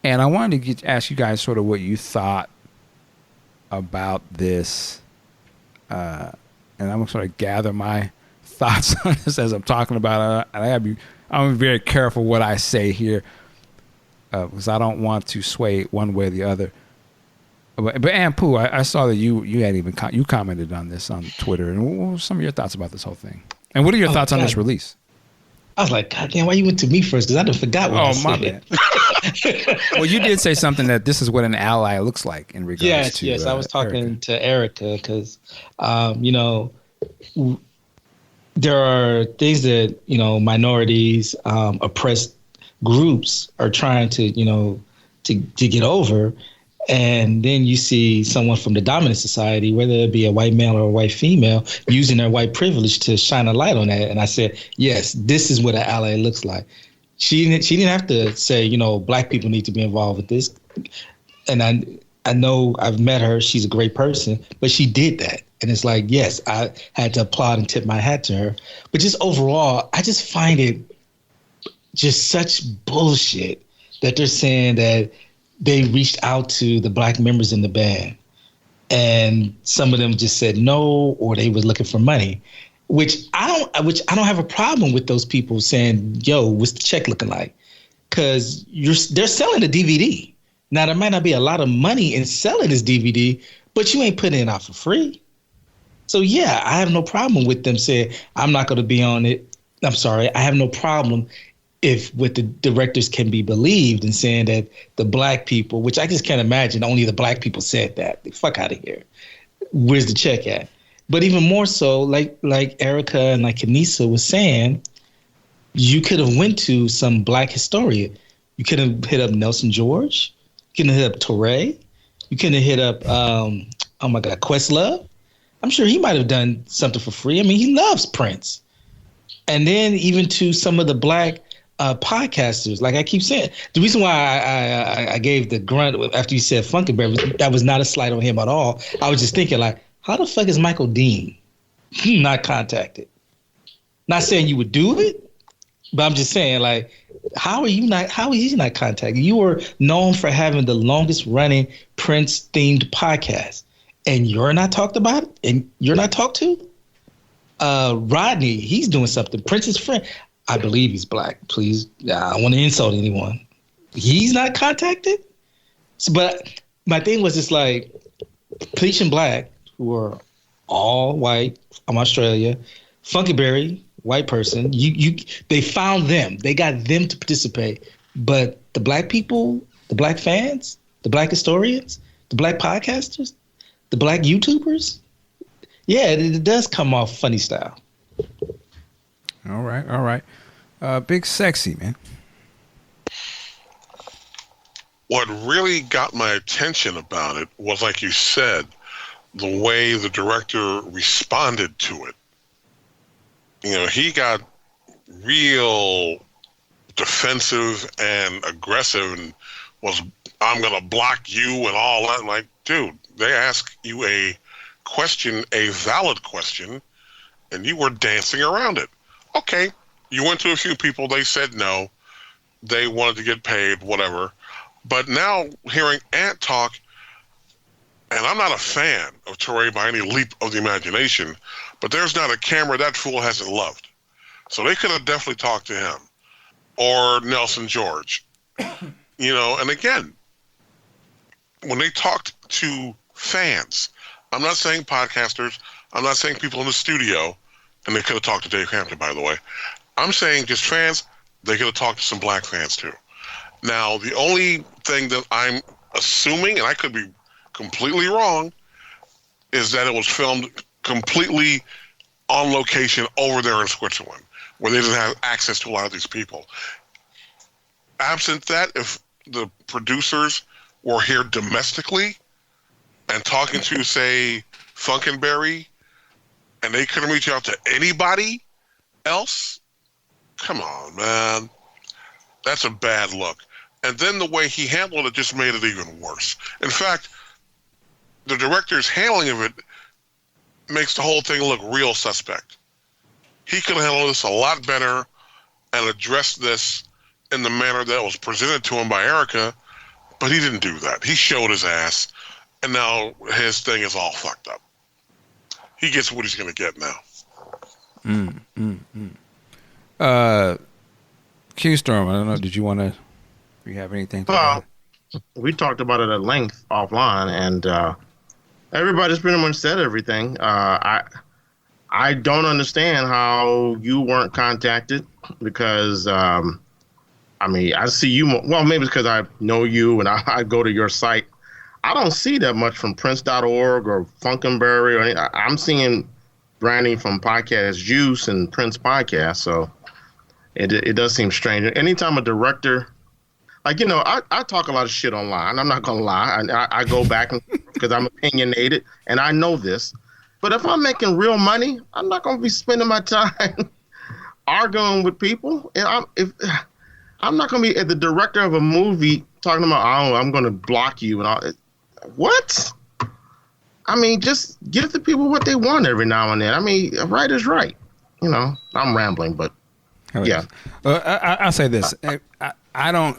And I wanted to ask you guys sort of what you thought about this. And I'm going to sort of gather my thoughts on this as I'm talking about it. I'm very careful what I say here because I don't want to sway one way or the other. But Ann Pooh, I saw that you had you commented on this on Twitter. And what were some of your thoughts about this whole thing? And what are your thoughts on this release? I was like, God damn, why you went to me first? Because I done forgot what I said. My bad. Well, you did say something that this is what an ally looks like in regards to. Yes. I was talking to Erica because, there are things that minorities, oppressed groups are trying to to get over, and then you see someone from the dominant society, whether it be a white male or a white female, using their white privilege to shine a light on that. And I said, yes, this is what an ally looks like. She didn't have to say, black people need to be involved with this. And I know I've met her. She's a great person, but she did that. And it's like, yes, I had to applaud and tip my hat to her. But just overall, I just find it just such bullshit that they're saying that they reached out to the black members in the band and some of them just said no, or they were looking for money, which I don't have a problem with those people saying, yo, what's the check looking like? Because they're selling a DVD. Now, there might not be a lot of money in selling this DVD, but you ain't putting it out for free. So, yeah, I have no problem with them saying, I'm not going to be on it. I'm sorry. I have no problem if what the directors can be believed and saying that the black people, which I just can't imagine only the black people said that. Fuck out of here. Where's the check at? But even more so, like Erica and like Kanisa was saying, you could have went to some black historian. You could have hit up Nelson George. You could have hit up Torre. You could have hit up, Questlove. I'm sure he might have done something for free. I mean, he loves Prince. And then even to some of the black podcasters, like I keep saying, the reason why I gave the grunt after you said Funkenberry, that was not a slight on him at all. I was just thinking, like, how the fuck is Michael Dean not contacted? Not saying you would do it, but I'm just saying, like, how is he not contacted? You were known for having the longest running Prince themed podcast, and you're not talked about, and you're not talked to. Rodney, he's doing something. Prince's friend, I believe he's black. Please, I don't want to insult anyone. He's not contacted. So, but my thing was just like, Peach and Black, who are all white from Australia, Funkyberry, white person. They found them. They got them to participate. But the black people, the black fans, the black historians, the black podcasters, the black YouTubers, yeah, it does come off funny style. All right. Big Sexy, man. What really got my attention about it was, like you said, the way the director responded to it. He got real defensive and aggressive and was, I'm going to block you and all that. Like, dude, they ask you a question, a valid question, and you were dancing around it. Okay, you went to a few people, they said no, they wanted to get paid, whatever. But now hearing Ant talk, and I'm not a fan of Torre by any leap of the imagination, but there's not a camera that fool hasn't loved. So they could have definitely talked to him or Nelson George. And again, when they talked to fans, I'm not saying podcasters, I'm not saying people in the studio, and they could have talked to Dave Hampton, by the way. I'm saying just fans, they could have talked to some black fans too. Now, the only thing that I'm assuming, and I could be completely wrong, is that it was filmed completely on location over there in Switzerland, where they didn't have access to a lot of these people. Absent that, if the producers were here domestically and talking to, say, Funkenberry, and they couldn't reach out to anybody else, come on, man. That's a bad look. And then the way he handled it just made it even worse. In fact, the director's handling of it makes the whole thing look real suspect. He could have handled this a lot better and addressed this in the manner that was presented to him by Erica, but he didn't do that. He showed his ass, and now his thing is all fucked up. He gets what he's going to get now. Q-Storm, I don't know, did you want to, do you have anything to add? We talked about it at length offline, and everybody's pretty much said everything. I don't understand how you weren't contacted, because I I mean, I see you more, well, maybe it's because I know you and I go to your site. I don't see that much from Prince.org or Funkenberry or anything. I'm seeing branding from Podcast Juice and Prince Podcast, so it does seem strange. Anytime a director, like, you know, I talk a lot of shit online. I'm not gonna lie. I go back and because I'm opinionated and I know this. But if I'm making real money, I'm not gonna be spending my time arguing with people. And I'm not gonna be the director of a movie talking about, oh, I'm gonna block you and all. What? I mean, just give the people what they want every now and then. I mean, right is right. You know, I'm rambling, but yeah. I'll say this. I don't,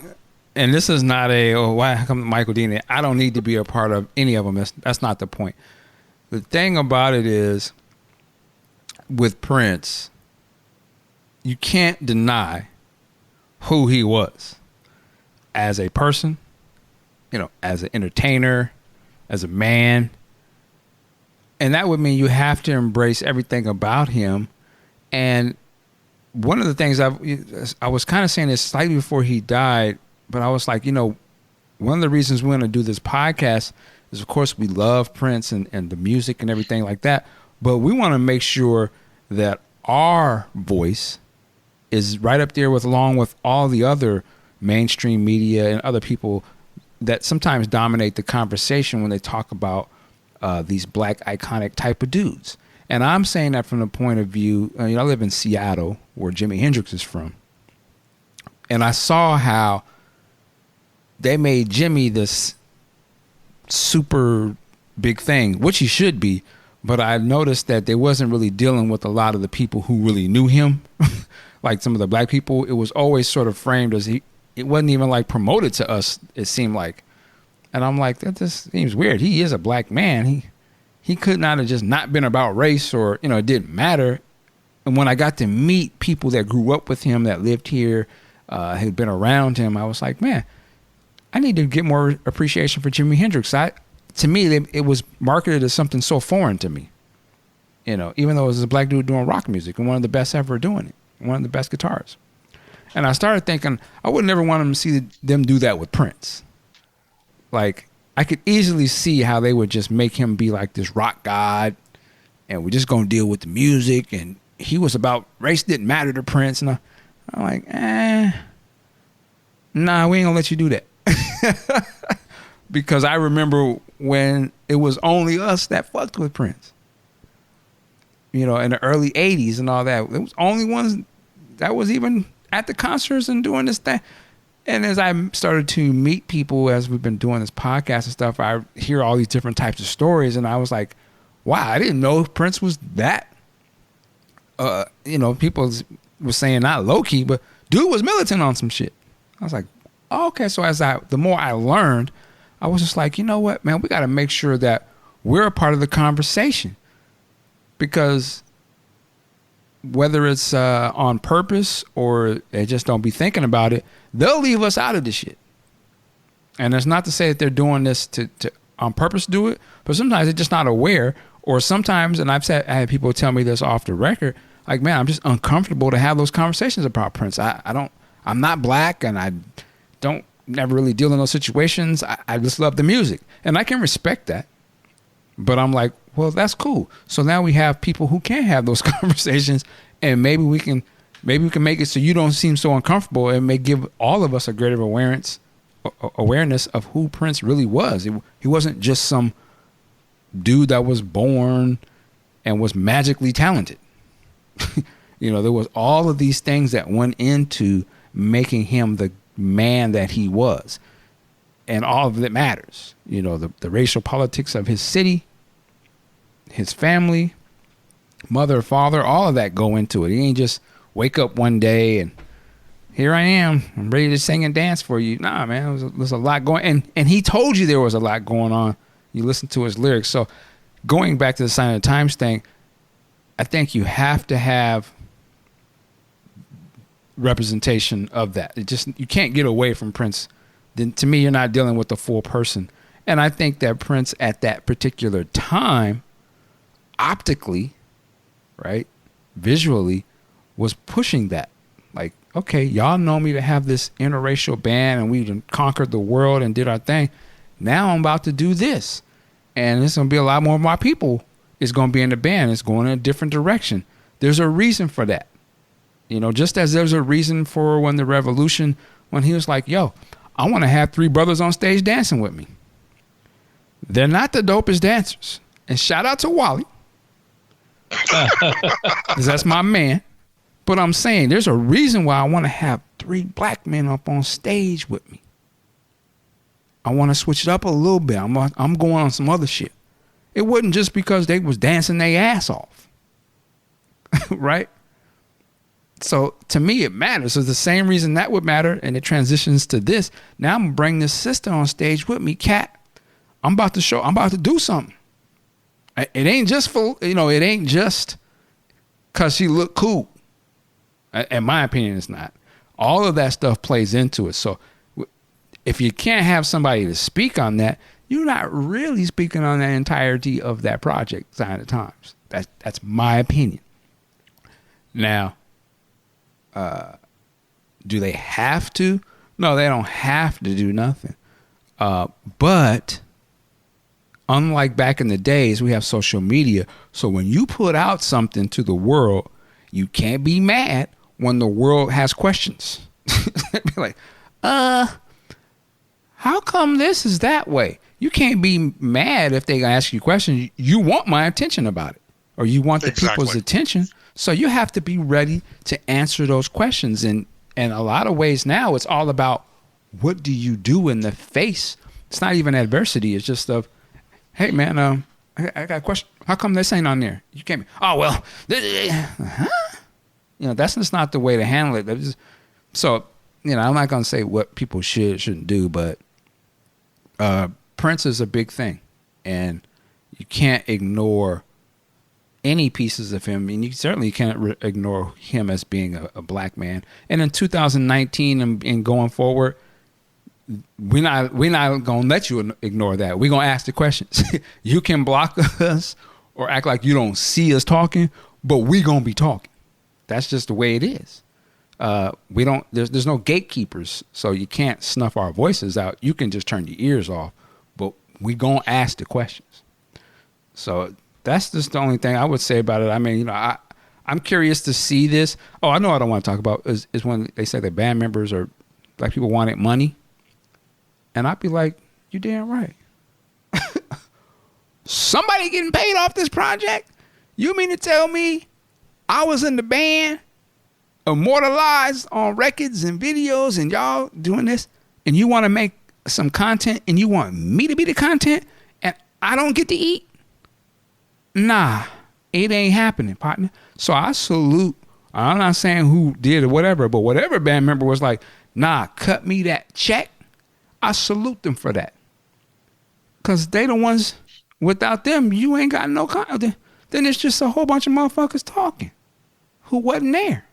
and this is not why come Michael Dean? I don't need to be a part of any of them. That's not the point. The thing about it is, with Prince, you can't deny who he was as a person, you know, as an entertainer, as a man. And that would mean you have to embrace everything about him. And one of the things I was kind of saying this slightly before he died, but I was like, you know, one of the reasons we want to do this podcast is, of course, we love Prince and the music and everything like that. But we want to make sure that our voice is right up there along with all the other mainstream media and other people that sometimes dominate the conversation when they talk about these black iconic type of dudes. And I'm saying that from the point of view, you know, I live in Seattle, where Jimi Hendrix is from. And I saw how they made Jimmy this super big thing, which he should be. But I noticed that they wasn't really dealing with a lot of the people who really knew him. Like some of the black people, it was always sort of framed as it wasn't even like promoted to us, it seemed like. And I'm like, that just seems weird. He is a black man. He could not have just not been about race, or, you know, it didn't matter. And when I got to meet people that grew up with him, that lived here, had been around him, I was like, man, I need to get more appreciation for Jimi Hendrix. To me, it was marketed as something so foreign to me. You know, even though it was a black dude doing rock music and one of the best ever doing it, one of the best guitarists. And I started thinking, I would never want them to see them do that with Prince. Like, I could easily see how they would just make him be like this rock god, and we're just going to deal with the music, and he was about race didn't matter to Prince. And I'm like, nah, we ain't going to let you do that. Because I remember when it was only us that fucked with Prince. You know, in the early 80s and all that. It was only ones that was even at the concerts and doing this thing. And as I started to meet people as we've been doing this podcast and stuff, I hear all these different types of stories. And I was like, wow, I didn't know Prince was that. You know, people were saying not low-key, but dude was militant on some shit. I was like, oh, okay. So the more I learned, I was just like, you know what, man, we got to make sure that we're a part of the conversation. Because whether it's on purpose or they just don't be thinking about it, they'll leave us out of this shit. And it's not to say that they're doing this to on purpose do it, but sometimes they're just not aware. Or sometimes, and I had people tell me this off the record, like, man, I'm just uncomfortable to have those conversations about Prince. I'm not black, and I don't never really deal in those situations. I just love the music, and I can respect that. But I'm like, well, that's cool. So now we have people who can have those conversations, and maybe we can make it so you don't seem so uncomfortable. It may give all of us a greater awareness of who Prince really was. He wasn't just some dude that was born and was magically talented. You know, there was all of these things that went into making him the man that he was. And all of it matters. You know, the racial politics of his city, his family, mother, father, all of that go into it. He ain't just wake up one day and here I am. I'm ready to sing and dance for you. Nah, man, there's a lot going. And he told you there was a lot going on. You listen to his lyrics. So going back to the Sign of the Times thing, I think you have to have representation of that. You can't get away from Prince. Then to me, you're not dealing with the full person. And I think that Prince at that particular time, optically, right, visually, was pushing that. Like, okay, y'all know me to have this interracial band and we conquered the world and did our thing. Now I'm about to do this. And there's going to be a lot more of my people is going to be in the band. It's going in a different direction. There's a reason for that. You know, just as there's a reason for when the revolution, when he was like, yo, I want to have 3 brothers on stage dancing with me. They're not the dopest dancers. And shout out to Wally. Because that's my man. But I'm saying there's a reason why I want to have 3 black men up on stage with me. I want to switch it up a little bit. I'm going on some other shit. It wasn't just because they was dancing their ass off. Right? So to me, it matters. So the same reason that would matter, and it transitions to this. Now I'm going to bring this sister on stage with me, Kat. I'm about to do something. It ain't just for, it ain't just because she look cool. In my opinion, it's not. All of that stuff plays into it. So if you can't have somebody to speak on that, you're not really speaking on the entirety of that project, Sign of the Times. That's my opinion. Now, do they have to? No, they don't have to do nothing. But unlike back in the days, we have social media. So when you put out something to the world, you can't be mad when the world has questions. Be like, how come this is that way? You can't be mad if they ask you questions. You want my attention about it, or you want the people's attention. So you have to be ready to answer those questions. And a lot of ways now, it's all about what do you do in the face. It's not even adversity. It's just hey man, I got a question. How come this ain't on there? You can't be, oh well, huh? That's just not the way to handle it. So, I'm not gonna say what people shouldn't do, but Prince is a big thing, and you can't ignore any pieces of him, and you certainly can't ignore him as being a black man. And in 2019 and going forward, we're not gonna let you ignore that. We're gonna ask the questions. You can block us or act like you don't see us talking, but we gonna be talking. That's just the way it is. There's no gatekeepers, so you can't snuff our voices out. You can just turn your ears off, but we gonna ask the questions. So that's just the only thing I would say about it. I mean, I'm curious to see this. Oh, I know what I want to talk about is when they say that band members or black people wanted money. And I'd be like, you damn right. Somebody getting paid off this project? You mean to tell me I was in the band, immortalized on records and videos, and y'all doing this, and you want to make some content, and you want me to be the content, and I don't get to eat? Nah, it ain't happening, partner. So I salute, I'm not saying who did or whatever, but whatever band member was like, nah, cut me that check, I salute them for that. Because they the ones, without them, you ain't got no content. Then it's just a whole bunch of motherfuckers talking who wasn't there.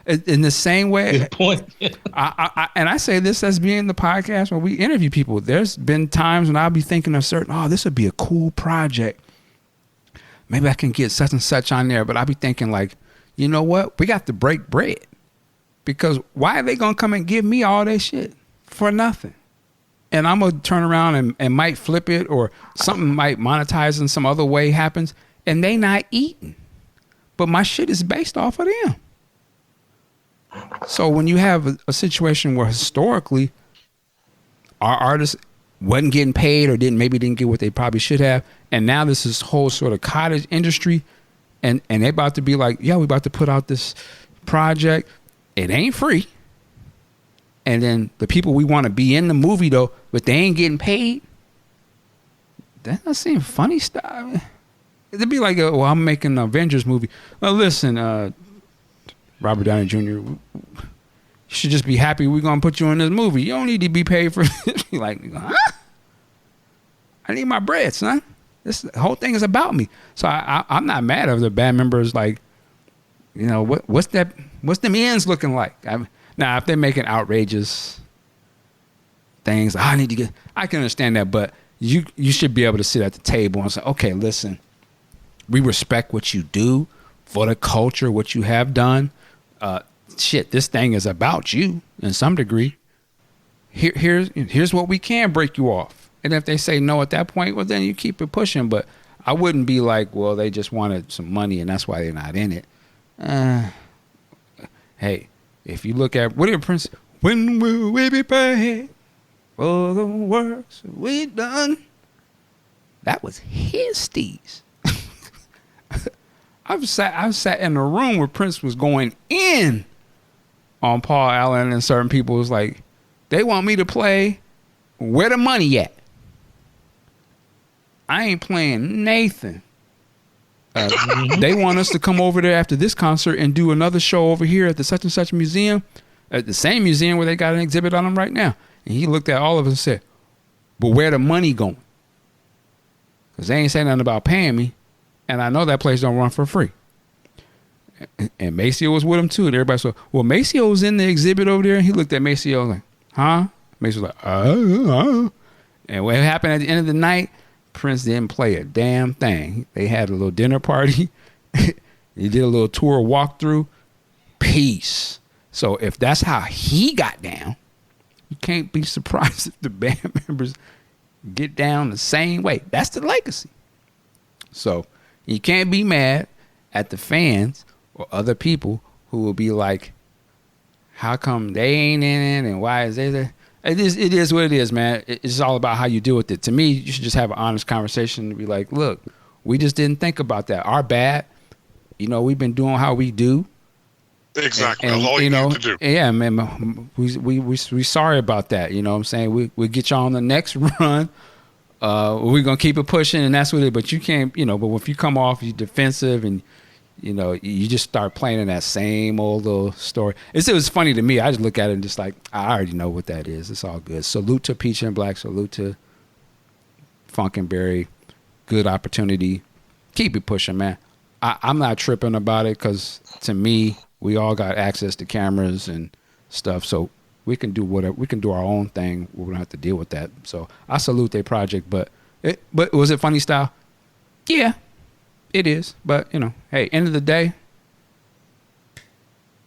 In the same way, good point. I say this as being the podcast where we interview people. There's been times when I'll be thinking of certain, this would be a cool project. Maybe I can get such and such on there. But I'll be thinking like, you know what? We got to break bread. Because why are they going to come and give me all that shit for nothing? And I'm going to turn around and might flip it, or something might monetize in some other way happens, and they not eating. But my shit is based off of them. So when you have a situation where historically our artists wasn't getting paid or maybe didn't get what they probably should have, and now this is whole sort of cottage industry, and they about to be like, yeah, we about to put out this project. It ain't free. And then the people we want to be in the movie though, but they ain't getting paid. That doesn't seem funny stuff. It'd be like, I'm making an Avengers movie. Well, listen, Robert Downey Jr., you should just be happy we're going to put you in this movie. You don't need to be paid for it. Like, huh? I need my bread, son. The whole thing is about me. So I'm not mad if the band members like, what's them ends looking like? Now, if they're making outrageous things, I can understand that, but you should be able to sit at the table and say, okay, listen, we respect what you do for the culture, what you have done. shit, this thing is about you in some degree. Here's what we can break you off. And if they say no at that point, well, then you keep it pushing. But I wouldn't be like, well, they just wanted some money and that's why they're not in it. Hey, if you look at, what did Prince, when will we be paid for the works we done? That was his steez. I've sat in a room where Prince was going in on Paul Allen, and certain people was like, they want me to play Where the Money At. I ain't playing Nathan. They want us to come over there after this concert and do another show over here at the such and such museum, at the same museum where they got an exhibit on them right now. And he looked at all of us and said, but where the money going? Because they ain't saying nothing about paying me. And I know that place don't run for free. And Maceo was with him too. And everybody said, well, Maceo was in the exhibit over there. And he looked at Maceo like, huh? Maceo was like, And what happened at the end of the night, Prince didn't play a damn thing. They had a little dinner party. He did a little tour walkthrough. Peace. So if that's how he got down, you can't be surprised if the band members get down the same way. That's the legacy. So you can't be mad at the fans or other people who will be like, how come they ain't in it and why is they there? It is what it is, man. It's all about how you deal with it. To me, you should just have an honest conversation and be like, look, we just didn't think about that. Our bad. You know, we've been doing how we do. Exactly. And, that's all you know, need to do. Yeah, man. We sorry about that. You know what I'm saying? We'll get you on the next run. We're going to keep it pushing, and that's what it is. But you can't, you know, but if you come off, you're defensive and, you know, you just start playing in that same old little story. It was funny to me. I just look at it and just like, I already know what that is. It's all good. Salute to Peach and Black. Salute to Funkenberry. Good opportunity. Keep it pushing, man. I'm not tripping about it because to me, we all got access to cameras and stuff. So we can do whatever. We can do our own thing. We don't have to deal with that. So I salute their project. But was it funny style? Yeah. It is, but, you know, hey, end of the day,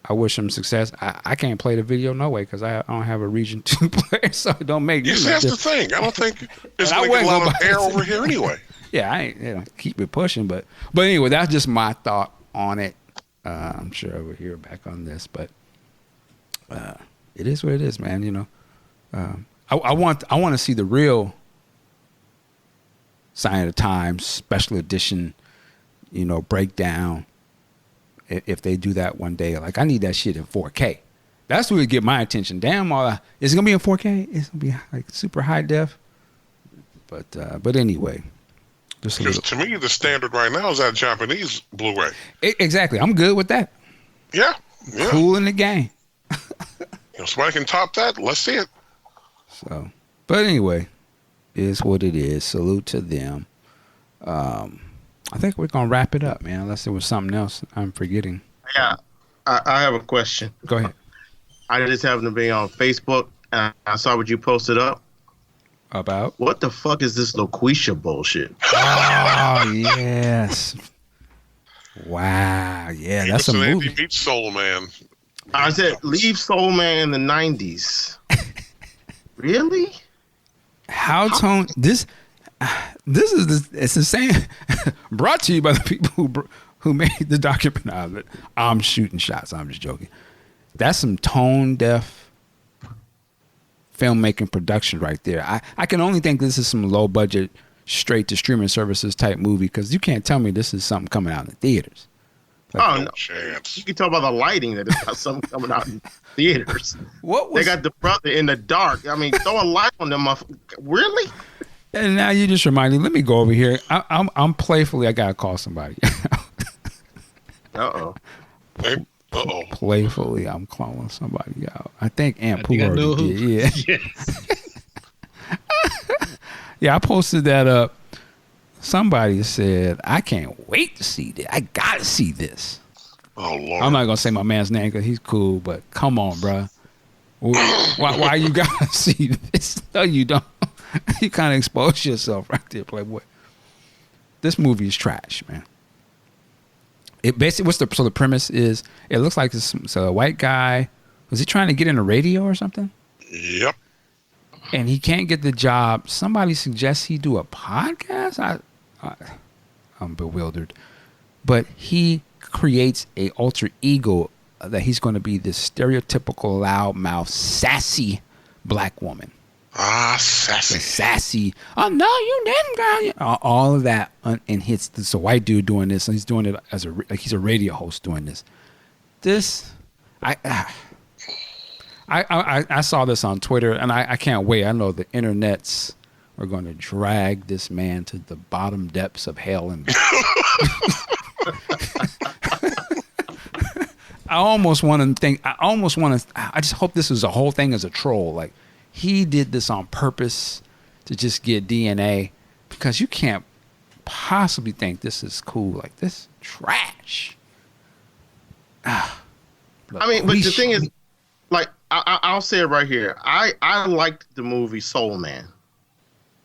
I wish them success. I can't play the video no way because I don't have a Region 2 player, so it don't make sense. That's the thing. I don't think it's going to get a lot of air over here anyway. Yeah, I ain't, you know, keep it pushing, but anyway, that's just my thought on it. I'm sure we'll hear back on this, but it is what it is, man. You know, I want to see the real Sign of the Times special edition. You know, breakdown. If they do that one day, like I need that shit in 4K. That's what would get my attention. Damn, is it gonna be in 4K? It's gonna be like super high def. But anyway, because to me the standard right now is that Japanese Blu-ray. Exactly, I'm good with that. Yeah. Cool in the game. You know, somebody can top that. Let's see it. So, but anyway, is what it is. Salute to them. I think we're going to wrap it up, man, unless there was something else I'm forgetting. Yeah, I have a question. Go ahead. I just happened to be on Facebook, and I saw what you posted up. About? What the fuck is this Loquisha bullshit? Oh, yes. Wow, yeah, that's a movie. Andy meets Soul Man. I said, leave Soul Man in the 90s. Really? How tone... This is it's the same. Brought to you by the people who made the documentary. Out of it. I'm shooting shots. I'm just joking. That's some tone deaf filmmaking production right there. I can only think this is some low budget, straight to streaming services type movie because you can't tell me this is something coming out in the theaters. Like, no chance. You can talk about the lighting that it's got something coming out in theaters. They got the brother in the dark. I mean, throw a light on them. Really? And now you just reminded me. Let me go over here. I'm playfully. I gotta call somebody. Uh-oh. Playfully, I'm calling somebody out. I think Aunt Pooh already did. Yeah. Yes. Yeah, I posted that up. Somebody said, "I can't wait to see this. I gotta see this." Oh Lord! I'm not gonna say my man's name because he's cool, but come on, bro. Why you gotta see this? No, you don't. You kind of expose yourself right there, Playboy. This movie is trash, man. It basically so the premise is it looks like it's a white guy. Was he trying to get into radio or something? Yep. And he can't get the job. Somebody suggests he do a podcast. I'm bewildered. But he creates a alter ego that he's going to be this stereotypical loudmouth, sassy black woman. Sassy. Sassy. Oh, no, you didn't, girl. All of that. And it's a white dude doing this. And he's doing it as he's a radio host doing this. I saw this on Twitter, and I can't wait. I know the internets are going to drag this man to the bottom depths of hell. And I just hope this was a whole thing as a troll. Like, he did this on purpose to just get DNA, because you can't possibly think this is cool. Like, this trash. I mean, but the thing is, like, I'll say it right here. I liked the movie Soul Man.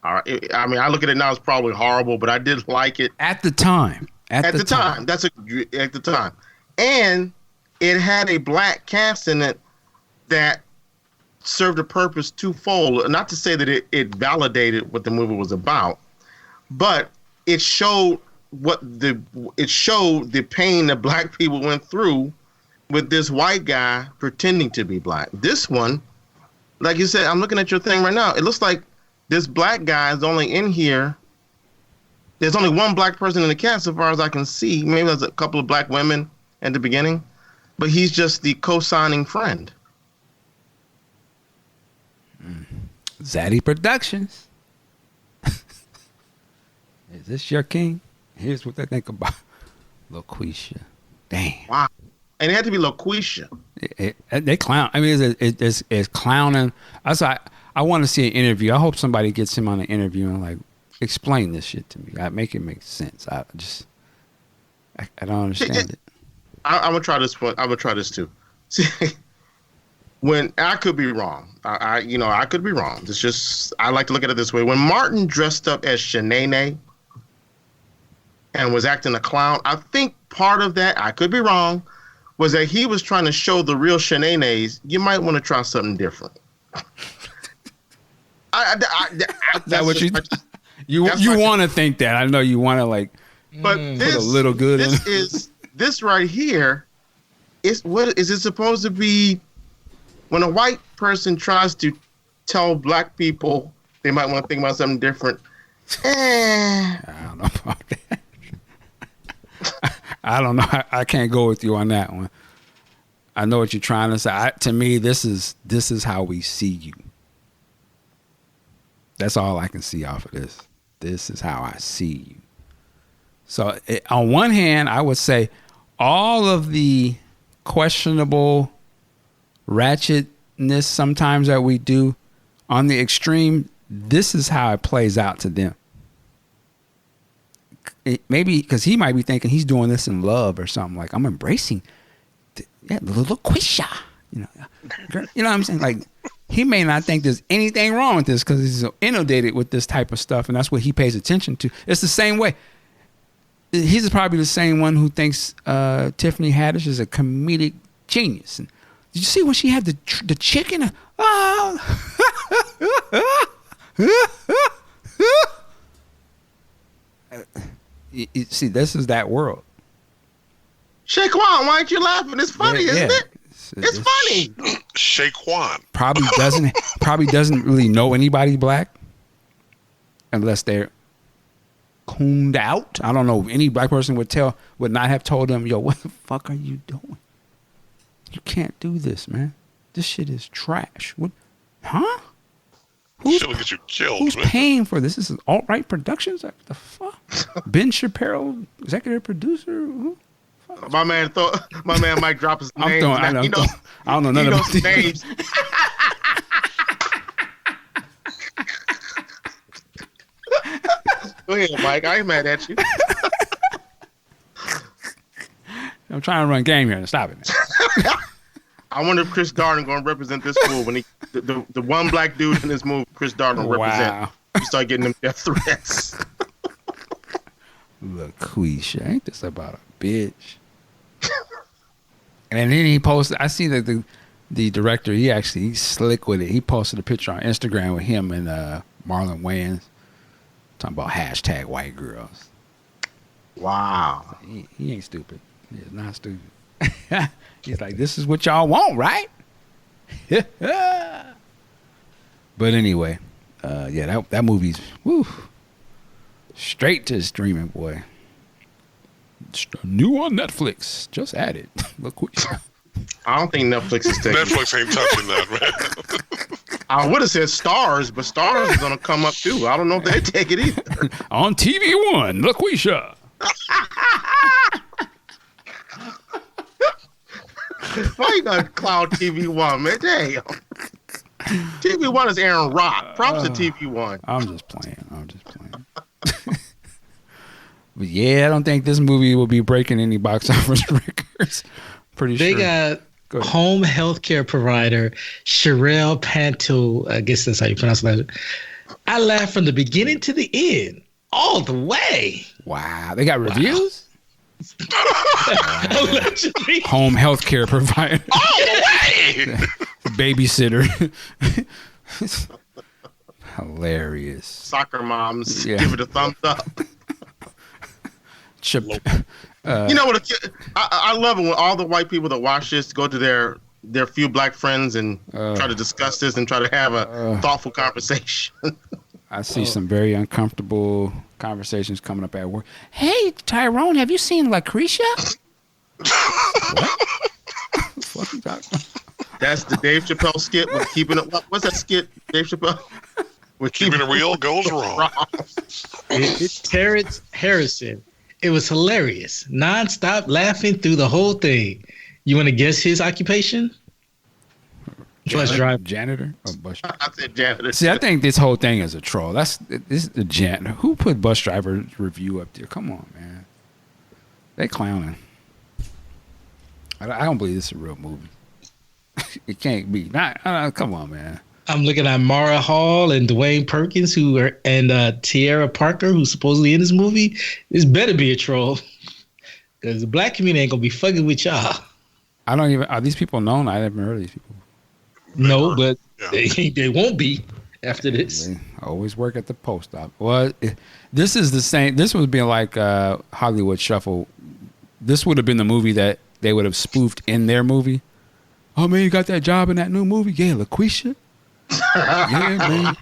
All right. I mean, I look at it now, it's probably horrible, but I did like it. At the time. At the time. At the time. And it had a black cast in it that served a purpose twofold. Not to say that it validated what the movie was about, but it showed the pain that black people went through with this white guy pretending to be black. This one, like you said, I'm looking at your thing right now. It looks like this black guy is only in here. There's only one black person in the cast, so far as I can see. Maybe there's a couple of black women at the beginning, but he's just the co-signing friend. Zaddy Productions. Is this your king? Here's what they think about LaQuisha. Damn. Wow. And it had to be LaQuisha. They clown. I mean, it's clowning. I want to see an interview. I hope somebody gets him on an interview and like explain this shit to me. Make it make sense. I don't understand it. I'm gonna try this one. I'm gonna try this too. See, when I could be wrong. I could be wrong. It's just I like to look at it this way. When Martin dressed up as Shanae and was acting a clown, I think part of that, I could be wrong, was that he was trying to show the real Shanaes, you might want to try something different. That's what you want to think that. I know you want to like, but put a little good in. This right here is what is it supposed to be? When a white person tries to tell black people they might want to think about something different. I don't know about that. I don't know. I can't go with you on that one. I know what you're trying to say. To me, this is how we see you. That's all I can see off of this. This is how I see you. So on one hand, I would say all of the questionable ratchetness sometimes that we do on the extreme, this is how it plays out to them. Maybe because he might be thinking he's doing this in love or something. Like, I'm embracing the little quisha. You know what I'm saying? Like, he may not think there's anything wrong with this because he's so inundated with this type of stuff, and that's what he pays attention to. It's the same way. He's probably the same one who thinks Tiffany Haddish is a comedic genius. And did you see when she had the chicken? You see, this is that world. Shaquan, why aren't you laughing? It's funny, isn't it? It's funny. Shaquan probably doesn't really know anybody black unless they're cooned out. I don't know. Any black person would not have told them, yo, what the fuck are you doing? You can't do this, man. This shit is trash. What? Huh? Shit'll get you killed. Who's paying for this? This is alt-right productions? Like, the fuck? Ben Shapiro, executive producer? Who? My man might drop his name. I don't know none of these names. Go ahead, Mike. I ain't mad at you. I'm trying to run game here. Stop it. I wonder if Chris Darden going to represent this school when the one black dude in this movie, Chris Darden will represent. You start getting them death threats. LaQuisha, ain't this about a bitch? And then he posted. I see that the director. He's slick with it. He posted a picture on Instagram with him and Marlon Wayans talking about hashtag white girls. Wow. He ain't stupid. He is not stupid. He's like, this is what y'all want, right? But anyway, that movie's straight to streaming, boy. New on Netflix. Just added. Look what I don't think Netflix is taking Netflix ain't touching that, man. I would have said Stars, but Stars is going to come up too. I don't know if they take it either. On TV One, LaQuisha. Why you got to cloud TV One, man? Damn. TV One is Aaron Rock. Props to TV One. I'm just playing. But yeah, I don't think this movie will be breaking any box office records. Pretty sure. They got home healthcare provider Sherelle Panto. I guess that's how you pronounce that. I laughed from the beginning to the end, all the way. Wow, they got reviews. Allegedly. Home healthcare provider. All the way. Babysitter. Hilarious. Soccer moms give it a thumbs up. Chip. You know what? I love it when all the white people that watch this go to their few black friends and try to discuss this and try to have a thoughtful conversation. I see some very uncomfortable conversations coming up at work. Hey, Tyrone, have you seen Lucretia? What? That's the Dave Chappelle skit with keeping it. What's that skit, Dave Chappelle? With keeping it real goes wrong. It's Terrence Harrison. It was hilarious. Non-stop laughing through the whole thing. You want to guess his occupation? Bus driver. Janitor? Or bus driver? I said janitor. See, I think this whole thing is a troll. This is the janitor. Who put bus driver review up there? Come on, man. They clowning. I don't believe this is a real movie. It can't be. Come on, man. I'm looking at Mara Hall and Dwayne Perkins, and Tierra Parker, who's supposedly in this movie. This better be a troll, because the black community ain't gonna be fucking with y'all. I don't even. Are these people known? I haven't heard of these people. No, but they won't be after this. They always work at the post office. Well, this is the same. This would be like Hollywood Shuffle. This would have been the movie that they would have spoofed in their movie. Oh man, you got that job in that new movie? Yeah, LaQuisha. Yeah, man.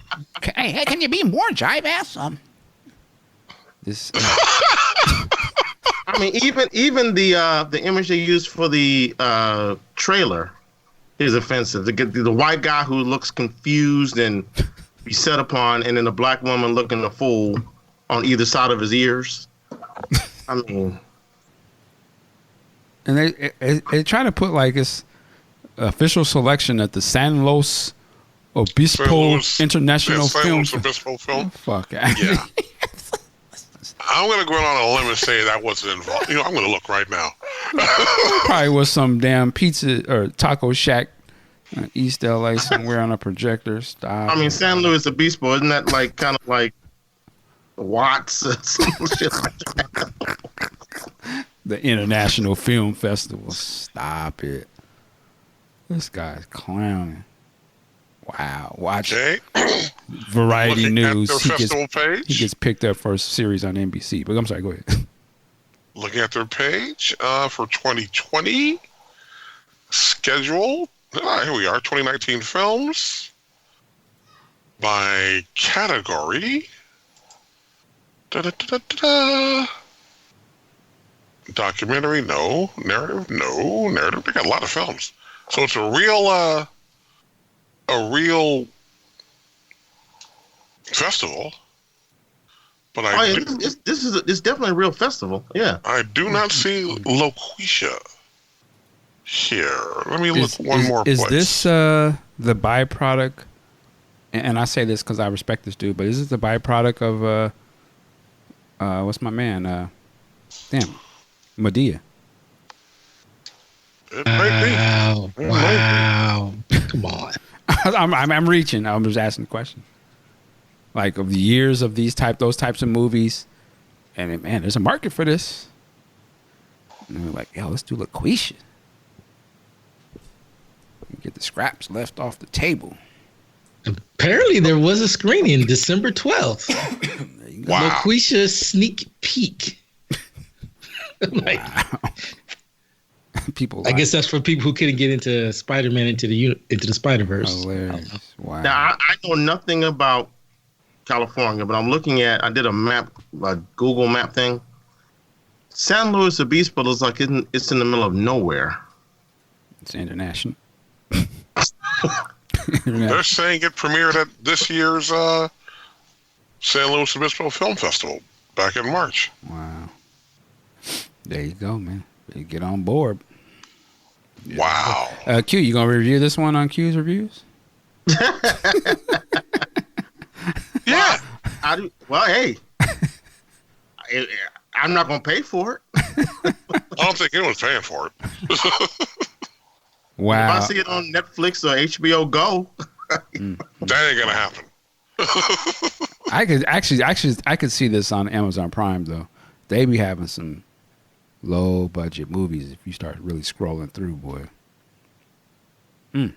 Hey, can you be more jive ass? This. I mean, even the image they used for the trailer is offensive. The white guy who looks confused and be set upon, and then the black woman looking a fool on either side of his ears. I mean, and they try to put like this official selection at the San Luis Obispo International Film. Obispo Film. Oh, fuck. Yeah. I'm going to go on a limb and say that wasn't involved. You know, I'm going to look right now. Probably was some damn pizza or taco shack East LA somewhere on a projector. Stop. I mean, San Luis Obispo, isn't that like kind of like Watts or some shit like that? The International Film Festival. Stop it. This guy's clowning. Wow. Watch Variety News. He gets picked up for a series on NBC. But I'm sorry, go ahead. Looking at their page for 2020 schedule. Here we are, 2019 films by category. Documentary, no. Narrative, no. Narrative, they got a lot of films. So it's a real festival. But it's definitely a real festival. Yeah. I do not see LaQuisha here. Let me look one more place. Is this the byproduct? And I say this because I respect this dude, but is this the byproduct of what's my man? Madea. It might be. Wow. Come on. I'm reaching. I'm just asking questions. Like of the years of those types of movies, and man, there's a market for this. And we're like, yo, let's do LaQuisha. the scraps left off the table. Apparently, there was a screening December 12th. Wow. Loquisha sneak peek. Wow. People. I guess that's for people who couldn't get into Spider-Man into the Spider-Verse. Hilarious. Wow. Now I know nothing about California, but I'm looking at. I did a map, a Google map thing. San Luis Obispo looks like it's in the middle of nowhere. It's international. They're saying it premiered at this year's San Luis Obispo Film Festival back in March. Wow. There you go, man. You get on board. Wow. Q, you gonna review this one on Q's Reviews? Yeah. I do. Well, hey, I'm not gonna pay for it. I don't think anyone's paying for it. Wow. If I see it on Netflix or HBO Go, That ain't gonna happen. I could see this on Amazon Prime though. They be having some low budget movies if you start really scrolling through, boy. Yeah,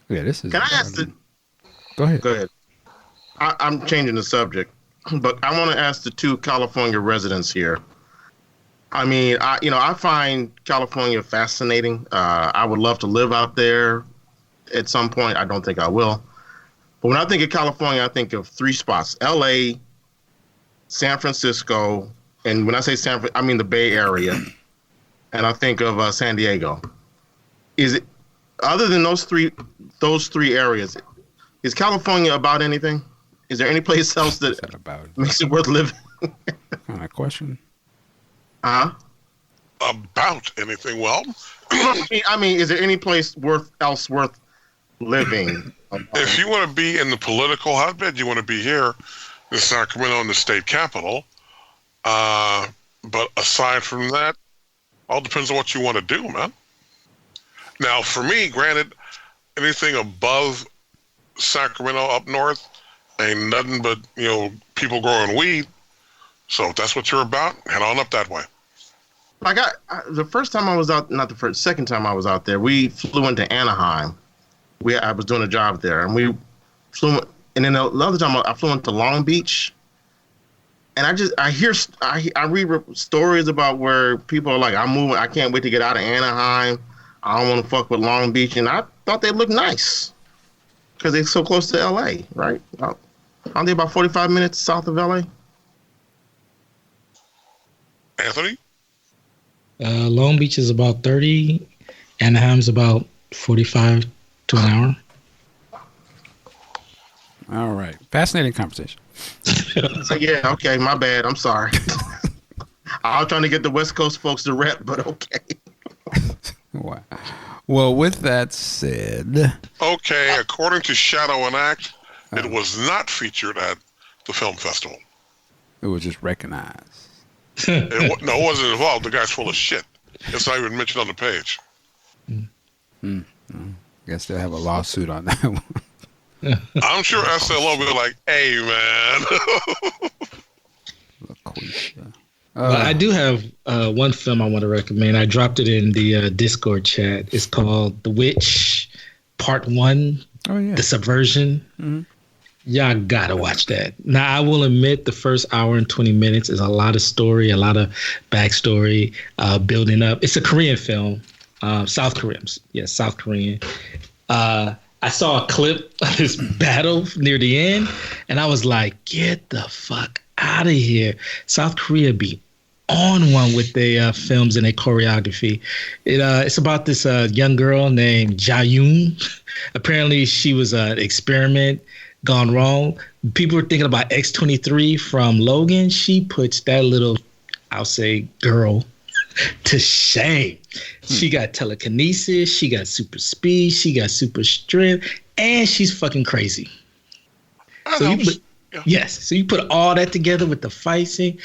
this is. can I ask the? Go ahead. Go ahead. I'm changing the subject, but I want to ask the two California residents here. I mean, I find California fascinating. I would love to live out there at some point. I don't think I will. But when I think of California, I think of three spots: L.A., San Francisco, and when I say I mean the Bay Area, and I think of San Diego. Is it other than those three areas? Is California about anything? Is there any place else that makes it worth living? Kind of question. About anything? Well, I mean, is there any place worth living? if you want to be in the political hotbed, you want to be here in Sacramento, in the state capital. But aside from that, all depends on what you want to do, man. Now, for me, granted, anything above Sacramento up north ain't nothing but, people growing weed. So if that's what you're about, head on up that way. Like the first time I was out, second time I was out there, we flew into Anaheim. I was doing a job there, and we flew, and then the other time I flew into Long Beach. And I read stories about where people are like, I'm moving, I can't wait to get out of Anaheim. I don't want to fuck with Long Beach. And I thought they looked nice because they're so close to LA, right? Aren't they about 45 minutes south of LA? Anthony? Long Beach is about 30. Anaheim's about 45 to an hour. All right. Fascinating conversation. So, yeah, okay, my bad. I'm sorry. I was trying to get the West Coast folks to rep, but okay. Wow. Well, with that said. Okay, according to Shadow and Act, it was not featured at the film festival. It was just recognized. It wasn't involved. The guy's full of shit. It's not even mentioned on the page. Guess they'll have a lawsuit on that one. I'm sure SLO will be like, hey, man. I do have one film I want to recommend. I dropped it in the Discord chat. It's called The Witch, Part 1, The Subversion. Mm-hmm. Y'all gotta watch that. Now, I will admit the first hour and 20 minutes is a lot of story, a lot of backstory, building up. It's a Korean film, South Korean. Yes, South Korean. I saw a clip of this battle near the end, and I was like, get the fuck out of here. South Korea be on one with their films and their choreography. It's about this young girl named Ja-yoon. Apparently, she was an experiment gone wrong. People were thinking about X-23 from Logan. She puts that little, I'll say, girl to shame. She got telekinesis, she got super speed, she got super strength, and she's fucking crazy. So you put all that together with the fight scene.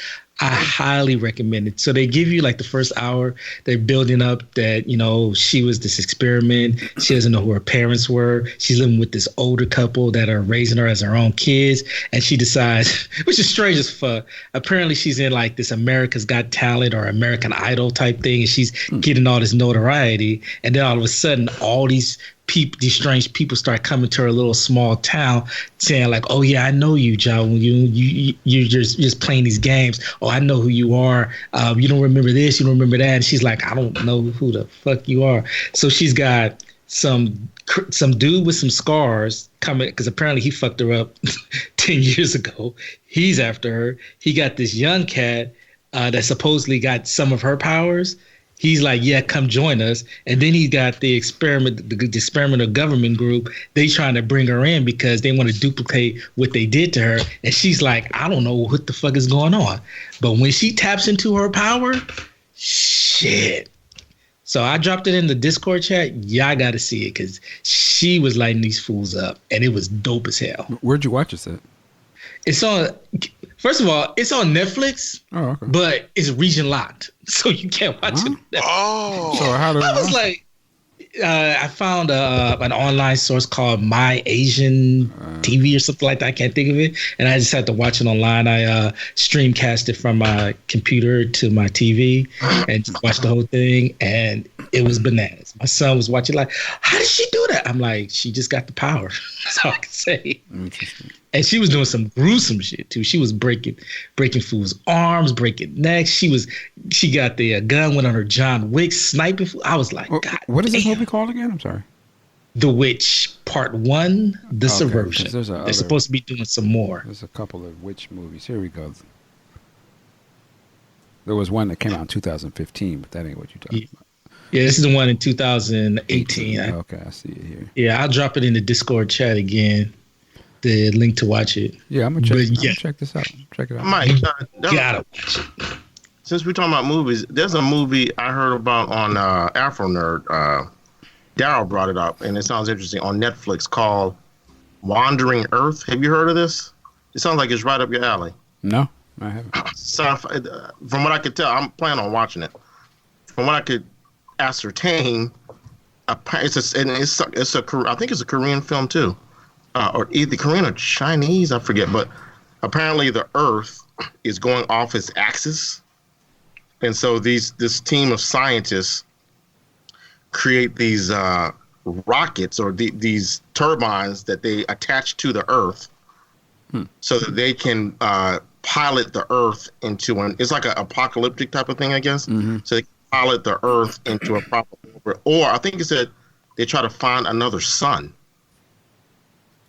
I highly recommend it. So they give you like the first hour, they're building up that, you know, she was this experiment. She doesn't know who her parents were. She's living with this older couple that are raising her as her own kids. And she decides, which is strange as fuck. Apparently she's in like this America's Got Talent or American Idol type thing. And she's getting all this notoriety. And then all of a sudden, all these strange people start coming to her little small town saying like, oh yeah, I know you, John. You're just playing these games. Oh, I know who you are. You don't remember this, you don't remember that. And she's like, I don't know who the fuck you are. So she's got some dude with some scars coming because apparently he fucked her up 10 years ago. He's after her. He got this young cat that supposedly got some of her powers. He's like, yeah, come join us. And then he got the experimental government group. They trying to bring her in because they want to duplicate what they did to her. And she's like, I don't know what the fuck is going on. But when she taps into her power, shit. So I dropped it in the Discord chat. Y'all got to see it because she was lighting these fools up. And it was dope as hell. Where'd you watch this at? It's on, first of all, it's on Netflix, okay. But it's region locked, so you can't watch it. Oh, so how did I was like, I found an online source called My Asian TV or something like that. I can't think of it, and I just had to watch it online. I streamcast it from my computer to my TV and just watched the whole thing, and it was bananas. My son was watching like, how did she do that? I'm like, she just got the power. That's all I can say. Interesting. And she was doing some gruesome shit too. She was breaking fools' arms, breaking necks. She got the gun, went on her John Wick, sniping. I was like, God, what is this movie called again? I'm sorry. The Witch Part 1, The Subversion. They're supposed to be doing some more. There's a couple of witch movies. Here we go. There was one that came out in 2015, but that ain't what you're talking about. Yeah, this is the one in 2018. Okay, I see it here. Yeah, I'll drop it in the Discord chat again. The link to watch it. Yeah, I'm gonna check this out. Check it out. Mike, gotta watch it. Since we're talking about movies, there's a movie I heard about on Afro Nerd. Daryl brought it up, and it sounds interesting, on Netflix called Wandering Earth. Have you heard of this? It sounds like it's right up your alley. No, I haven't. From what I could tell, I'm planning on watching it. From what I could ascertain, I think it's a Korean film too. Or either Korean or Chinese, I forget. But apparently the Earth is going off its axis. And so this team of scientists create these rockets or these turbines that they attach to the Earth so that they can pilot the Earth into it's like an apocalyptic type of thing, I guess. Mm-hmm. So they can pilot the Earth into a proper orbit. Or I think it said they try to find another sun.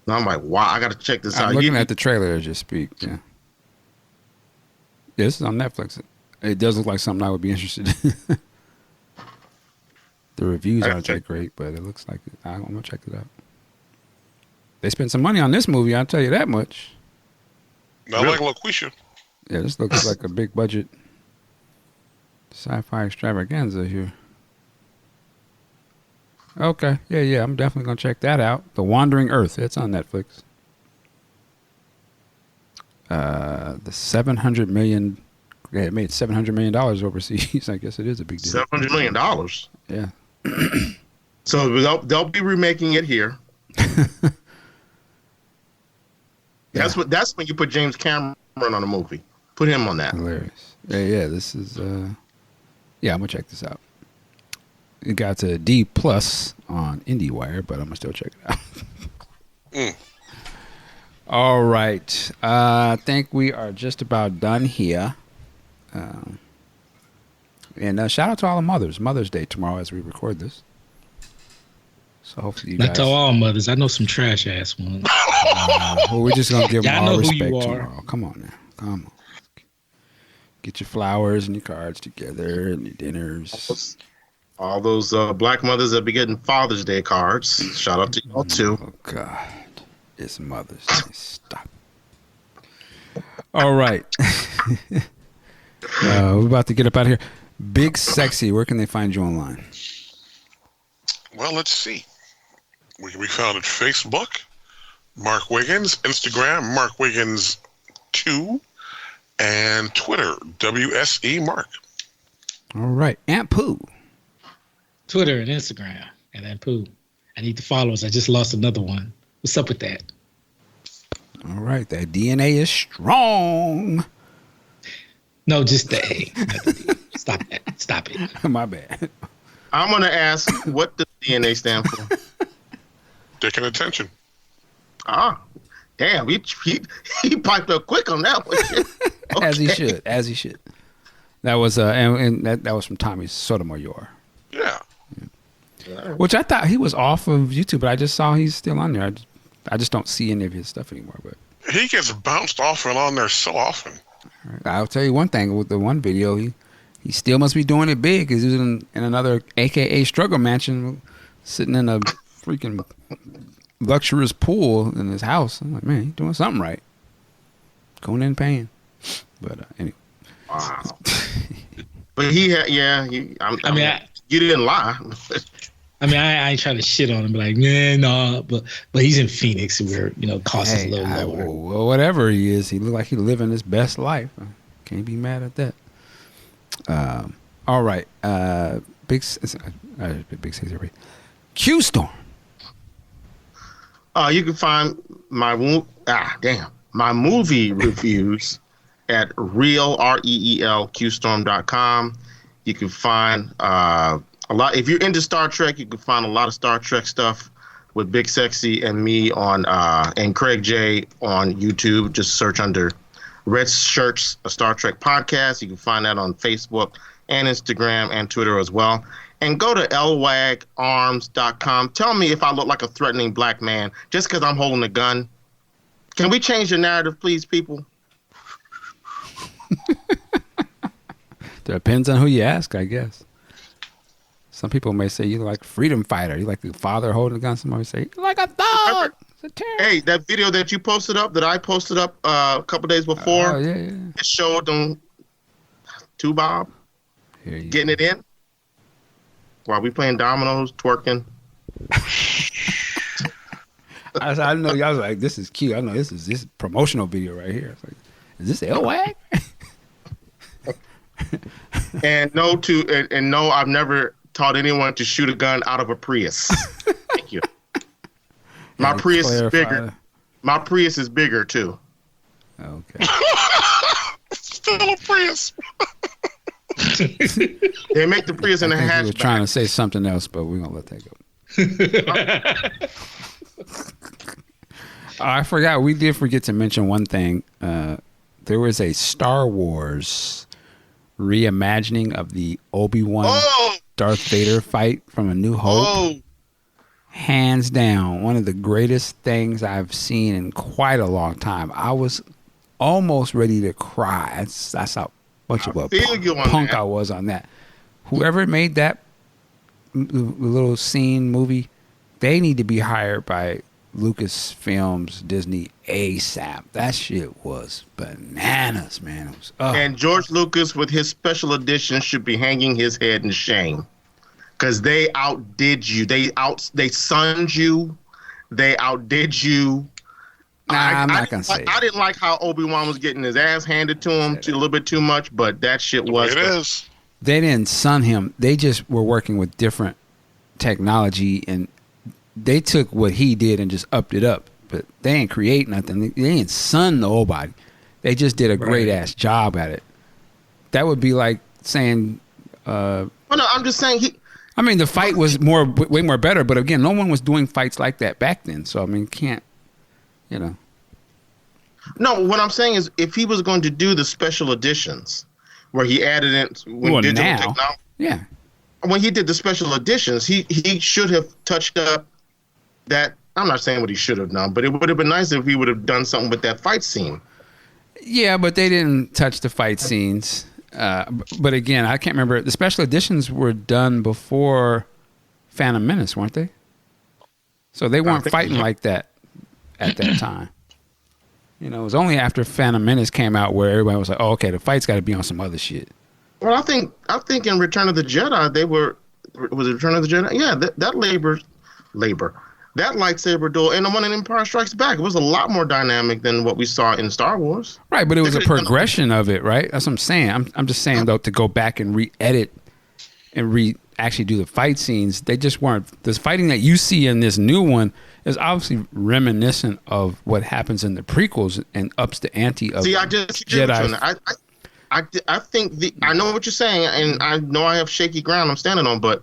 And I'm like, wow, I got to check this out. I'm looking at the trailer as you speak. Yeah. This is on Netflix. It does look like something I would be interested in. The reviews aren't that great, but it looks like it. I'm going to check it out. They spent some money on this movie, I'll tell you that much. Not like LaQuisha. Yeah, this looks like a big budget sci-fi extravaganza here. Okay. Yeah. I'm definitely going to check that out. The Wandering Earth. It's on Netflix. The $700 million. Yeah, it made $700 million overseas. I guess it is a big deal. $700 million. Yeah. So they'll be remaking it here. That's when you put James Cameron on a movie. Put him on that. Hilarious. Yeah. This is. Yeah, I'm gonna check this out. It got to D+ on IndieWire, but I'm gonna still check it out. All right. I think we are just about done here. And shout out to all the mothers. Mother's Day tomorrow as we record this. So hopefully you guys... Not to all mothers. I know some trash ass ones. Well, we're just going to give them all respect who you tomorrow. Come on now. Come on. Get your flowers and your cards together and your dinners. All those black mothers that be getting Father's Day cards. Shout out to y'all too. Oh, God. It's Mother's Day. Stop. All right. We're about to get up out of here. Big Sexy, where can they find you online? Well, let's see. We can be found at Facebook, Mark Wiggins, Instagram, Mark Wiggins 2, and Twitter, WSE Mark. All right. Aunt Pooh. Twitter and Instagram. And then Pooh. I need the followers. I just lost another one. What's up with that? All right. That DNA is strong. No, just the A. Not the D. Stop that. Stop it. My bad. I'm going to ask, what does DNA stand for? Dick and attention. Ah, damn. He piped up quick on that one. Okay. As he should. That was and that was from Tommy Sotomayor. Yeah. Which I thought he was off of YouTube, but I just saw he's still on there. I just don't see any of his stuff anymore. But He gets bounced off and on there so often. I'll tell you one thing with the one video, he still must be doing it big because he was in another AKA struggle mansion, sitting in a freaking luxurious pool in his house. I'm like, man, he's doing something right. Going in pain. But anyway. Wow. But he had, yeah. You didn't lie. I mean, I ain't trying to shit on him, but like, no, but he's in Phoenix where, cost is a little lower. Well, whatever he is, he look like he's living his best life. Can't be mad at that. All right. Big Six already. Q Storm. You can find my movie reviews at ReelQstorm.com. You can find a lot. If you're into Star Trek, you can find a lot of Star Trek stuff with Big Sexy and me on and Craig J on YouTube. Just search under Red Shirts, a Star Trek podcast. You can find that on Facebook and Instagram and Twitter as well. And go to lwagarms.com. Tell me if I look like a threatening black man just because I'm holding a gun. Can we change the narrative, please, people? Depends on who you ask, I guess. Some people may say you like a freedom fighter. You like the father holding a gun. Somebody say you like a thug. Hey, that video that you posted up, that I posted up a couple days before, it showed them two Bob getting it in while we playing dominoes, twerking. I know y'all was like, this is cute. I know this is promotional video right here. It's like, is this LWAG? And no, I've never taught anyone to shoot a gun out of a Prius. Thank you. My Prius is bigger. My Prius is bigger too. Okay. Still a Prius. They make the Prius in a hatchback. We were trying to say something else, but we're gonna let that go. I forgot. We did forget to mention one thing. There was a Star Wars reimagining of the Obi-Wan Darth Vader fight from A New Hope. Hands down, one of the greatest things I've seen in quite a long time. I was almost ready to cry. That's how much of a punk I was on that. Whoever made that little scene movie, they need to be hired by Lucasfilms, Disney ASAP. That shit was bananas, man. It was, And George Lucas, with his special edition, should be hanging his head in shame because they outdid you. They sunned you. They outdid you. I'm not gonna say. I didn't like how Obi-Wan was getting his ass handed to him a little bit too much, but that shit was. It is. They didn't sun him. They just were working with different technology and. They took what he did and just upped it up, but they ain't create nothing. They ain't sun nobody. They just did a great ass job at it. That would be like saying. Well, no, I'm just saying I mean, the fight was way more better, but again, no one was doing fights like that back then. So I mean, No, what I'm saying is, if he was going to do the special editions, where he added in digital technology, when he did the special editions, he should have touched up. That I'm not saying what he should have done, but it would have been nice if he would have done something with that fight scene. Yeah, but they didn't touch the fight scenes. But again, I can't remember. The special editions were done before Phantom Menace, weren't they? So they weren't fighting like that at that time. It was only after Phantom Menace came out where everybody was like, "Oh, okay, the fight's got to be on some other shit." Well, I think in Return of the Jedi, they were. Was it Return of the Jedi? Yeah, that labor. that lightsaber duel and the one in Empire Strikes Back, it was a lot more dynamic than what we saw in Star Wars. Right, but it was a progression of it, right? That's what I'm saying. I'm just saying, though, to go back and re-edit and actually do the fight scenes, they just weren't. This fighting that you see in this new one is obviously reminiscent of what happens in the prequels and ups the ante of See, I just Jedi. I think I know what you're saying, and I know I have shaky ground I'm standing on, but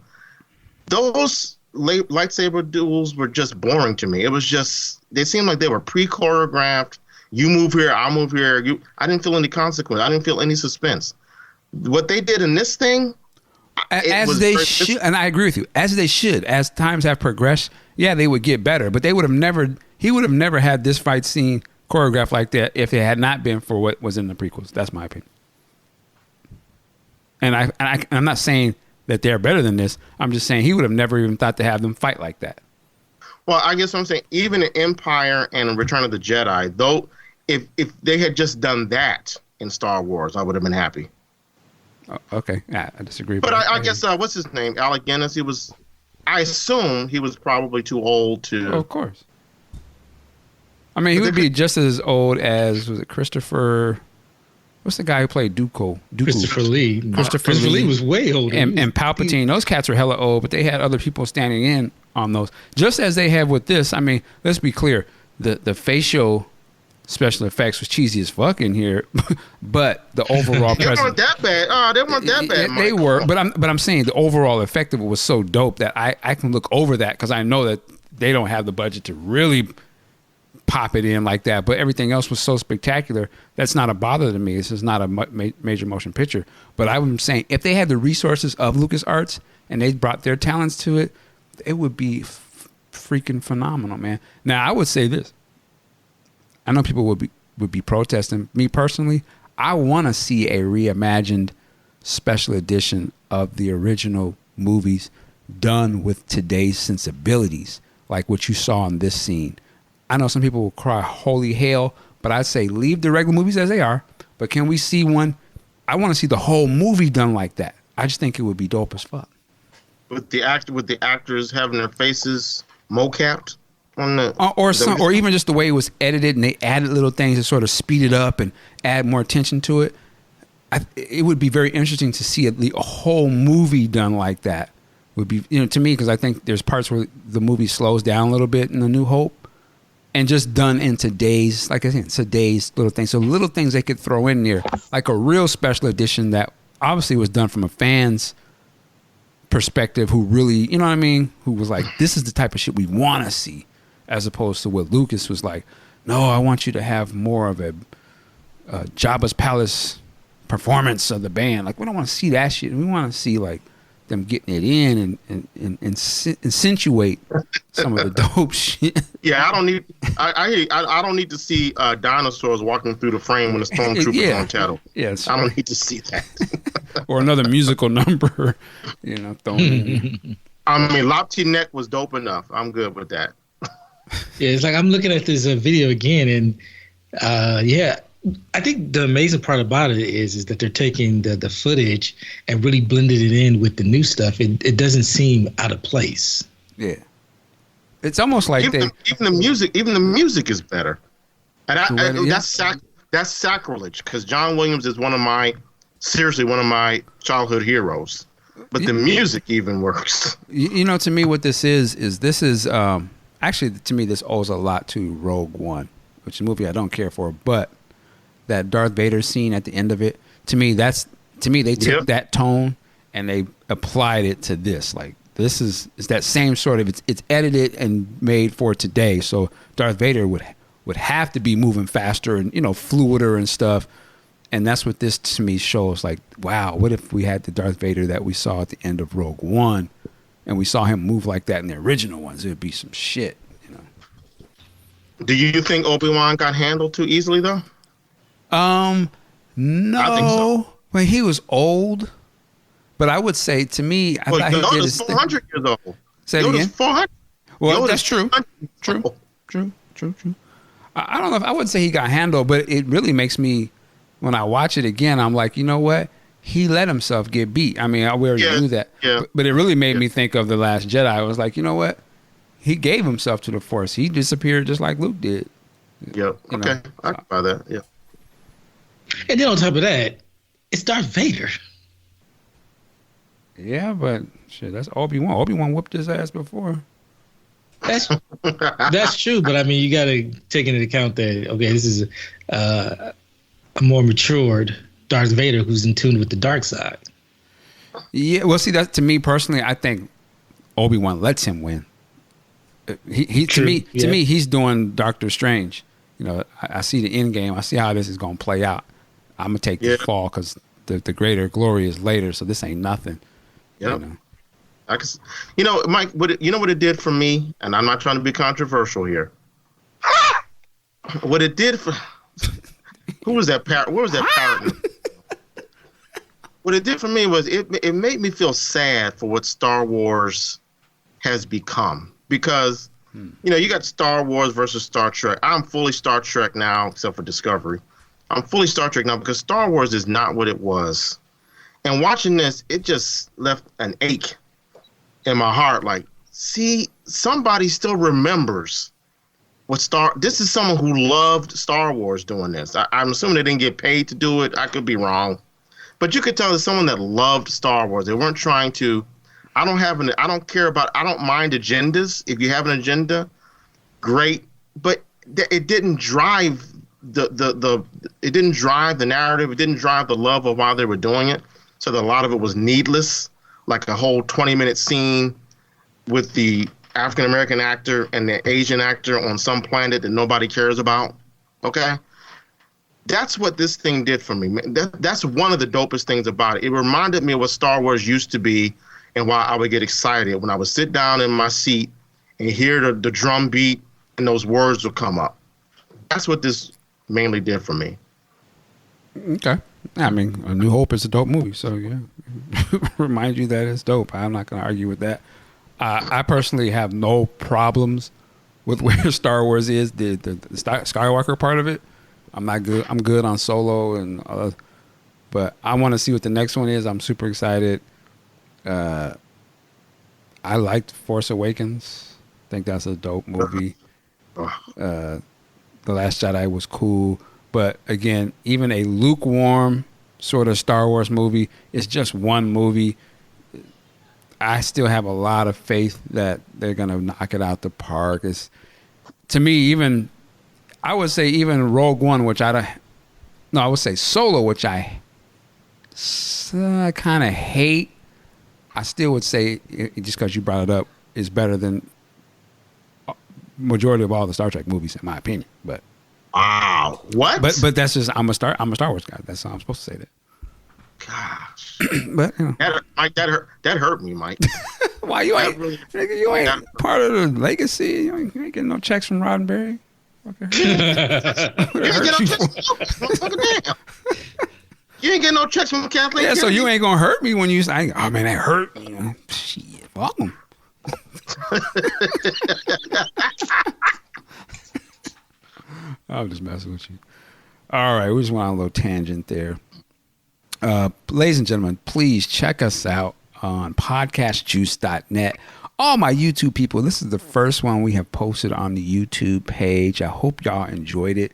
those lightsaber duels were just boring to me. It was just, they seemed like they were pre-choreographed. You move here, I'll move here. I didn't feel any consequence. I didn't feel any suspense. What they did in this thing, as they should, and I agree with you, as they should. As times have progressed, yeah, they would get better, but they would have never. He would have never had this fight scene choreographed like that if it had not been for what was in the prequels. That's my opinion. And I'm not saying that they're better than this. I'm just saying he would have never even thought to have them fight like that. Well, I guess what I'm saying, even in Empire and Return of the Jedi, though, if they had just done that in Star Wars, I would have been happy. Oh, okay, yeah, I disagree. But I guess what's his name? Alec Guinness. I assume he was probably too old to. Oh, of course. I mean, he would be just as old as, was it Christopher? What's the guy who played Dooku? Christopher Lee. Christopher Lee was way older. And Palpatine. Those cats were hella old, but they had other people standing in on those. Just as they have with this. I mean, let's be clear. The facial special effects was cheesy as fuck in here, but the overall they weren't that bad. They weren't that bad. They were, but I'm saying the overall effect of it was so dope that I can look over that because I know that they don't have the budget to really pop it in like that. But everything else was so spectacular that's not a bother to me. This is not a major motion picture. But I'm saying if they had the resources of LucasArts and they brought their talents to it, it would be freaking phenomenal, man. Now I would say this. I know people would be protesting. Me personally, I want to see a reimagined special edition of the original movies done with today's sensibilities, like what you saw in this scene. I know some people will cry holy hell, but I'd say leave the regular movies as they are. But can we see one? I want to see the whole movie done like that. I just think it would be dope as fuck. With the actors having their faces mocapped. Or even just the way it was edited and they added little things to sort of speed it up and add more attention to it. It would be very interesting to see a whole movie done like that. Would be, to me, because I think there's parts where the movie slows down a little bit in A New Hope and just done in today's, like I said, today's little things. So little things they could throw in there, like a real special edition that obviously was done from a fan's perspective who really, you know what I mean? Who was like, this is the type of shit we want to see. As opposed to what Lucas was like, no, I want you to have more of a Jabba's Palace performance of the band. Like, we don't want to see that shit. We want to see like them getting it in and accentuate some of the dope shit. Yeah, I don't need to see dinosaurs walking through the frame when the stormtroopers on Tattle. Yeah, I don't need to see that. Or another musical number, thrown in. I mean, Lopti Neck was dope enough. I'm good with that. Yeah, it's like I'm looking at this video again, and I think the amazing part about it is that they're taking the footage and really blending it in with the new stuff. It doesn't seem out of place. Yeah, it's almost like even the music is better, and that's sacrilege because John Williams is one of my childhood heroes. But the music even works. To me, what this is. Actually, to me, this owes a lot to Rogue One, which is a movie I don't care for. But that Darth Vader scene at the end of it, they took that tone and they applied it to this. Like, this is that same sort of, it's edited and made for today. So Darth Vader would have to be moving faster and, fluider and stuff. And that's what this, to me, shows. Like, wow, what if we had the Darth Vader that we saw at the end of Rogue One? And we saw him move like that in the original ones, it would be some shit, Do you think Obi-Wan got handled too easily, though? No. I think so. Well, he was old, but I would say to me, I thought he did his 400 years old. Say it again. 400. Well, that's true. True. I don't know if I would say he got handled, but it really makes me, when I watch it again, I'm like, you know what? He let himself get beat. I mean, we already knew that. Yeah. But it really made me think of The Last Jedi. I was like, you know what? he gave himself to the Force. He disappeared just like Luke did. Yep. Okay. I can buy that. Yeah. And then on top of that, it's Darth Vader. Yeah, but shit, that's Obi-Wan. Obi-Wan whooped his ass before. That's true, but I mean, you got to take into account that this is a more matured Darth Vader who's in tune with the dark side. Yeah, well, see, that to me personally, I think Obi-Wan lets him win. He to me, he's doing Doctor Strange. You know, I see the end game. I see how this is going to play out. I'm gonna take the fall because the greater glory is later. So this ain't nothing. Yep. Mike, what it did for me, and I'm not trying to be controversial here. What it did for who was that parrot? Where was that parrot? What it did for me was it made me feel sad for what Star Wars has become, because you got Star Wars versus Star Trek. I'm fully Star Trek now, except for Discovery. I'm fully Star Trek now because Star Wars is not what it was. And watching this, it just left an ache in my heart. Like, see, somebody still remembers this is someone who loved Star Wars doing this. I'm assuming they didn't get paid to do it. I could be wrong. But you could tell there's someone that loved Star Wars. They weren't trying to, I don't mind agendas. If you have an agenda, great. But it didn't drive it didn't drive the narrative. It didn't drive the love of why they were doing it. So that a lot of it was needless, like a whole 20-minute scene with the African-American actor and the Asian actor on some planet that nobody cares about. Okay? That's what this thing did for me. That's one of the dopest things about it. It reminded me of what Star Wars used to be and why I would get excited when I would sit down in my seat and hear the drum beat and those words would come up. That's what this mainly did for me. Okay. I mean, A New Hope is a dope movie, so yeah. Remind you that it's dope. I'm not going to argue with that. I personally have no problems with where Star Wars is, the Skywalker part of it. I'm not good. I'm good on Solo and but I want to see what the next one is. I'm super excited. I liked Force Awakens. I think that's a dope movie. The Last Jedi was cool. But again, even a lukewarm sort of Star Wars movie is just one movie. I still have a lot of faith that they're going to knock it out the park. To me, I would say even Rogue One, I would say Solo, which I kind of hate. I still would say, just because you brought it up, is better than majority of all the Star Trek movies, in my opinion. But wow, what? But that's just I'm a Star Wars guy. That's how I'm supposed to say that. Gosh, but Mike, that hurt me, Mike. Why you ain't? Nigga, you ain't part of the legacy. You ain't getting no checks from Roddenberry. You ain't getting no checks from Kathleen. Yeah, so you ain't gonna hurt me when you say, "Oh man, that hurt me." Shit, fuck them. I'm just messing with you. All right, we just went on a little tangent there. Ladies and gentlemen, please check us out on podcastjuice.net. All my YouTube people, this is the first one we have posted on the YouTube page. I hope y'all enjoyed it.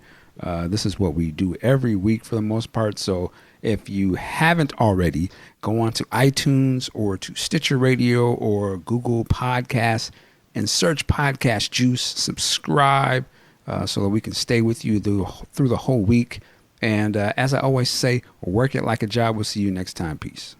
This is what we do every week for the most part. So if you haven't already, go on to iTunes or to Stitcher Radio or Google Podcasts and search Podcast Juice. Subscribe so that we can stay with you through the whole week. And as I always say, work it like a job. We'll see you next time. Peace.